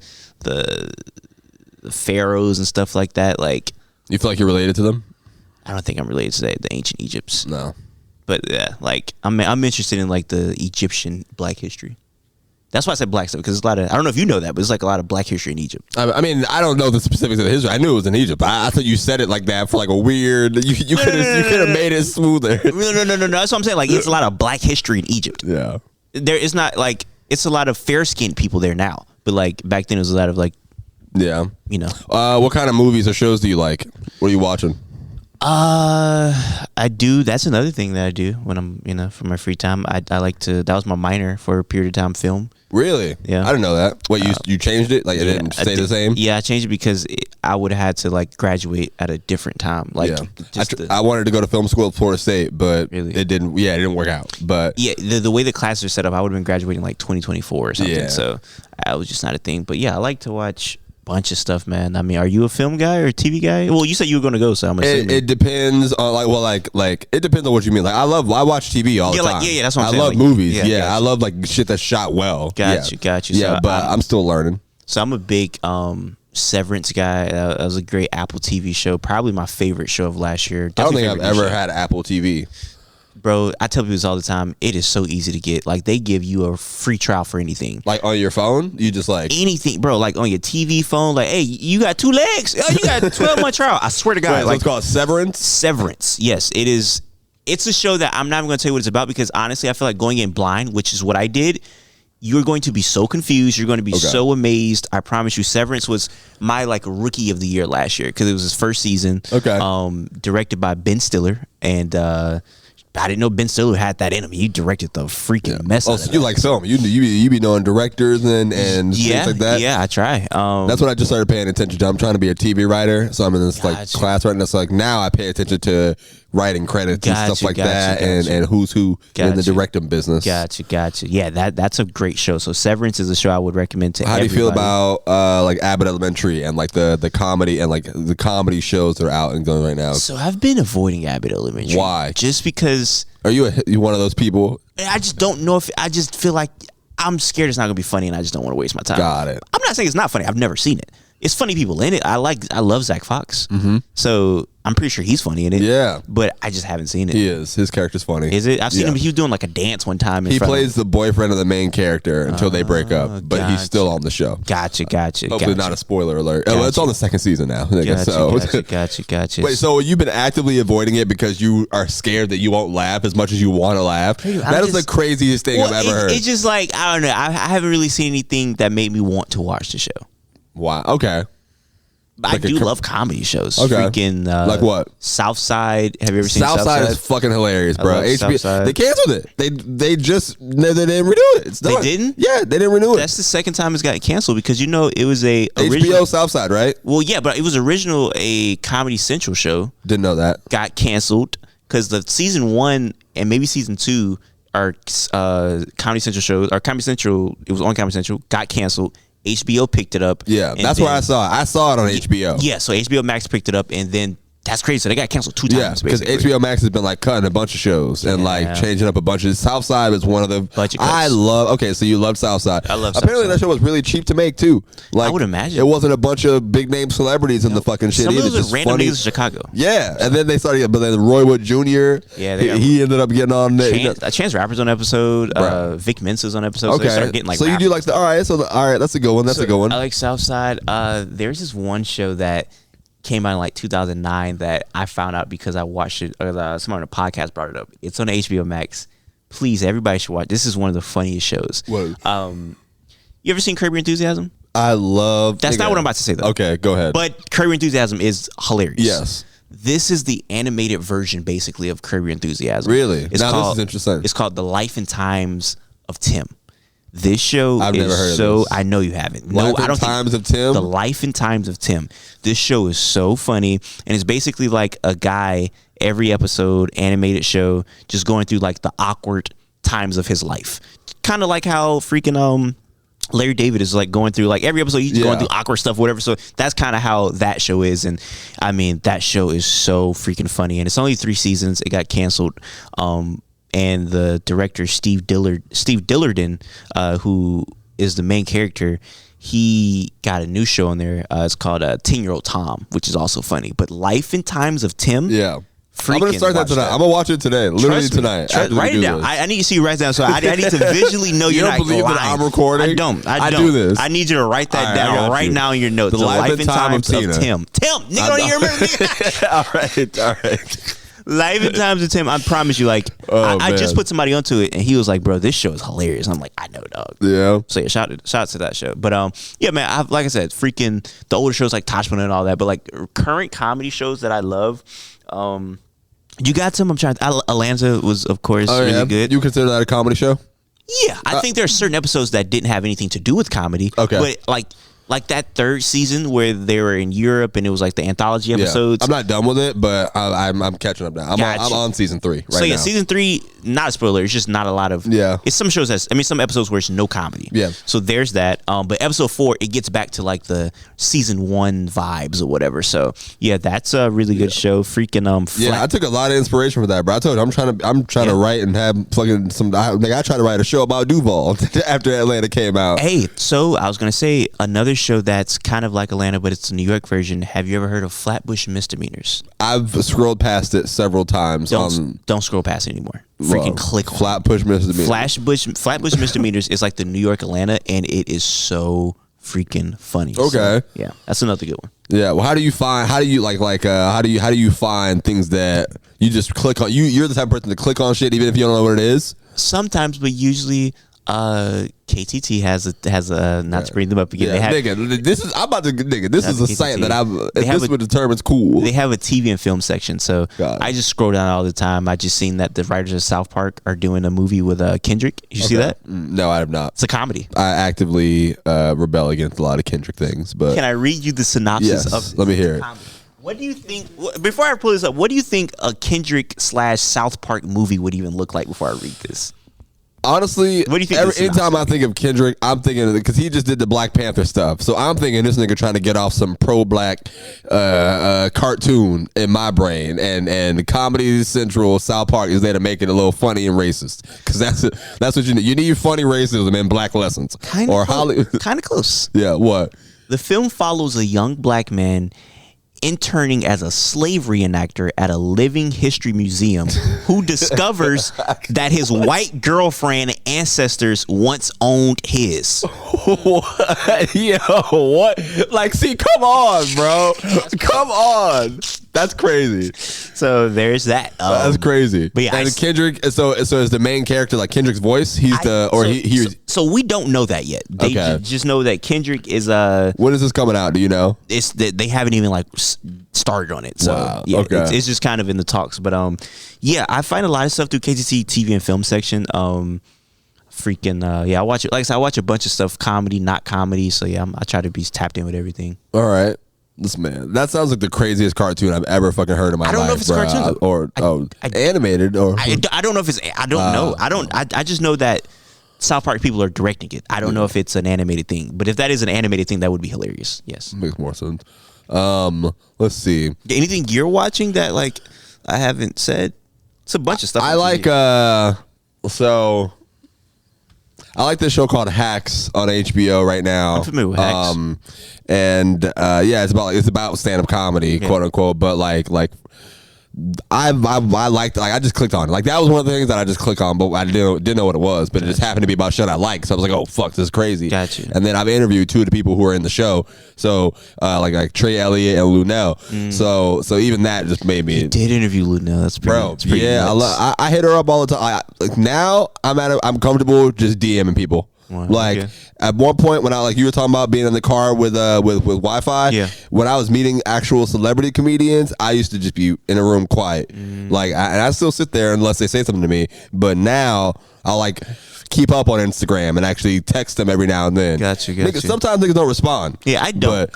Speaker 3: pharaohs and stuff like that. Like,
Speaker 1: you feel like you're related to them?
Speaker 3: I don't think I'm related to the ancient Egypts.
Speaker 1: No,
Speaker 3: but yeah, like I'm interested in like the Egyptian black history. That's why I said black stuff, because there's a lot of, I don't know if you know that, but there's like a lot of black history in Egypt.
Speaker 1: I mean, I don't know the specifics of the history. I knew it was in Egypt. I thought you said it like that for like a weird. You could have made it smoother.
Speaker 3: No. That's what I'm saying. Like, it's a lot of black history in Egypt.
Speaker 1: Yeah,
Speaker 3: there is not like, it's a lot of fair skinned people there now, but like back then it was a lot of like,
Speaker 1: yeah, what kind of movies or shows do you like? What are you watching?
Speaker 3: I do. That's another thing that I do when I'm, for my free time. I like to. That was my minor for a period of time. Film.
Speaker 1: Really?
Speaker 3: Yeah.
Speaker 1: I didn't know that. What, you changed it? Like it didn't stay the same?
Speaker 3: Yeah, I changed it because I would have had to like graduate at a different time. Like,
Speaker 1: I wanted to go to film school at Florida State, but
Speaker 3: really?
Speaker 1: it didn't work out. But
Speaker 3: yeah, the way the classes are set up, I would have been graduating like 2024 or something. Yeah. So I was just not a thing. But yeah, I like to watch bunch of stuff, man. I mean, are you a film guy or a TV guy? Well, you said you were going to go, so I'm assuming.
Speaker 1: It depends on like it depends on what you mean. Like I watch TV all the time.
Speaker 3: Yeah, that's what I'm saying.
Speaker 1: I love movies.
Speaker 3: Yeah,
Speaker 1: I love like shit that's shot well.
Speaker 3: Got you.
Speaker 1: Yeah,
Speaker 3: so
Speaker 1: but I'm still learning.
Speaker 3: So I'm a big Severance guy. That was a great Apple TV show. Probably my favorite show of last year.
Speaker 1: Definitely I don't think I've ever had Apple TV.
Speaker 3: Bro, I tell people this all the time. It is so easy to get. Like, they give you a free trial for anything.
Speaker 1: Like, on your phone? You just like...
Speaker 3: Anything, bro. Like, on your TV phone. Like, hey, you got 2 legs? Oh, you got a 12-month trial. I swear to God.
Speaker 1: Wait, like, so it's called Severance?
Speaker 3: Severance. Yes, it is. It's a show that I'm not even going to tell you what it's about, because, honestly, I feel like going in blind, which is what I did, you're going to be so confused. You're going to be so amazed. I promise you. Severance was my, like, rookie of the year last year, because it was his first season.
Speaker 1: Okay.
Speaker 3: Directed by Ben Stiller. And, I didn't know Ben Stiller had that in him. He directed the freaking mess out of it.
Speaker 1: So you like film. You be knowing directors and things like that?
Speaker 3: Yeah, I try.
Speaker 1: That's what I just started paying attention to. I'm trying to be a TV writer, so I'm in this like class right now. So like now I pay attention to writing credits and stuff like that, and who's who in the directing business.
Speaker 3: Gotcha. Yeah, that's a great show. So Severance is a show I would recommend to everybody.
Speaker 1: How do you feel about like Abbott Elementary and like the comedy and like the comedy shows that are out and going right now?
Speaker 3: So I've been avoiding Abbott Elementary.
Speaker 1: Why?
Speaker 3: Just because.
Speaker 1: Are you one of those people?
Speaker 3: I just don't know if I just feel like I'm scared it's not gonna be funny, and I just don't want to waste my time.
Speaker 1: Got it.
Speaker 3: I'm not saying it's not funny. I've never seen it. It's funny people in it. I love Zach Fox. Mm-hmm. So I'm pretty sure he's funny in it.
Speaker 1: Yeah.
Speaker 3: But I just haven't seen it.
Speaker 1: He is. His character's funny.
Speaker 3: Is it? I've seen him. He was doing like a dance one time.
Speaker 1: He plays the boyfriend of the main character until they break up, but he's still on the show.
Speaker 3: Gotcha.
Speaker 1: Hopefully not a spoiler alert. Well, it's on the 2nd season now.
Speaker 3: Gotcha.
Speaker 1: Wait, so you've been actively avoiding it because you are scared that you won't laugh as much as you want to laugh? That is the craziest thing I've ever heard.
Speaker 3: It's just like, I don't know. I haven't really seen anything that made me want to watch the show.
Speaker 1: Wow. Okay.
Speaker 3: I do love comedy shows.
Speaker 1: Okay.
Speaker 3: Freaking
Speaker 1: like what?
Speaker 3: Southside. Have you ever seen Southside?
Speaker 1: Southside is fucking hilarious, bro.
Speaker 3: HBO.
Speaker 1: They canceled it. They didn't renew it. It's done.
Speaker 3: They didn't?
Speaker 1: Yeah, they didn't renew it.
Speaker 3: That's the second time it's gotten canceled, because it was a
Speaker 1: HBO Southside, right?
Speaker 3: Well, yeah, but it was original a Comedy Central show.
Speaker 1: Didn't know that.
Speaker 3: Got canceled because the season 1 and maybe season 2 are Comedy Central shows. Or Comedy Central, it was on Comedy Central. Got canceled. HBO picked it up.
Speaker 1: Yeah, that's where I saw it. I saw it on HBO.
Speaker 3: Yeah, so HBO Max picked it up, and then that's crazy. So they got canceled 2 times.
Speaker 1: Yeah, because HBO Max has been like cutting a bunch of shows and like changing up a bunch of. Southside is one of the. I love. Okay, so you love Southside.
Speaker 3: I love.
Speaker 1: Apparently that show was really cheap to make too. Like
Speaker 3: I would imagine
Speaker 1: it wasn't a bunch of big name celebrities in the fucking shit.
Speaker 3: Some of those
Speaker 1: are
Speaker 3: random niggas in Chicago.
Speaker 1: Yeah, and then they started. But then Roy Wood Jr.
Speaker 3: Yeah,
Speaker 1: he ended up getting on.
Speaker 3: Chance Rapper's on episode. Vic Mensa's on episode.
Speaker 1: Okay,
Speaker 3: so, getting, like,
Speaker 1: so you do like all right. So all right, that's a good one. That's a good one.
Speaker 3: I like Southside. There's this one show that came out in like 2009 that I found out because I watched it, or someone on a podcast brought it up. It's on HBO Max. Please, everybody should watch. This is one of the funniest shows.
Speaker 1: What?
Speaker 3: You ever seen Curb Your Enthusiasm?
Speaker 1: I love.
Speaker 3: That's not what I'm about to say though.
Speaker 1: Okay, go ahead.
Speaker 3: But Curb Your Enthusiasm is hilarious.
Speaker 1: Yes.
Speaker 3: This is the animated version, basically, of Curb Your Enthusiasm.
Speaker 1: Really? This is interesting.
Speaker 3: It's called The Life and Times of Tim. This show
Speaker 1: I've never heard of this.
Speaker 3: I know you haven't.
Speaker 1: Life and Times of Tim?
Speaker 3: The Life and Times of Tim. This show is so funny, and it's basically like a guy, every episode, animated show, just going through like the awkward times of his life. Kind of like how freaking Larry David is like going through like every episode he's going through awkward stuff, whatever. So that's kind of how that show is, and I mean that show is so freaking funny, and it's only 3 seasons. It got canceled, and the director Steve Dillerton, who is the main character, he got a new show on there. It's called 10-Year-Old Tom, which is also funny. But Life and Times of Tim,
Speaker 1: yeah. I'm gonna start that tonight. I'm gonna watch it today, literally tonight.
Speaker 3: Write it down. I need to see you write it down. So I need to visually know
Speaker 1: you
Speaker 3: you're
Speaker 1: don't
Speaker 3: not
Speaker 1: believe
Speaker 3: lying.
Speaker 1: that I'm recording.
Speaker 3: I don't.
Speaker 1: I do this.
Speaker 3: I need you to write that down right now in your notes.
Speaker 1: The Life and Times of
Speaker 3: Tim. Nigga, don't even remember. Nigga.
Speaker 1: all right.
Speaker 3: Life and Times of Tim. I promise you. Like, I just put somebody onto it, and he was like, "Bro, this show is hilarious." I'm like, "I know, dog."
Speaker 1: Yeah.
Speaker 3: So yeah, shout out to that show. But yeah, man. Like I said, freaking the older shows like Toshman and all that. But like current comedy shows that I love. You got some. I'm trying. Atlanta was, of course, really good.
Speaker 1: You consider that a comedy show?
Speaker 3: Yeah, I think there are certain episodes that didn't have anything to do with comedy.
Speaker 1: Okay,
Speaker 3: but like that 3rd season where they were in Europe and it was like the anthology episodes.
Speaker 1: I'm not done with it, but I'm catching up now. I'm on season 3 right now.
Speaker 3: So yeah, season 3, not a spoiler. It's just not a lot of.
Speaker 1: Yeah.
Speaker 3: It's some shows some episodes where it's no comedy.
Speaker 1: Yeah.
Speaker 3: So there's that. But episode 4, it gets back to like the season 1 vibes or whatever. So yeah, that's a really good show. Freaking
Speaker 1: yeah, I took a lot of inspiration from that, bro. I told you I'm trying to write and have fucking some. I tried to write a show about Duval after Atlanta came out.
Speaker 3: Hey, so I was gonna say another show that's kind of like Atlanta, but it's a New York version. Have you ever heard of Flatbush Misdemeanors?
Speaker 1: I've scrolled past it several times.
Speaker 3: Don't scroll past it anymore. Freaking click on
Speaker 1: Flatbush Misdemeanors.
Speaker 3: Flatbush Misdemeanors is like the New York Atlanta, and it is so freaking funny.
Speaker 1: Okay,
Speaker 3: so, yeah, that's another good one.
Speaker 1: Yeah, well, how do you find things that you just click on? You're the type of person to click on shit even if you don't know what it is.
Speaker 3: Sometimes, but usually. KTT has a not to bring them up again.
Speaker 1: Yeah, this is a site that this would determine cool.
Speaker 3: They have a TV and film section, so I just scroll down all the time. I just seen that the writers of South Park are doing a movie with Kendrick. Did you see that?
Speaker 1: No, I have not.
Speaker 3: It's a comedy.
Speaker 1: I actively rebel against a lot of Kendrick things, but
Speaker 3: can I read you the synopsis of?
Speaker 1: Let me hear it.
Speaker 3: What do you think? Before I pull this up, what do you think a Kendrick / South Park movie would even look like? Before I read this.
Speaker 1: Honestly,
Speaker 3: what do you think?
Speaker 1: Anytime I think of Kendrick, I'm thinking because he just did the Black Panther stuff. So I'm thinking this nigga trying to get off some pro-black cartoon in my brain, and Comedy Central South Park is there to make it a little funny and racist because that's what you need. You need funny racism and black lessons.
Speaker 3: Kind of close.
Speaker 1: Yeah. What?
Speaker 3: The film follows a young black man interning as a slave reenactor at a living history museum who discovers that his white girlfriend ancestors once owned his.
Speaker 1: What? Yo, what? Like, see, come on, bro. Come on. That's crazy.
Speaker 3: So there's that.
Speaker 1: That's crazy.
Speaker 3: But yeah,
Speaker 1: and Kendrick. So is the main character like Kendrick's voice?
Speaker 3: So we don't know that yet. They just know that Kendrick is
Speaker 1: When is this coming out? Do you know?
Speaker 3: It's they haven't even like started on it. So
Speaker 1: wow.
Speaker 3: Yeah, it's just kind of in the talks. But yeah, I find a lot of stuff through KTC TV and film section. I watch it. Like I said, I watch a bunch of stuff, comedy, not comedy. So yeah, I try to be tapped in with everything.
Speaker 1: All right. This man, that sounds like the craziest cartoon I've ever fucking heard in my life.
Speaker 3: I don't know if it's a cartoon
Speaker 1: or animated or
Speaker 3: I don't know if it's. I don't know. I just know that South Park people are directing it. I don't know if it's an animated thing, but if that is an animated thing, that would be hilarious. Yes,
Speaker 1: makes more sense. Let's see.
Speaker 3: Anything you're watching that like I haven't said? It's a bunch of stuff.
Speaker 1: I like I like this show called Hacks on HBO right now.
Speaker 3: I'm familiar with Hacks.
Speaker 1: And it's about stand-up comedy, quote unquote. But like I liked, like, I just clicked on it. Like, that was one of the things that I just clicked on, but I didn't know what it was. But it just happened to be about shit I like. So I was like, oh fuck, this is crazy.
Speaker 3: Gotcha.
Speaker 1: And then I've interviewed 2 of the people who are in the show. So like Trey Elliott and Lunel. So even that just made me.
Speaker 3: You did interview Lunel. That's pretty.
Speaker 1: Yeah, I hit her up all the time. Like, now I'm comfortable just DMing people.
Speaker 3: Wow,
Speaker 1: like at one point when I, like, you were talking about being in the car with Wi-Fi.
Speaker 3: Yeah.
Speaker 1: When I was meeting actual celebrity comedians, I used to just be in a room quiet. Like, and I still sit there unless they say something to me. But now I'll like keep up on Instagram and actually text them every now and then.
Speaker 3: Gotcha.
Speaker 1: Sometimes niggas don't respond.
Speaker 3: Yeah, I don't.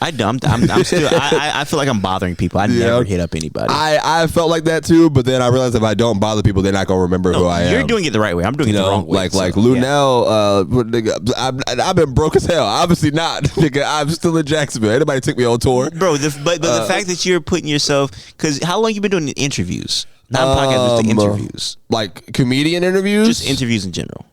Speaker 3: I'm still. I feel like I'm bothering people. I never hit up anybody.
Speaker 1: I felt like that too, but then I realized if I don't bother people, they're not gonna remember who I am.
Speaker 3: You're doing it the right way. I'm doing it the wrong way.
Speaker 1: Like Lunel, nigga, I've been broke as hell. Obviously not, nigga. I'm still in Jacksonville. Anybody took me on tour,
Speaker 3: bro. But the fact that you're putting yourself, because how long you been doing interviews? Not podcasts, just the interviews.
Speaker 1: Like comedian interviews,
Speaker 3: just interviews in general.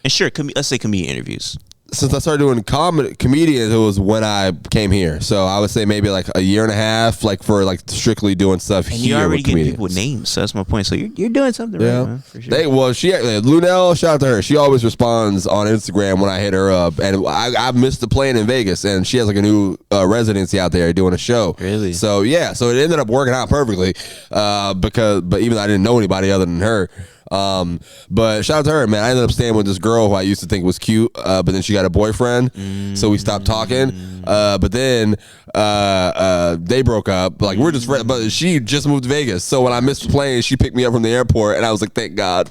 Speaker 3: And sure, let's say comedian interviews.
Speaker 1: Since I started doing comedians, it was when I came here. So I would say maybe like a year and a half, like for like strictly doing stuff
Speaker 3: and
Speaker 1: here.
Speaker 3: You're already
Speaker 1: with
Speaker 3: getting
Speaker 1: comedians.
Speaker 3: people with names, so that's my point. So you're doing something right, man, for sure.
Speaker 1: Lunel, shout out to her. She always responds on Instagram when I hit her up, and I missed the plane in Vegas, and she has like a new residency out there doing a show.
Speaker 3: Really?
Speaker 1: So yeah, so it ended up working out perfectly, but even though I didn't know anybody other than her. But shout out to her, man. I ended up staying with this girl who I used to think was cute, but then she got a boyfriend, so we stopped talking. But then they broke up. Like, we're just friends, but she just moved to Vegas, so when I missed the plane, she picked me up from the airport, and I was like, thank God.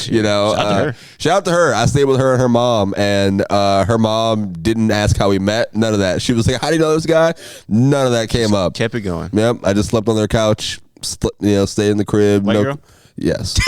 Speaker 1: You know, shout out to her. I stayed with her and her mom, and her mom didn't ask how we met. None of that. She was like, how do you know this guy? None of that came up.
Speaker 3: Kept it going.
Speaker 1: Yep. I just slept on their couch. Stayed in the crib.
Speaker 3: White girl?
Speaker 1: Yes.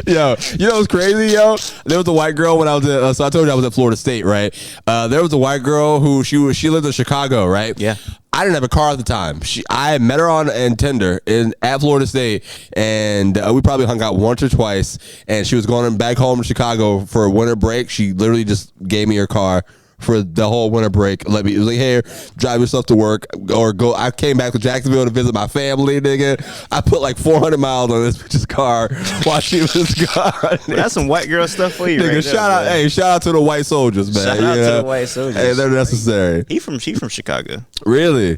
Speaker 1: Yo, you know what's crazy, yo? There was a white girl when I was at, so I told you I was at Florida State, right? There was a white girl who she lived in Chicago, right?
Speaker 3: Yeah.
Speaker 1: I didn't have a car at the time. I met her on Tinder at Florida State, and we probably hung out once or twice. And she was going back home to Chicago for a winter break. She literally just gave me her car for the whole winter break. It was like, hey, drive yourself to work or go. I came back to Jacksonville to visit my family, nigga. I put like 400 miles on this bitch's car while she was gone.
Speaker 3: That's some white girl stuff for you,
Speaker 1: nigga.
Speaker 3: Right
Speaker 1: shout out, hey, shout out to the white soldiers, man.
Speaker 3: Shout out to the white soldiers.
Speaker 1: Hey, they're necessary.
Speaker 3: She from Chicago.
Speaker 1: Really?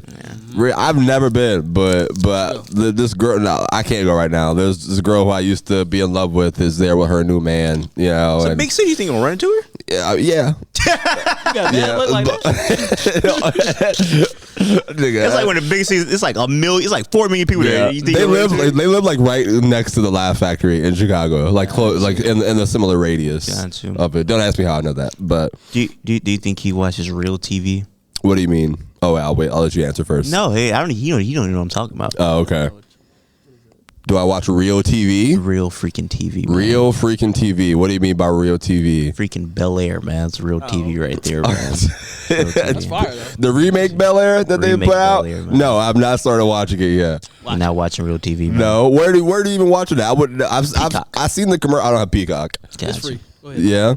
Speaker 1: Yeah. I've never been, but this girl, no, I can't go right now. There's this girl who I used to be in love with is there with her new man. You know,
Speaker 3: so big city. You think I'm gonna run into her?
Speaker 1: Yeah.
Speaker 3: Look like that. It's like when the big city, it's like 1 million, it's like 4 million people there. You think
Speaker 1: they live like right next to the Laugh Factory in Chicago, like close, like in a similar radius of it. Don't ask me how I know that, but
Speaker 3: do you think he watches real TV?
Speaker 1: What do you mean? Oh, I'll let you answer first.
Speaker 3: No, hey, I don't. You don't know what I'm talking about.
Speaker 1: Oh, okay. Do I watch real TV?
Speaker 3: Real freaking TV. Man.
Speaker 1: Real freaking TV. What do you mean by real TV?
Speaker 3: Freaking Bel Air, man. It's real TV right there, man.
Speaker 5: That's fire, though.
Speaker 1: The remake Bel Air that they put out?
Speaker 3: Bel-Air,
Speaker 1: No, I've not started watching it yet.
Speaker 3: You're not watching real TV, man.
Speaker 1: No, where do you even watch it? I've seen the commercial. I don't have Peacock.
Speaker 3: Gotcha.
Speaker 5: It's free. Go ahead.
Speaker 1: Yeah.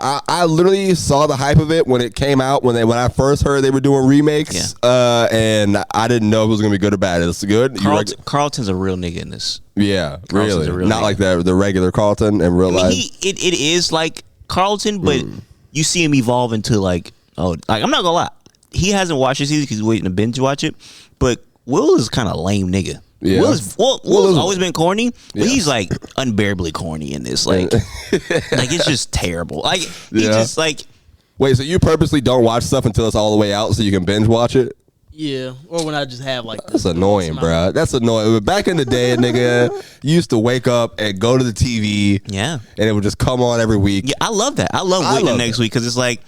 Speaker 1: I literally saw the hype of it when it came out when I first heard they were doing remakes, and I didn't know if it was gonna be good or bad. It's good.
Speaker 3: Carlton's a real nigga in this.
Speaker 1: Yeah,
Speaker 3: Carlton's
Speaker 1: really. Not like the regular Carlton in real life.
Speaker 3: It is like Carlton, but you see him evolve into like I'm not gonna lie, he hasn't watched this season because he's waiting to binge watch it. But Will is kind of lame nigga.
Speaker 1: Yeah.
Speaker 3: Will's always been corny, but he's like unbearably corny in this. Like, like it's just terrible. Like he just like.
Speaker 1: Wait, so you purposely don't watch stuff until it's all the way out so you can binge watch it?
Speaker 5: Yeah, or when I just have like.
Speaker 1: That's annoying, bro. That's annoying. Back in the day, nigga, you used to wake up and go to the TV.
Speaker 3: Yeah,
Speaker 1: and it would just come on every week.
Speaker 3: Yeah, I love that. I love waiting the next week because it's like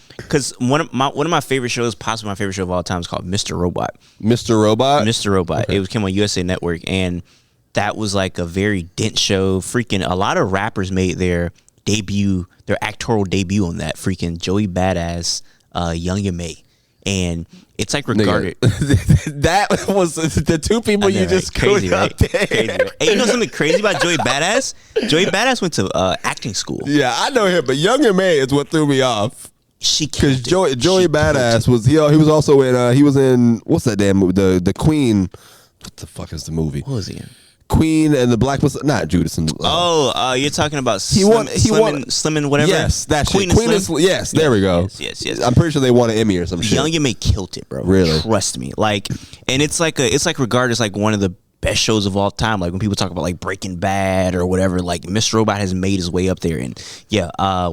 Speaker 3: one of my favorite shows, possibly my favorite show of all time, is called Mr. Robot.
Speaker 1: Mr. Robot.
Speaker 3: Mr. Robot. Okay. It came on USA Network, and that was like a very dense show. Freaking a lot of rappers made their actorial debut on that. Freaking Joey Badass, Young M.A. And it's like regarded.
Speaker 1: That was the two people you just crazy, right?
Speaker 3: Crazy, right? Hey, you know something crazy about Joey Badass? Joey Badass went to acting school.
Speaker 1: Yeah, I know him, but Young M.A. is what threw me off. Because Joey Badass was he was also in he was in what's that damn movie? The Queen. What the fuck is the movie?
Speaker 3: What was he in?
Speaker 1: Queen and the Black Messiah. Not Judas and
Speaker 3: you're talking about Slim and whatever.
Speaker 1: Yes, that's
Speaker 3: Queen
Speaker 1: and
Speaker 3: Slim.
Speaker 1: Yes, there we go.
Speaker 3: Yes.
Speaker 1: I'm pretty sure they won an Emmy or some shit.
Speaker 3: Young and May killed it, bro.
Speaker 1: Really?
Speaker 3: Trust me. Like, and it's like regarded as like one of the best shows of all time. Like when people talk about like Breaking Bad or whatever, like Mr. Robot has made his way up there. And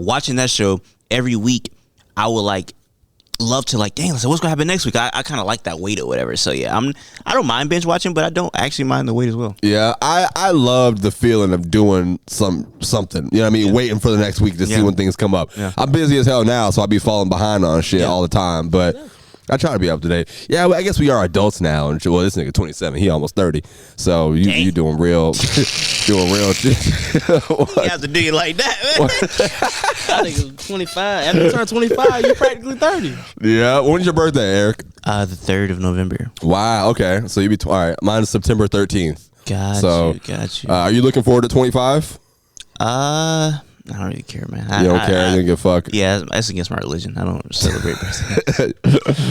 Speaker 3: watching that show every week, I would like love to like, dang, so what's gonna happen next week? I kind of like that wait or whatever. So yeah, I don't mind binge watching, but I don't actually mind the wait as well.
Speaker 1: Yeah, I loved the feeling of doing something. You know what I mean? Waiting for the next week to see when things come up. Yeah. I'm busy as hell now, so I be falling behind on shit all the time. But I try to be up to date. Yeah, well, I guess we are adults now. And well, this nigga 27, he almost 30. So you doing real shit. You
Speaker 3: have to do it like that, man.
Speaker 5: I think it was 25. After you turn 25, you're practically 30.
Speaker 1: Yeah. When's your birthday, Eric?
Speaker 3: The 3rd of November.
Speaker 1: Wow. Okay. So you be all right. Mine is September 13th.
Speaker 3: Got you.
Speaker 1: Are you looking forward to 25?
Speaker 3: I don't really care, man.
Speaker 1: You don't care? You don't give a fuck?
Speaker 3: Yeah, that's against my religion. I don't celebrate birthdays.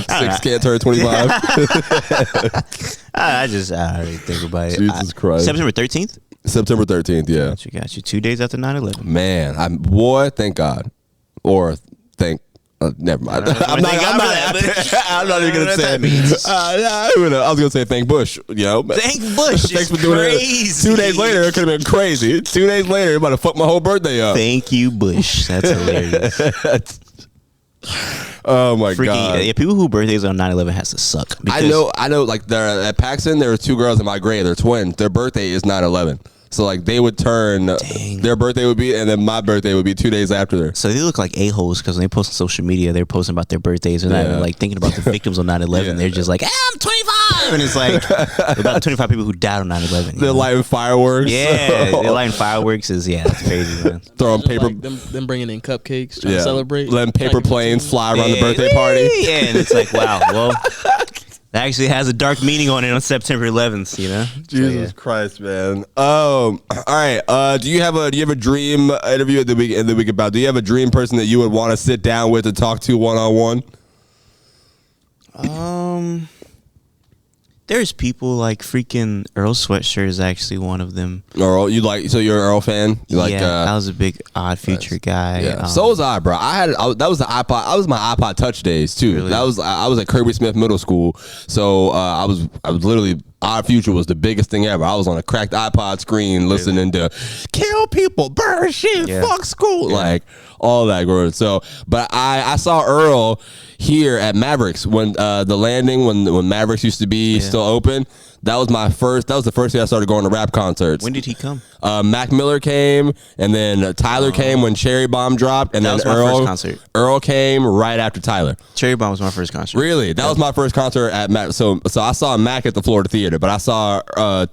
Speaker 1: 6 can't turn 25?
Speaker 3: I don't really think about it.
Speaker 1: Jesus Christ.
Speaker 3: September 13th?
Speaker 1: September 13th, yeah.
Speaker 3: Got you. 2 days after 9/11.
Speaker 1: Man, boy, thank God. Or thank... never mind. I'm not even gonna say it. I was gonna say thank Bush. You know,
Speaker 3: thank Bush. Thanks for doing
Speaker 1: it. 2 days later, it could have been crazy. 2 days later, it about to fuck my whole birthday up.
Speaker 3: Thank you, Bush. That's hilarious.
Speaker 1: Oh my God!
Speaker 3: Yeah, people whose birthdays on 9/11 has to suck.
Speaker 1: I know. Like at Paxton, there were 2 girls in my grade. They're twins. Their birthday is 9/11. So like they would turn, their birthday would be, and then my birthday would be 2 days after.
Speaker 3: So they look like a-holes because when they post on social media, they're posting about their birthdays. They're not even like thinking about the victims on 9/11. They're just like, I'm 25, and it's like about 25 people who died on 9/11.
Speaker 1: They're lighting fireworks.
Speaker 3: Yeah, they're lighting fireworks. That's crazy, man.
Speaker 1: Throwing paper,
Speaker 5: like them bringing in cupcakes, trying to celebrate,
Speaker 1: letting paper planes fly around the birthday party.
Speaker 3: Yeah, and it's like, wow, well. That actually has a dark meaning on it on September 11th, you know.
Speaker 1: Jesus Christ, man. All right. Do you have a dream interview that we could about? Do you have a dream person that you would want to sit down with and talk to one-on-one?
Speaker 3: There's people like freaking Earl Sweatshirt is actually one of them.
Speaker 1: Earl, so you're an Earl fan?
Speaker 3: I was a big Odd Future guy.
Speaker 1: Yeah. So was I, bro. That was the iPod. I was my iPod Touch days too. Really? I was at Kirby Smith Middle School, so I was literally. Odd Future was the biggest thing ever. I was on a cracked iPod screen listening to kill people, burn shit, fuck school, like all that word. So, but I saw Earl here at Mavericks when the landing when Mavericks used to be still open. That was the first day I started going to rap concerts.
Speaker 3: When did he come?
Speaker 1: Mac Miller came, and then Tyler came when Cherry Bomb dropped, and then
Speaker 3: Earl. First concert.
Speaker 1: Earl came right after Tyler.
Speaker 3: Cherry Bomb was my first concert.
Speaker 1: Really? That was my first concert at Mac. So I saw Mac at the Florida Theater, but I saw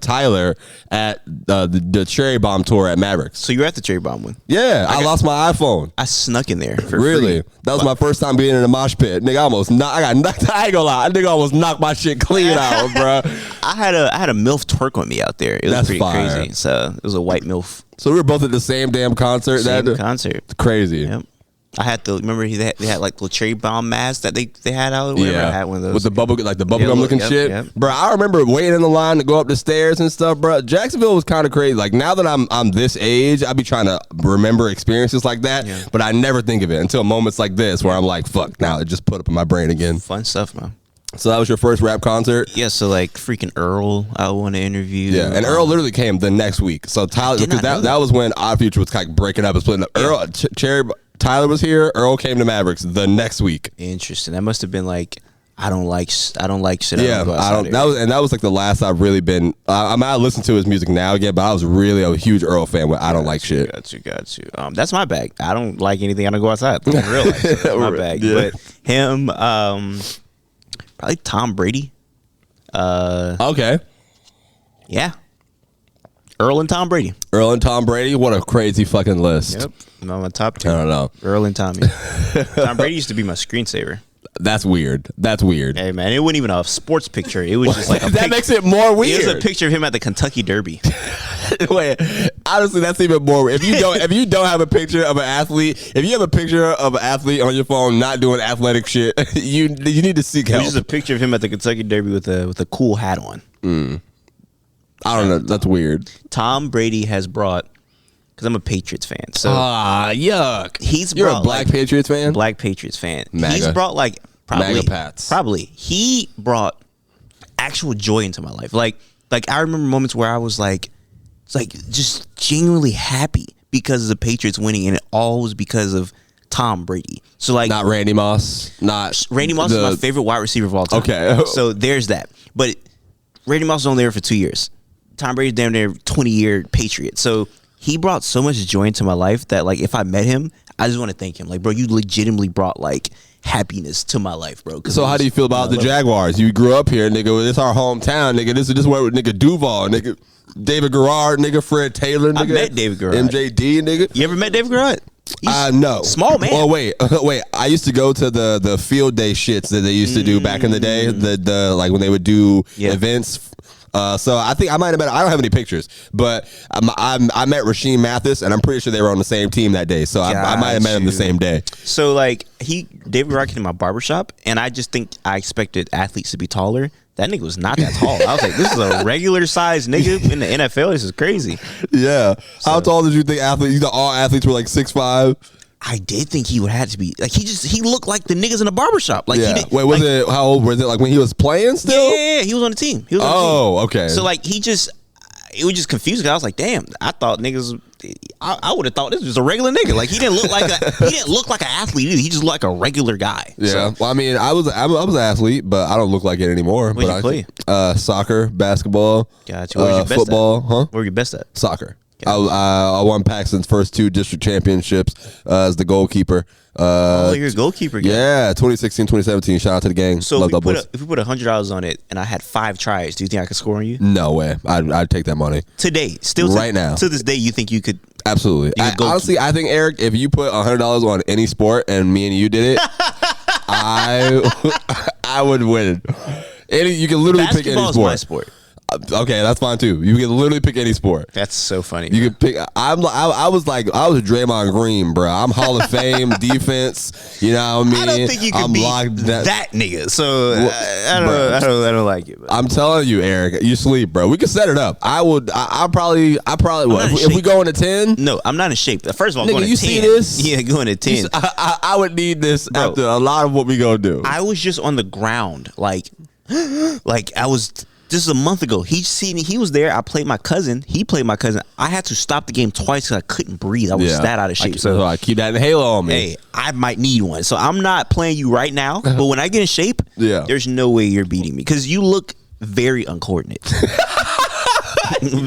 Speaker 1: Tyler at the Cherry Bomb tour at Mavericks.
Speaker 3: So you were at the Cherry Bomb one?
Speaker 1: Yeah, I lost my iPhone.
Speaker 3: I snuck in there for
Speaker 1: really
Speaker 3: free.
Speaker 1: That was my first time being in a mosh pit. Nigga, I got knocked. I ain't gonna lie. Nigga almost knocked my shit clean out, bro.
Speaker 3: I had a MILF twerk on me out there. It was pretty crazy. So it was a white MILF.
Speaker 1: So we were both at the same damn concert.
Speaker 3: Concert.
Speaker 1: It's crazy.
Speaker 3: Yep. I had to remember they had like the Cherry Bomb mask that they had out. Or whatever. I had one of those
Speaker 1: with the bubblegum looking shit.
Speaker 3: Yep.
Speaker 1: Bro, I remember waiting in the line to go up the stairs and stuff, bro. Jacksonville was kind of crazy. Like now that I'm this age, I be trying to remember experiences like that, but I never think of it until moments like this where I'm like, fuck, now it just put up in my brain again.
Speaker 3: Fun stuff, man.
Speaker 1: So that was your first rap concert?
Speaker 3: Yeah, so like freaking Earl, I want to interview.
Speaker 1: Yeah, and Earl literally came the next week. So Tyler, because that was when Odd Future was kind of breaking up and splitting up. Yeah. Tyler was here. Earl came to Mavericks the next week.
Speaker 3: Interesting. That must have been like I don't like shit.
Speaker 1: Yeah, that was like the last I've really been. I might listen to his music now again, but I was really a huge Earl fan. With I don't like shit.
Speaker 3: Got you. That's my bag. I don't like anything. I don't go outside. In real life, so that's my bag. Yeah. But him, probably Tom Brady.
Speaker 1: Okay.
Speaker 3: Yeah. Earl and Tom Brady.
Speaker 1: What a crazy fucking list.
Speaker 3: Yep. On my top 2.
Speaker 1: I don't know.
Speaker 3: Earl and Tommy. Tom Brady used to be my screensaver.
Speaker 1: That's weird.
Speaker 3: Hey man, it wasn't even a sports picture. It was just like
Speaker 1: that makes it more weird.
Speaker 3: It was a picture of him at the Kentucky Derby.
Speaker 1: Wait, honestly, that's even more. If you don't have a picture of an athlete, if you have a picture of an athlete on your phone not doing athletic shit, you need to seek help.
Speaker 3: It's just a picture of him at the Kentucky Derby with a cool hat on.
Speaker 1: I don't know. That's weird.
Speaker 3: Tom Brady has brought, because I'm a Patriots fan, so
Speaker 1: yuck. You're
Speaker 3: brought,
Speaker 1: a black Patriots fan.
Speaker 3: Black Patriots fan.
Speaker 1: MAGA.
Speaker 3: He's brought
Speaker 1: MAGA Pats.
Speaker 3: Probably he brought actual joy into my life. Like I remember moments where I was like just genuinely happy because of the Patriots winning, and it all was because of Tom Brady. So like,
Speaker 1: not Randy Moss.
Speaker 3: Randy Moss is my favorite wide receiver of all time.
Speaker 1: Okay,
Speaker 3: so there's that. But Randy Moss was only there for 2 years. Tom Brady's damn near 20-year Patriot. So he brought so much joy into my life that like if I met him, I just want to thank him. Like, bro, you legitimately brought like happiness to my life, bro.
Speaker 1: So how do you feel about the Jaguars? You grew up here, nigga. This our hometown, nigga. This is where nigga Duval, nigga. David Garrard, nigga. Fred Taylor, nigga.
Speaker 3: I met David Garrard.
Speaker 1: MJD, nigga.
Speaker 3: You ever met David Garrard?
Speaker 1: No.
Speaker 3: Small man.
Speaker 1: Oh wait. I used to go to the field day shits that they used to do back in the day. The like when they would do events. So I think I might have met. I don't have any pictures, but I met Rasheem Mathis, and I'm pretty sure they were on the same team that day. So I might have met him the same day.
Speaker 3: So like David Garrard came to my barbershop, and I just think I expected athletes to be taller. That nigga was not that tall. I was like, this is a regular size nigga in the NFL. This is crazy.
Speaker 1: Yeah. So, how tall did you think athletes? You thought all athletes were like 6'5"?
Speaker 3: I did think he would have to be like he looked like the niggas in the barbershop. Like
Speaker 1: Wait, was it how old was it? Like when he was playing still?
Speaker 3: Yeah, he was on the team. He was on the team.
Speaker 1: Okay.
Speaker 3: So like it was just confusing. Cause I was like, damn, I thought niggas. I would have thought this was a regular nigga. Like he didn't look like an athlete either. He just looked like a regular guy.
Speaker 1: Yeah.
Speaker 3: So,
Speaker 1: well, I mean, I was an athlete, but I don't look like it anymore.
Speaker 3: What did you play?
Speaker 1: Soccer, basketball,
Speaker 3: gotcha. Where was your best
Speaker 1: football.
Speaker 3: at?
Speaker 1: Huh?
Speaker 3: Where were you best at?
Speaker 1: Soccer. I won Paxton's first 2 district championships as the goalkeeper.
Speaker 3: You're a goalkeeper guy.
Speaker 1: Yeah, 2016, 2017. Shout out to the gang.
Speaker 3: So
Speaker 1: Love
Speaker 3: if we put $100 on it and I had 5 tries, do you think I could score on you?
Speaker 1: No way. I'd take that money.
Speaker 3: Today, still
Speaker 1: right now.
Speaker 3: To this day, you think you could?
Speaker 1: Absolutely. Honestly, I think, Eric, if you put $100 on any sport and me and you did it, I would win. You can literally pick any sport.
Speaker 3: Basketball is my sport.
Speaker 1: Okay, that's fine too. You can literally pick any sport.
Speaker 3: That's so funny.
Speaker 1: You can pick. I was Draymond Green, bro. I'm Hall of Fame defense. You know what I mean?
Speaker 3: I don't think you can beat that nigga. So I don't like it. But.
Speaker 1: I'm telling you, Eric, you sleep, bro. We can set it up. I probably. If we go into 10?
Speaker 3: No, I'm not in shape. First of all,
Speaker 1: nigga,
Speaker 3: going to 10.
Speaker 1: You see this?
Speaker 3: Yeah, going to 10.
Speaker 1: I would need this after a lot of what we gonna do.
Speaker 3: I was just on the ground, like I was. This is a month ago. He was there. I played my cousin. He played my cousin. I had to stop the game twice because I couldn't breathe. I was that out of shape.
Speaker 1: So I keep that halo on me.
Speaker 3: Hey, I might need one. So I'm not playing you right now. But when I get in shape, there's no way you're beating me because you look very uncoordinated.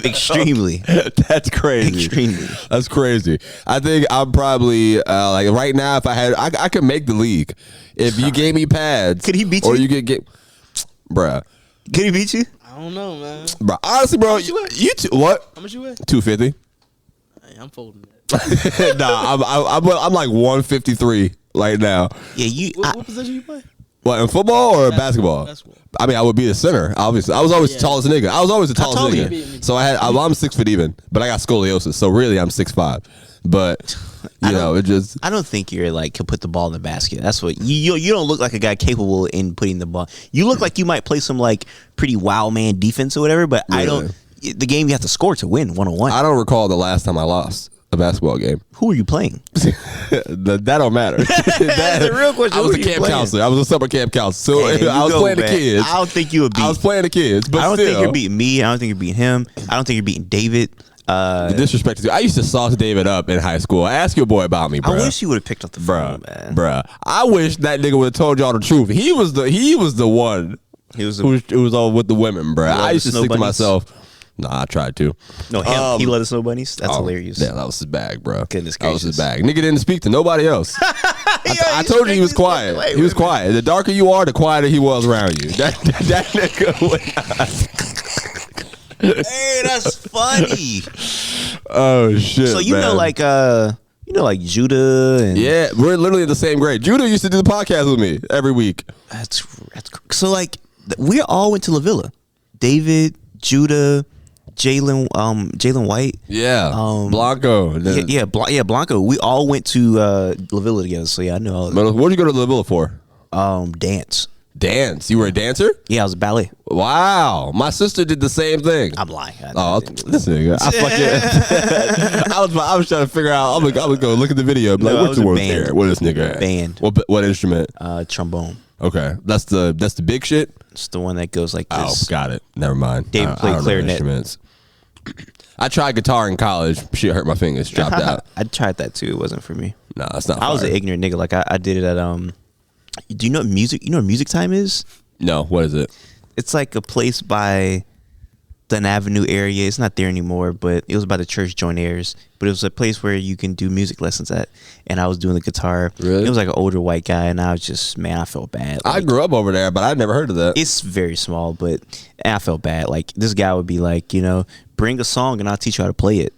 Speaker 3: Extremely.
Speaker 1: That's crazy.
Speaker 3: Extremely.
Speaker 1: That's crazy. I think I'm probably like right now. If I could make the league. If you gave me pads,
Speaker 3: could he beat you?
Speaker 1: Or you could get, bruh.
Speaker 3: Could he beat you?
Speaker 5: I don't know, man.
Speaker 1: Bro, honestly, bro, what?
Speaker 5: How much you weigh?
Speaker 1: 250.
Speaker 5: Hey, I'm folding that.
Speaker 1: Nah, I'm like 153 right now.
Speaker 3: Yeah,
Speaker 5: What position you play?
Speaker 1: What, in football or basketball? I mean, I would be the center, obviously. I was always the tallest nigga. I was always the tallest nigga. So I'm 6 foot even, but I got scoliosis. So really, I'm 6'5". But you know, it just.
Speaker 3: I don't think you're like could put the ball in the basket. That's what you don't look like a guy capable in putting the ball. You look like you might play some like pretty wild man defense or whatever. But I don't. The game you have to score to win 1-on-1.
Speaker 1: I don't recall the last time I lost a basketball game.
Speaker 3: Who are you playing?
Speaker 1: That don't matter.
Speaker 3: That's the real question.
Speaker 1: I was a camp counselor. I was a summer camp counselor. So I was playing the kids.
Speaker 3: I don't think you would beat.
Speaker 1: I was playing the kids, but
Speaker 3: I don't
Speaker 1: still.
Speaker 3: think you're beating me. I don't think you're beating him. I don't think you're beating David.
Speaker 1: The disrespect is. I used to sauce David up in high school. Ask your boy about me, bro.
Speaker 3: I wish you would have picked up the phone, man.
Speaker 1: Bruh. I wish that nigga would have told y'all the truth. He was the one. Who was all with the women, bro. I used to stick to myself. Nah, I tried to.
Speaker 3: No, him. He let us know bunnies. That's hilarious.
Speaker 1: Yeah, that was his bag, bro.
Speaker 3: Goodness gracious.
Speaker 1: That was his bag. Nigga didn't speak to nobody else. I told you he was quiet. He was quiet. The darker you are, the quieter he was around you. That nigga would
Speaker 3: Hey, that's funny.
Speaker 1: Oh shit.
Speaker 3: So you
Speaker 1: man.
Speaker 3: know, like like Judah and
Speaker 1: Yeah, we're literally in the same grade. Judah used to do the podcast with me every week.
Speaker 3: That's so like we all went to La Villa. David, Judah, Jalen White.
Speaker 1: Yeah, Blanco.
Speaker 3: Blanco. We all went to La Villa together. So yeah, I know all of
Speaker 1: What did you go to La Villa for?
Speaker 3: Dance.
Speaker 1: Dance. You were a dancer?
Speaker 3: Yeah, I was ballet.
Speaker 1: Wow. My sister did the same thing.
Speaker 3: I'm lying.
Speaker 1: This nigga. I was trying to figure out. I'm gonna go look at the video. Like,
Speaker 3: No,
Speaker 1: what's the
Speaker 3: it
Speaker 1: word
Speaker 3: was a band.
Speaker 1: there? What is this nigga? At?
Speaker 3: Band.
Speaker 1: What instrument?
Speaker 3: Trombone.
Speaker 1: Okay, that's the big shit.
Speaker 3: It's the one that goes like this.
Speaker 1: Oh, got it. Never mind.
Speaker 3: David played
Speaker 1: I don't know
Speaker 3: clarinet.
Speaker 1: instruments. I tried guitar in college. Shit hurt my fingers. Dropped out.
Speaker 3: I tried that too. It wasn't for me.
Speaker 1: No, it's not.
Speaker 3: I was an
Speaker 1: fire.
Speaker 3: ignorant nigga. Like I did it at Do you know what music? You know what music time is?
Speaker 1: No, what is it?
Speaker 3: It's like a place by Dunn Avenue area. It's not there anymore, but it was by the Church Joint Airs. But it was a place where you can do music lessons at. And I was doing the guitar.
Speaker 1: Really?
Speaker 3: It was like an older white guy, and I was just, man, I felt bad.
Speaker 1: I
Speaker 3: Like,
Speaker 1: grew up over there, but I'd never heard of that.
Speaker 3: it's very small, but I felt bad. Like this guy would be like, bring a song and I'll teach you how to play it.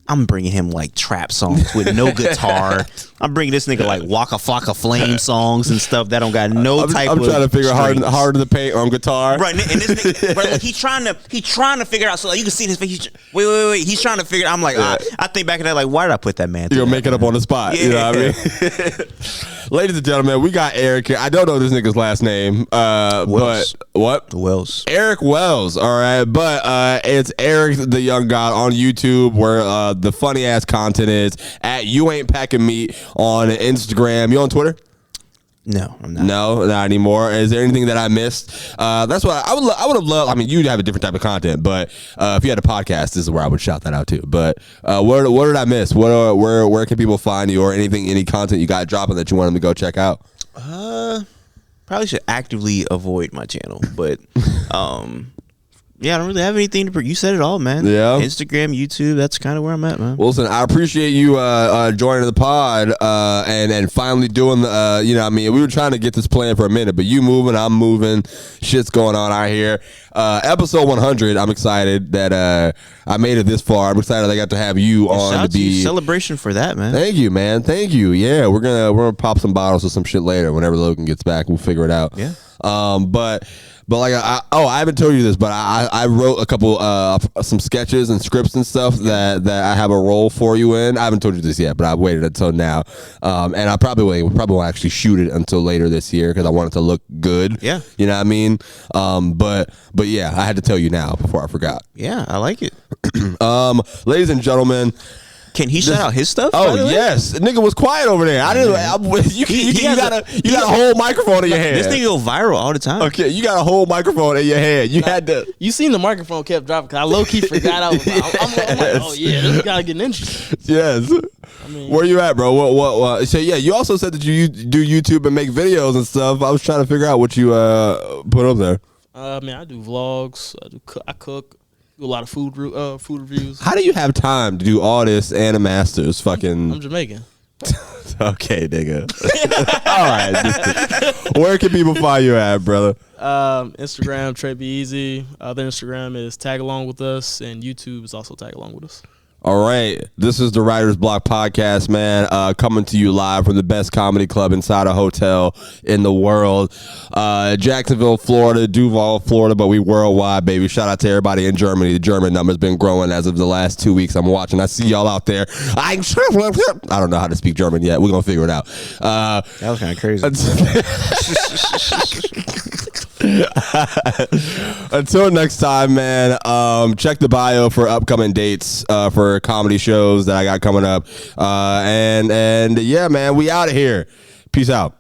Speaker 3: I'm bringing him like trap songs with no guitar. I'm bringing this nigga like Waka Flocka Flame songs and stuff that don't got no type of
Speaker 1: I'm trying to figure out
Speaker 3: strings.
Speaker 1: hard to paint on guitar.
Speaker 3: Right, and this nigga, right, like, he's trying to figure out. So like, you can see his face. Wait. He's trying to figure. I'm like, I think back at that, like, why did I put that man?
Speaker 1: You're gonna
Speaker 3: through
Speaker 1: make
Speaker 3: that,
Speaker 1: it up
Speaker 3: man?
Speaker 1: on the spot.
Speaker 3: Yeah.
Speaker 1: You know what I mean? Ladies and gentlemen, we got Eric here. I don't know this nigga's last name.
Speaker 3: Wells.
Speaker 1: But what?
Speaker 3: Wells.
Speaker 1: Eric Wells, all right, but it's Eric the Young God on YouTube, where the funny ass content is at You Ain't Packing Meat on Instagram. You on Twitter?
Speaker 3: No, I'm not.
Speaker 1: No, not anymore. Is there anything that I missed? That's what I would have loved. I mean, you'd have a different type of content, but if you had a podcast, this is where I would shout that out to. But what did I miss? Where can people find you, or any content you got dropping that you want them to go check out?
Speaker 3: Probably should actively avoid my channel, but yeah, I don't really have anything to. You said it all, man.
Speaker 1: Yeah.
Speaker 3: Instagram, YouTube. That's kind of where I'm at, man.
Speaker 1: Well, listen, I appreciate you joining the pod and finally doing the, I mean, we were trying to get this plan for a minute, but you moving, I'm moving, shit's going on out here. Episode 100, I'm excited that I made it this far. I'm excited I got to have you on
Speaker 3: Shout
Speaker 1: to
Speaker 3: out to you.
Speaker 1: be.
Speaker 3: Celebration for that, man.
Speaker 1: Thank you, man. Thank you. Yeah, we're gonna pop some bottles or some shit later whenever Logan gets back. We'll figure it out.
Speaker 3: Yeah.
Speaker 1: But like I haven't told you this, but I wrote a couple some sketches and scripts and stuff that I have a role for you in. I haven't told you this yet, but I've waited until now, and I probably won't actually shoot it until later this year because I want it to look good.
Speaker 3: Yeah,
Speaker 1: you know what I mean. But yeah, I had to tell you now before I forgot.
Speaker 3: Yeah, I like it.
Speaker 1: Ladies and gentlemen.
Speaker 3: Can he shout out his stuff?
Speaker 1: Oh yes, the nigga was quiet over there. I didn't. You got a whole microphone in your hand.
Speaker 3: This nigga go viral all the time.
Speaker 1: Okay, you got a whole microphone in your hand. You had to.
Speaker 5: You seen the microphone kept dropping because I low key forgot. I'm like, oh yeah, this gotta get interesting.
Speaker 1: Yes.
Speaker 5: I mean,
Speaker 1: Where you at, bro? What? So yeah, you also said that you do YouTube and make videos and stuff. I was trying to figure out what you put up there.
Speaker 5: I mean, I do vlogs. I cook. Do a lot of food reviews.
Speaker 1: How do you have time to do all this and a master's? Fucking.
Speaker 5: I'm Jamaican.
Speaker 1: Okay, nigga. All right. Where can people find you at, brother?
Speaker 5: Instagram, Trey Be Easy. Other Instagram is Tag Along With Us, and YouTube is also Tag Along With Us.
Speaker 1: All right. This is the Writer's Block Podcast, man, coming to you live from the best comedy club inside a hotel in the world. Jacksonville, Florida, Duval, Florida, but we worldwide, baby. Shout out to everybody in Germany. The German number's been growing as of the last 2 weeks. I'm watching. I see y'all out there. I don't know how to speak German yet. We're going to figure it out.
Speaker 3: That was kind of crazy.
Speaker 1: Until next time, man, check the bio for upcoming dates for comedy shows that I got coming up. And yeah, man, we out of here. Peace out.